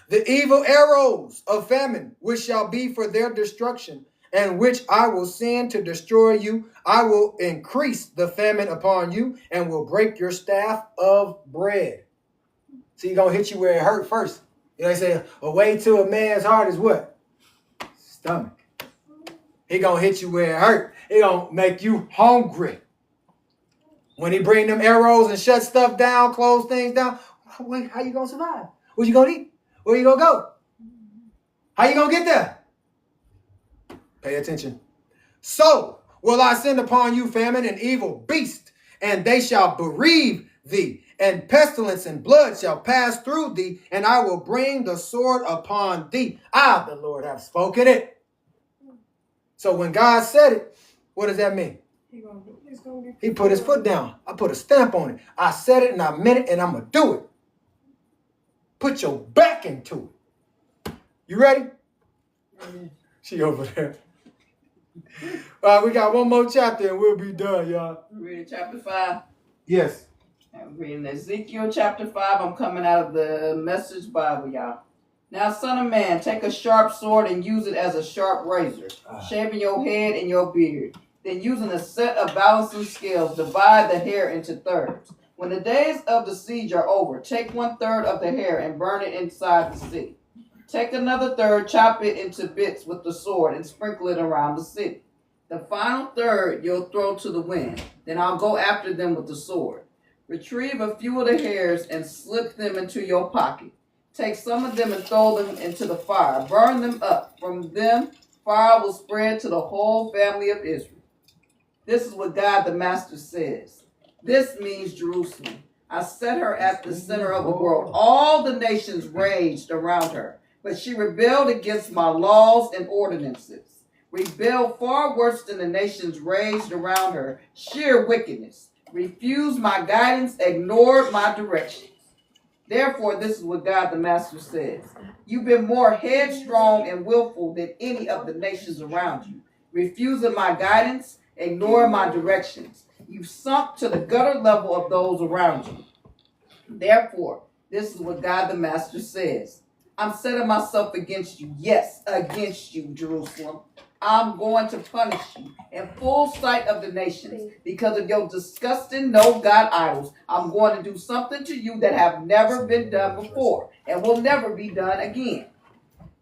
the evil arrows of famine, which shall be for their destruction, and which I will send to destroy you, I will increase the famine upon you, and will break your staff of bread. So he's going to hit you where it hurt first. You know, they say, a way to a man's heart is what? Stomach. He going to hit you where it hurt. He going to make you hungry. When he bring them arrows and shut stuff down, close things down, how you going to survive? What you going to eat? Where you going to go? How you going to get there? Pay attention. So will I send upon you famine and evil beast, and they shall bereave thee, and pestilence and blood shall pass through thee, and I will bring the sword upon thee. I, the Lord, have spoken it. So when God said it, what does that mean? He put his foot down. I put a stamp on it. I said it and I meant it and I'm going to do it. Put your back into it. You ready? She over there. All right, we got one more chapter and we'll be done, y'all. Reading chapter 5. Yes. I'm reading Ezekiel chapter 5. I'm coming out of the Message Bible, y'all. Now, son of man, take a sharp sword and use it as a sharp razor, shaving your head and your beard. Then using a set of balancing scales, divide the hair into thirds. When the days of the siege are over, take 1/3 of the hair and burn it inside the city. Take another third, chop it into bits with the sword, and sprinkle it around the city. The final third you'll throw to the wind. Then I'll go after them with the sword. Retrieve a few of the hairs and slip them into your pocket. Take some of them and throw them into the fire. Burn them up. From them, fire will spread to the whole family of Israel. This is what God the Master says. This means Jerusalem. I set her at the center of the world. All the nations raged around her, but she rebelled against my laws and ordinances. Rebelled far worse than the nations raged around her. Sheer wickedness. Refused my guidance, ignored my directions. Therefore, this is what God the Master says. You've been more headstrong and willful than any of the nations around you, refusing my guidance, ignoring my directions. You've sunk to the gutter level of those around you. Therefore, this is what God the Master says. I'm setting myself against you. Yes, against you, Jerusalem. I'm going to punish you in full sight of the nations because of your disgusting no-God idols. I'm going to do something to you that have never been done before and will never be done again.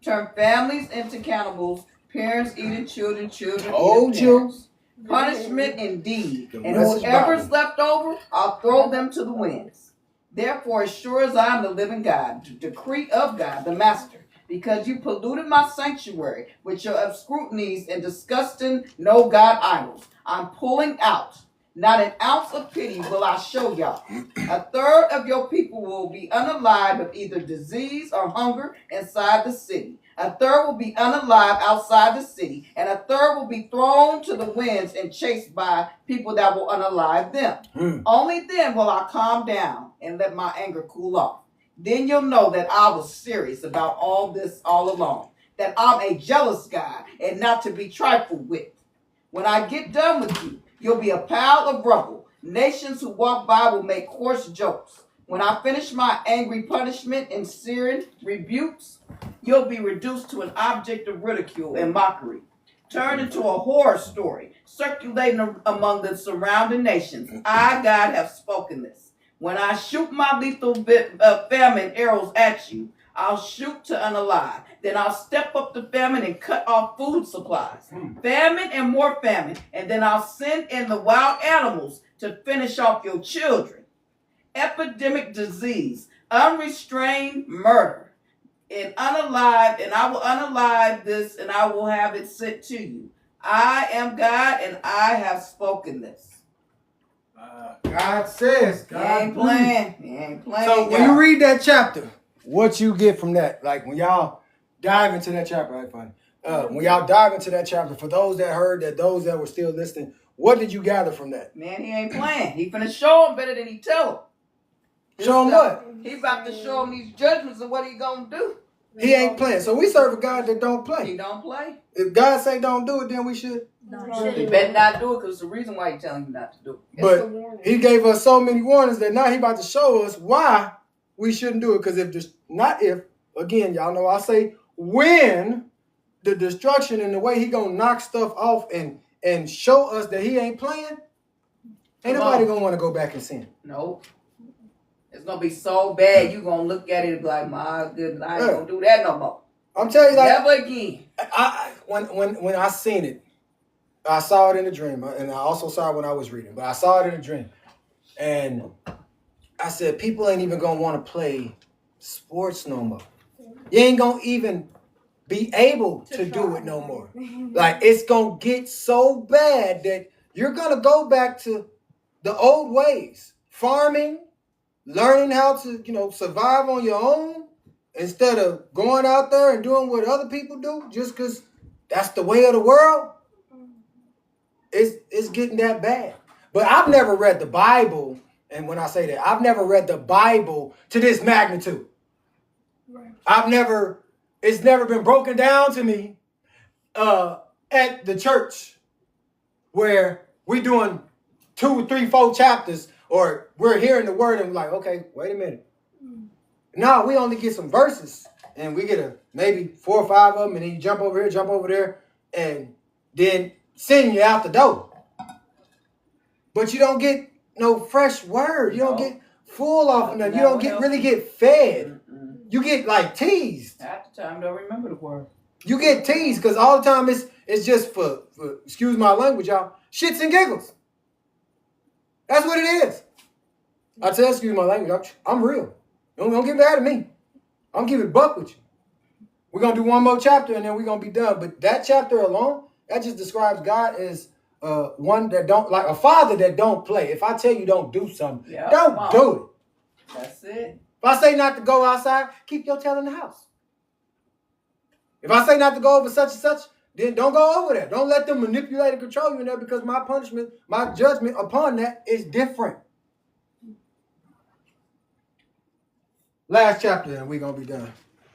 Turn families into cannibals, parents eating children, children eating parents. Punishment indeed. And whoever's left over, I'll throw them to the winds. Therefore, as sure as I am the living God, the decree of God, the Master, because you polluted my sanctuary with your scrutinies and disgusting no-God idols, I'm pulling out Not an ounce of pity will I show y'all. A third of your people will be unalive of either disease or hunger inside the city. A third will be unalive outside the city, and a third will be thrown to the winds and chased by people that will unalive them. Only then will I calm down and let my anger cool off. Then you'll know that I was serious about all this all along. That I'm a jealous guy and not to be trifled with. When I get done with you, you'll be a pile of rubble. Nations who walk by will make coarse jokes. When I finish my angry punishment and searing rebukes, you'll be reduced to an object of ridicule and mockery, turned into a horror story, circulating among the surrounding nations. I, God, have spoken this. When I shoot my lethal famine arrows at you, I'll shoot to unalive. Then I'll step up the famine and cut off food supplies. Famine and more famine. And then I'll send in the wild animals to finish off your children. Epidemic disease, unrestrained murder, and unalive, and I will unalive this, and I will have it sent to you. I am God, and I have spoken this. God says, He ain't playing. He ain't playing. So when you read that chapter, what you get from that? Like when y'all dive into that chapter, right? Funny. When y'all dive into that chapter, for those that heard that, those that were still listening, what did you gather from that? Man, he ain't playing. He finna show him better than he tell him. Show him what? He about to show him these judgments and what he gonna do. He ain't playing. So we serve a God that don't play. He don't play. If God say don't do it, then we should. He better not do it because it's the reason why he's telling you not to do it. But he gave us so many warnings that now he about to show us why we shouldn't do it. Because again, y'all know I say when the destruction and the way he gonna knock stuff off and show us that he ain't playing, ain't nobody gonna want to go back and sin. Nope. It's gonna be so bad you gonna look at it and be like, my goodness, I ain't gonna do that no more. I'm telling you, like, never again. When I seen it, I saw it in a dream, and I also saw it when I was reading, but I saw it in a dream. And I said, people ain't even gonna want to play sports no more. You ain't gonna even be able to do it no more. Like, it's gonna get so bad that you're gonna go back to the old ways. Farming, learning how to, survive on your own instead of going out there and doing what other people do just because that's the way of the world. It's getting that bad. But I've never read the Bible, and when I say that, I've never read the Bible to this magnitude. Right. It's never been broken down to me at the church where we doing 2, 3, 4 chapters, or we're hearing the word and we're like, okay, wait a minute. No, we only get some verses, and we get maybe 4 or 5 of them, and then you jump over here, jump over there, and then send you out the door. But you don't get no fresh word. You don't get full off of that. You don't really get fed. You get like teased. Half the time, don't remember the word. You get teased because all the time it's just for excuse my language, y'all, shits and giggles. That's what it is. I tell excuse my language, I'm real. Don't get mad at me. I'm keeping it buck with you. We're gonna do one more chapter and then we're gonna be done. But that chapter alone, that just describes God as one that don't, like a father that don't play. If I tell you don't do something, don't do it. That's it. If I say not to go outside, keep your tail in the house. If I say not to go over such and such, then don't go over there. Don't let them manipulate and control you in there, because my punishment, my judgment upon that is different. Last chapter and we're going to be done.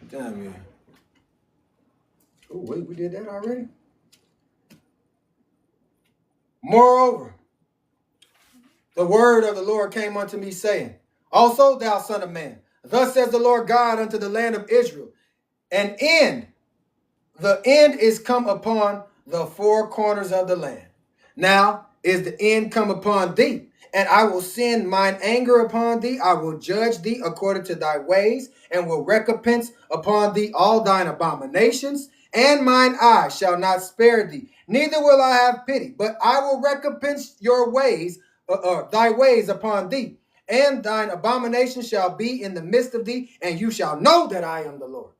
Damn, man. Oh, wait, we did that already? Moreover, the word of the Lord came unto me, saying, also, thou son of man, thus says the Lord God unto the land of Israel, an end, the end is come upon the 4 corners of the land. Now is the end come upon thee, and I will send mine anger upon thee. I will judge thee according to thy ways, and will recompense upon thee all thine abominations, and mine eye shall not spare thee, neither will I have pity, but I will recompense your ways, thy ways upon thee. And thine abomination shall be in the midst of thee, and you shall know that I am the Lord.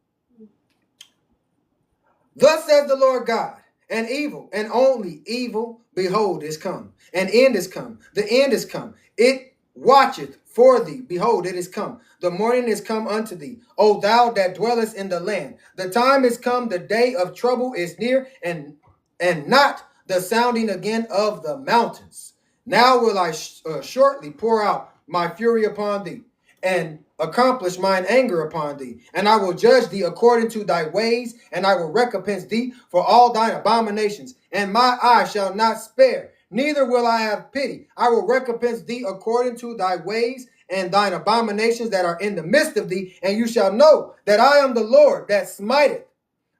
Thus says the Lord God, and evil, and only evil, behold, is come. An end is come. The end is come. It watcheth for thee. Behold, it is come. The morning is come unto thee. O thou that dwellest in the land. The time is come, the day of trouble is near, and not the sounding again of the mountains. Now will I shortly pour out my fury upon thee, and accomplish mine anger upon thee. And I will judge thee according to thy ways, and I will recompense thee for all thine abominations. And my eye shall not spare, neither will I have pity. I will recompense thee according to thy ways and thine abominations that are in the midst of thee. And you shall know that I am the Lord that smiteth.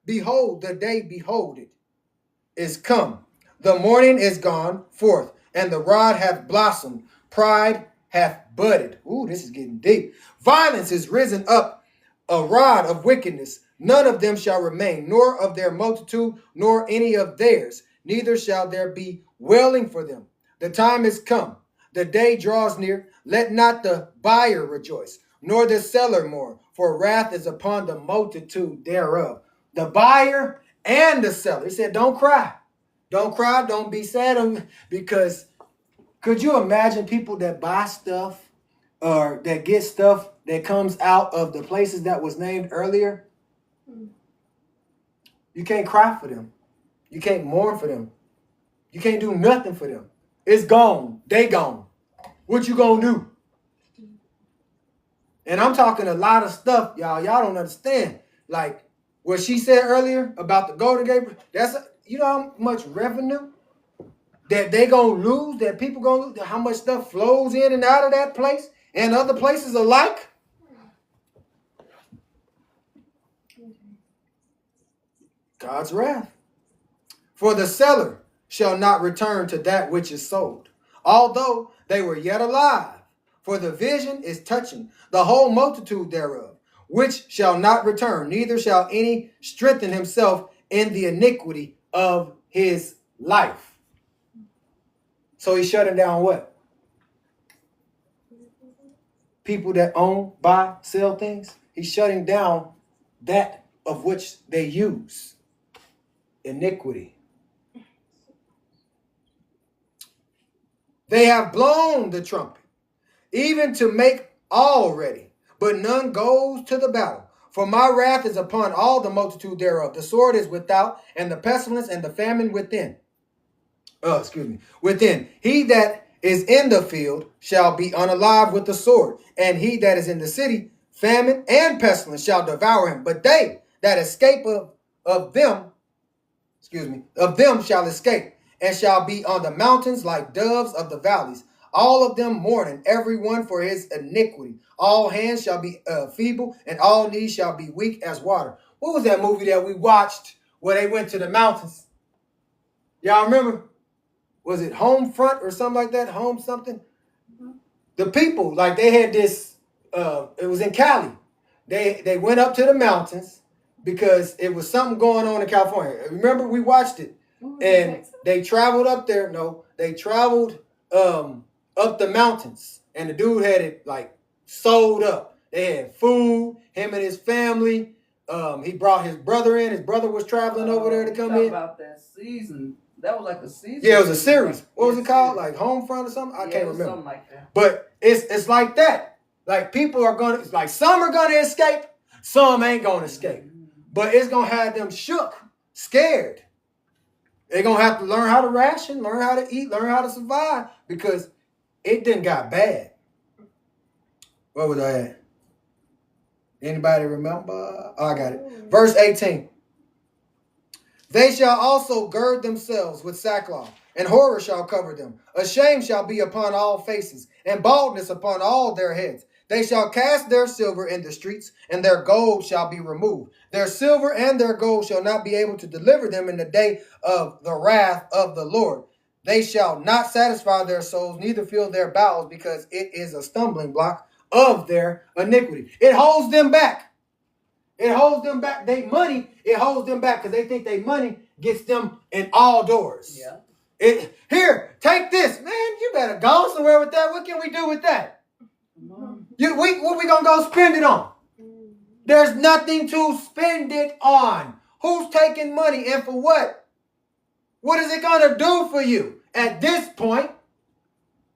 Behold, the day, behold it, is come. The morning is gone forth, and the rod hath blossomed. Pride hath budded. Ooh, this is getting deep. Violence is risen up, a rod of wickedness. None of them shall remain, nor of their multitude, nor any of theirs. Neither shall there be wailing for them. The time is come. The day draws near. Let not the buyer rejoice, nor the seller mourn, for wrath is upon the multitude thereof. The buyer and the seller. He said, don't cry. Don't cry. Don't be sad. Because could you imagine people that buy stuff or that get stuff that comes out of the places that was named earlier? You can't cry for them. You can't mourn for them. You can't do nothing for them. It's gone. They gone. What you gonna do? And I'm talking a lot of stuff, y'all. Y'all don't understand. Like what she said earlier about the Golden Gate. You know how much revenue that they gonna lose, that people gonna lose, how much stuff flows in and out of that place and other places alike? God's wrath. For the seller shall not return to that which is sold, although they were yet alive. For the vision is touching the whole multitude thereof, which shall not return, neither shall any strengthen himself in the iniquity of his life. So he's shutting down what? People that own, buy, sell things. He's shutting down that of which they use. Iniquity. They have blown the trumpet, even to make all ready, but none goes to the battle. For my wrath is upon all the multitude thereof. The sword is without, and the pestilence and the famine within. Within. He that is in the field shall be unalive with the sword, and he that is in the city, famine and pestilence shall devour him. But they that escape of them shall escape, and shall be on the mountains like doves of the valleys. All of them mourning, every one for his iniquity. All hands shall be feeble, and all knees shall be weak as water. What was that movie that we watched where they went to the mountains? Y'all remember? Was it Home Front or something like that? Home something? The people, like they had this, it was in Cali. They went up to the mountains because it was something going on in California. Remember, we watched it. And they traveled up there. No, they traveled up the mountains. And the dude had it like sold up. They had food, him and his family. He brought his brother in. His brother was traveling over there to come in. About that season. That was like a season. Yeah, it was a series. What was it called? Like Homefront or something? I can't remember. Something like that. But it's like that. Like people are gonna, like some are gonna escape, some ain't gonna escape. But it's gonna have them shook, scared. They're gonna have to learn how to ration, learn how to eat, learn how to survive, because it done got bad. What was I at? Anybody remember? Oh, I got it. Verse 18. They shall also gird themselves with sackcloth, and horror shall cover them. A shame shall be upon all faces, and baldness upon all their heads. They shall cast their silver in the streets, and their gold shall be removed. Their silver and their gold shall not be able to deliver them in the day of the wrath of the Lord. They shall not satisfy their souls, neither fill their bowels, because it is a stumbling block of their iniquity. It holds them back. It holds them back. They money, it holds them back because they think they money gets them in all doors. Yeah. Here, take this. Man, you better go somewhere with that. What can we do with that? What we gonna go spend it on? There's nothing to spend it on. Who's taking money and for what? What is it going to do for you at this point?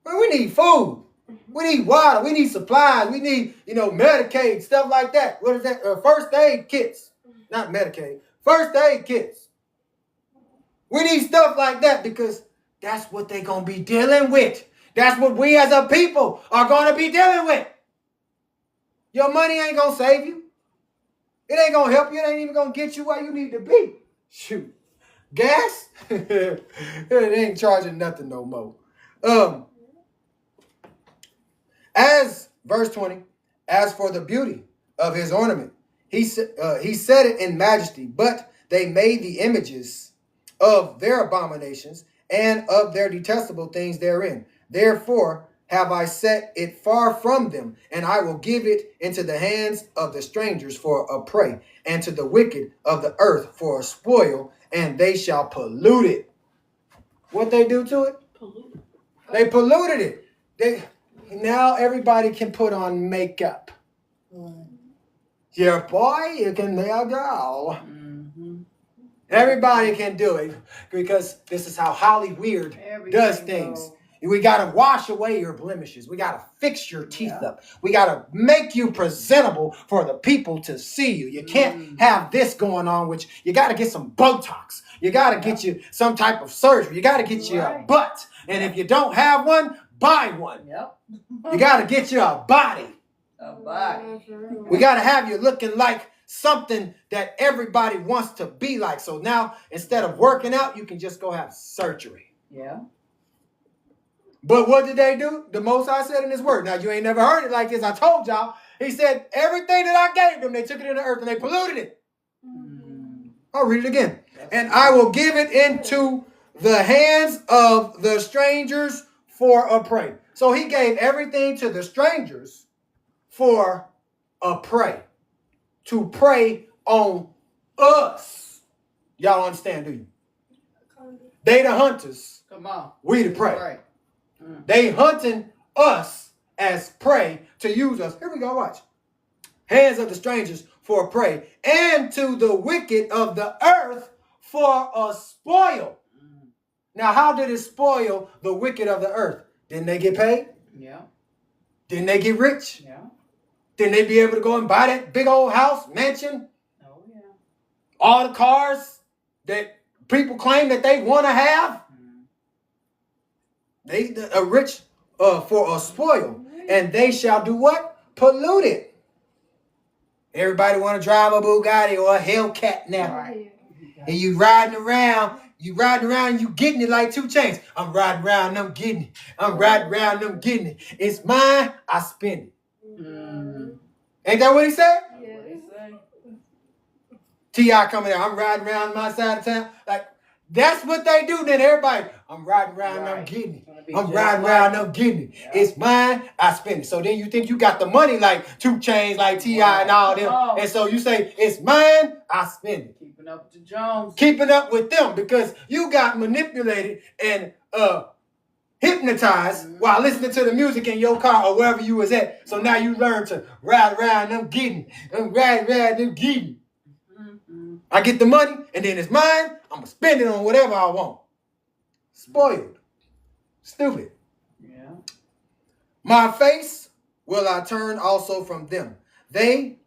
Well, we need food. We need water. We need supplies. We need, Medicaid, stuff like that. What is that? First aid kits. Not Medicaid. First aid kits. We need stuff like that because that's what they're going to be dealing with. That's what we as a people are going to be dealing with. Your money ain't going to save you. It ain't going to help you. It ain't even going to get you where you need to be. Shoot. Gas? It ain't charging nothing no more. As verse 20, as for the beauty of his ornament, he set it in majesty, but they made the images of their abominations and of their detestable things therein. Therefore have I set it far from them, and I will give it into the hands of the strangers for a prey, and to the wicked of the earth for a spoil, and they shall pollute it. What they do to it? They polluted it. Now everybody can put on makeup. Yeah, boy, you can now go. Everybody can do it because this is how Hollywood does things. We got to wash away your blemishes. We got to fix your teeth up. We got to make you presentable for the people to see you. You can't have this going on, which you got to get some Botox. You got to get you some type of surgery. You got to get you a butt. And if you don't have one, buy one. You got to get you a body. A body. We got to have you looking like something that everybody wants to be like. So now, instead of working out, you can just go have surgery. Yeah. But what did they do? The Most High said in his word. Now, you ain't never heard it like this. I told y'all. He said, everything that I gave them, they took it in the earth and they polluted it. I'll read it again. And I will give it into the hands of the strangers for a prey. So he gave everything to the strangers for a prey. To prey on us. Y'all understand, do you? They the hunters. Come on. We the prey. They hunting us as prey to use us. Here we go, watch. Hands of the strangers for a prey, and to the wicked of the earth for a spoil. Now, how did it spoil the wicked of the earth? Didn't they get paid? Yeah. Didn't they get rich? Yeah. Didn't they be able to go and buy that big old house, mansion? Oh, yeah. All the cars that people claim that they want to have? They are rich for a spoil. And they shall do what? Pollute it. Everybody want to drive a Bugatti or a Hellcat now. Right. And you riding around, you getting it like 2 Chainz. I'm riding around, I'm getting it. I'm riding around, I'm getting it. It's mine, I spend it. Ain't that what he said? T.I. coming out, I'm riding around my side of town. Like, that's what they do. Then everybody, I'm riding around, I'm getting it. I'm riding around, I'm getting it. Yeah. It's mine, I spend it. So then you think you got the money like 2 Chainz, like T.I. and all them. And so you say, it's mine, I spend it. Keeping up with the Jones. Keeping up with them because you got manipulated and hypnotized while listening to the music in your car or wherever you was at. So now you learn to ride around, I'm getting it. I'm riding around, I'm getting it. I get the money, and then it's mine. I'm going to spend it on whatever I want. Spoiled. Stupid. Yeah. My face will I turn also from them. They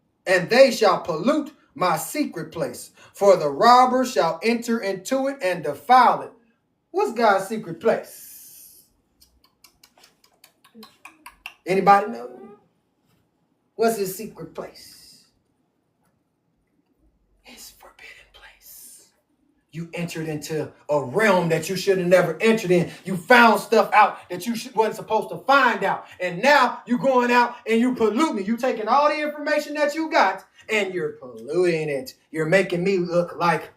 shall pollute my secret place. For the robber shall enter into it and defile it. What's God's secret place? Anybody know? What's his secret place? You entered into a realm that you should have never entered in. You found stuff out that you wasn't supposed to find out. And now you're going out and you polluting it. You taking all the information that you got and you're polluting it. You're making me look like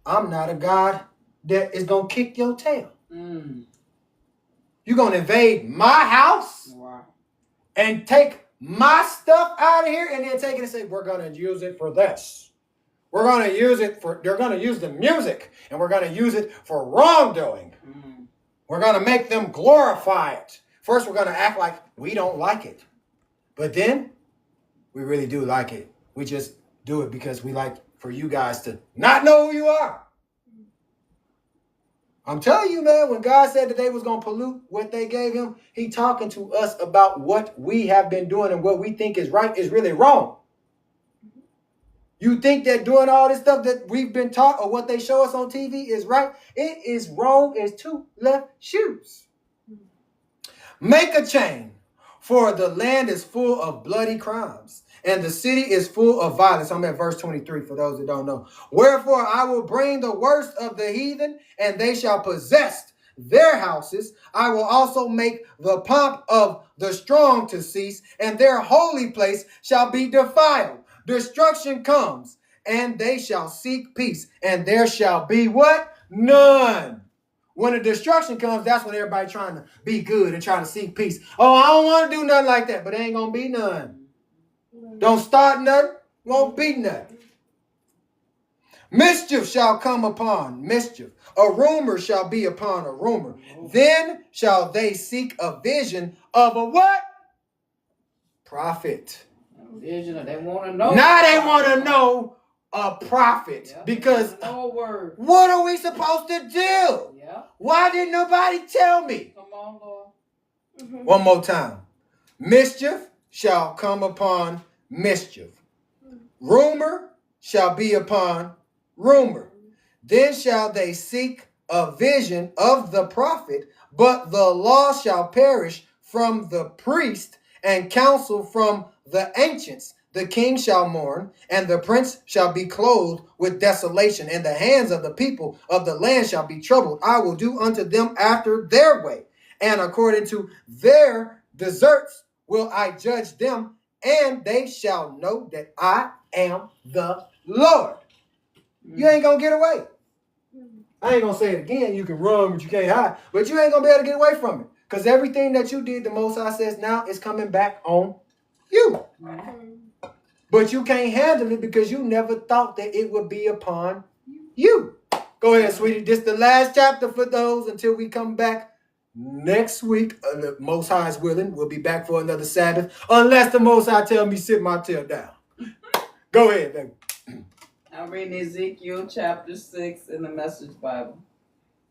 I'm not a God that is going to kick your tail. You're going to invade my house and take my stuff out of here and then take it and say, we're going to use it for this. We're going to use it for, they're going to use the music and we're going to use it for wrongdoing. We're going to make them glorify it. First, we're going to act like we don't like it. But then we really do like it. We just do it because we like for you guys to not know who you are. I'm telling you, man, when God said that they was going to pollute what they gave him, he talking to us about what we have been doing and what we think is right is really wrong. You think that doing all this stuff that we've been taught or what they show us on TV is right? It is wrong as two left shoes. Make a chain, for the land is full of bloody crimes, and the city is full of violence. I'm at verse 23 for those that don't know. Wherefore I will bring the worst of the heathen, and they shall possess their houses. I will also make the pomp of the strong to cease, and their holy place shall be defiled. Destruction comes, and they shall seek peace, and there shall be what? None. When the destruction comes, that's when everybody trying to be good and trying to seek peace. Oh, I don't want to do nothing like that, but there ain't going to be none. Don't start nothing, won't be nothing. Mischief shall come upon mischief. A rumor shall be upon a rumor. Then shall they seek a vision of a what? Prophet. Vision, they want to know. Now they want to know a prophet. Yep. Because No word. what are we supposed to do? Yeah. Why didn't nobody tell me? Come on, Lord. One more time. Mischief shall come upon mischief. Rumor shall be upon rumor. Then shall they seek a vision of the prophet, but the law shall perish from the priest and counsel from the ancients. The king shall mourn, and the prince shall be clothed with desolation, and the hands of the people of the land shall be troubled. I will do unto them after their way, and according to their deserts will I judge them, and they shall know that I am the Lord. You ain't gonna get away. I ain't gonna say it again. You can run, but you can't hide. But you ain't gonna be able to get away from it. Because everything that you did, the Most High says now is coming back on you. But you can't handle it because you never thought that it would be upon you. Go ahead, sweetie. This is the last chapter for those until we come back next week. The Most High is willing. We'll be back for another Sabbath. Unless the Most High tell me sit my tail down. Go ahead, baby. I'm reading Ezekiel chapter 6 in the Message Bible.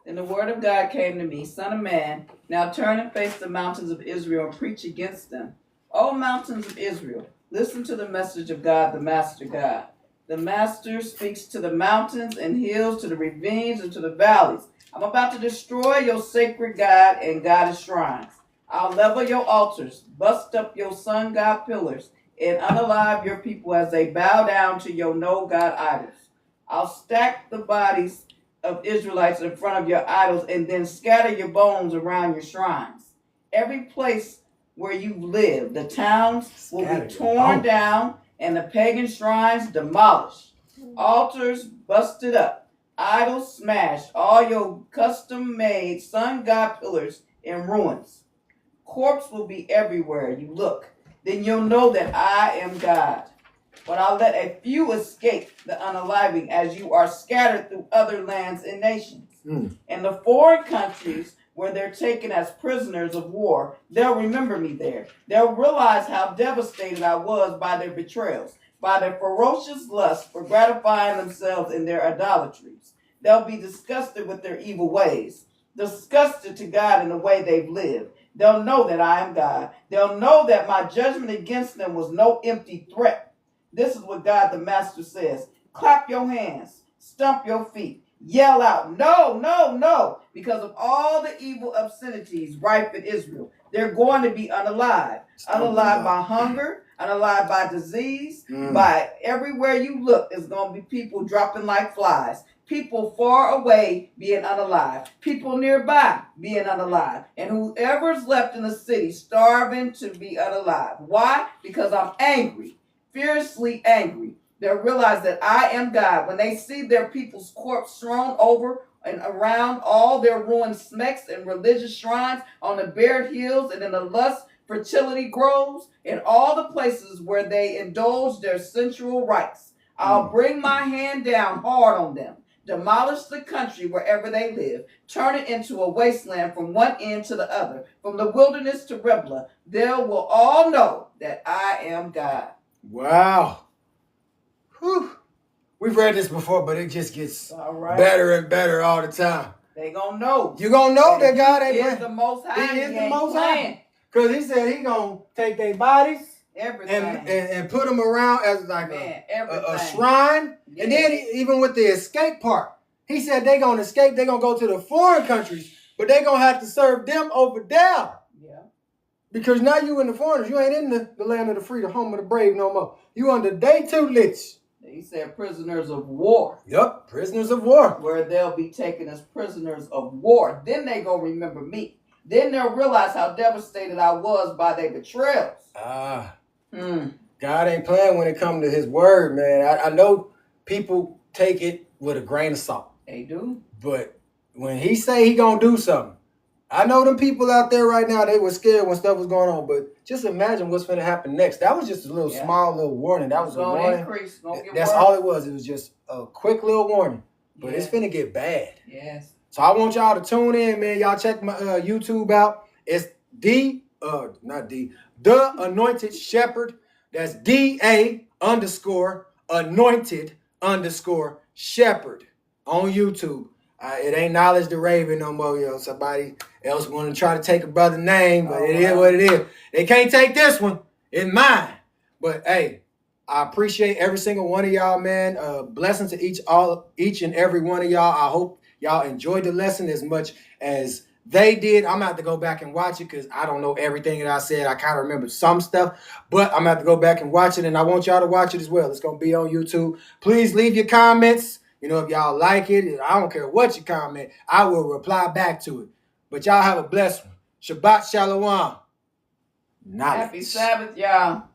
And the word of God came to me, Son of man, now turn and face the mountains of Israel and preach against them. O mountains of Israel, listen to the message of God, the Master God. The Master speaks to the mountains and hills, to the ravines and to the valleys. I'm about to destroy your sacred God and goddess shrines. I'll level your altars, bust up your sun god pillars, and unalive your people as they bow down to your no God idols. I'll stack the bodies of Israelites in front of your idols and then scatter your bones around your shrines. Every place where you live, the towns will be torn down and the pagan shrines demolished. Altars busted up, idols smashed, all your custom-made sun god pillars in ruins. Corpse will be everywhere you look. Then you'll know that I am God. But I'll let a few escape the unaliving as you are scattered through other lands and nations. In the foreign countries where they're taken as prisoners of war, they'll remember me there. They'll realize how devastated I was by their betrayals, by their ferocious lust for gratifying themselves in their idolatries. They'll be disgusted with their evil ways, disgusted to God in the way they've lived. They'll know that I am God. They'll know that my judgment against them was no empty threat. This is what God the Master says. Clap your hands, stomp your feet, yell out, no, no, no, because of all the evil obscenities rife in Israel. They're going to be unalive. Unalive by hunger, unalive by disease, by everywhere you look, there's going to be people dropping like flies. People far away being unalive. People nearby being unalive. And whoever's left in the city starving to be unalive. Why? Because I'm angry, fiercely angry. They'll realize that I am God. When they see their people's corpse thrown over and around all their ruined smecks and religious shrines on the bared hills and in the lust fertility groves and all the places where they indulge their sensual rights, I'll bring my hand down hard on them. Demolish the country wherever they live. Turn it into a wasteland from one end to the other. From the wilderness to Riblah. They will all know that I am God. Wow. Whew. We've read this before, but it just gets better and better all the time. They gonna know. You gonna know that God ain't He is playing. the Most High. He is the ain't Most playing. High. Because he said he gonna take their bodies Everything. and put them around as like Man, a everything. shrine. Yeah. And then even with the escape part, he said they gonna escape. They gonna go to the foreign countries, but they gonna have to serve them over there. Yeah. Because now you in the foreigners. You ain't in the land of the free, the home of the brave no more. You under day 2 lich. He said prisoners of war, Yup, prisoners of war. where they'll be taken as prisoners of war. Then they gonna remember me. Then they'll realize how devastated I was by their betrayals. God ain't playing when it comes to his word, man. I know people take it with a grain of salt. They do. But when he say he gonna do something, I know them people out there right now, they were scared when stuff was going on. But just imagine what's gonna happen next. That was just a little small little warning. That was a gonna warning. increase. Gonna get That's worse. all it was. It was just a quick little warning. But it's Yeah. finna get bad. Yes. So I want y'all to tune in, man. Y'all check my YouTube out. It's the Anointed Shepherd. That's DA_anointed_shepherd on YouTube. It ain't Knowledge the Raven no more, yo. Somebody else want to try to take a brother's name, but it is what it is. They can't take this one. It's mine. But hey, I appreciate every single one of y'all, man. Blessings to each and every one of y'all. I hope y'all enjoyed the lesson as much as they did. I'm gonna have to go back and watch it because I don't know everything that I said. I kind of remember some stuff, but I'm gonna have to go back and watch it, and I want y'all to watch it as well. It's gonna be on YouTube. Please leave your comments. You know, if y'all like it, I don't care what you comment, I will reply back to it. But y'all have a blessed one. Shabbat Shalom. Knowledge. Happy Sabbath, y'all.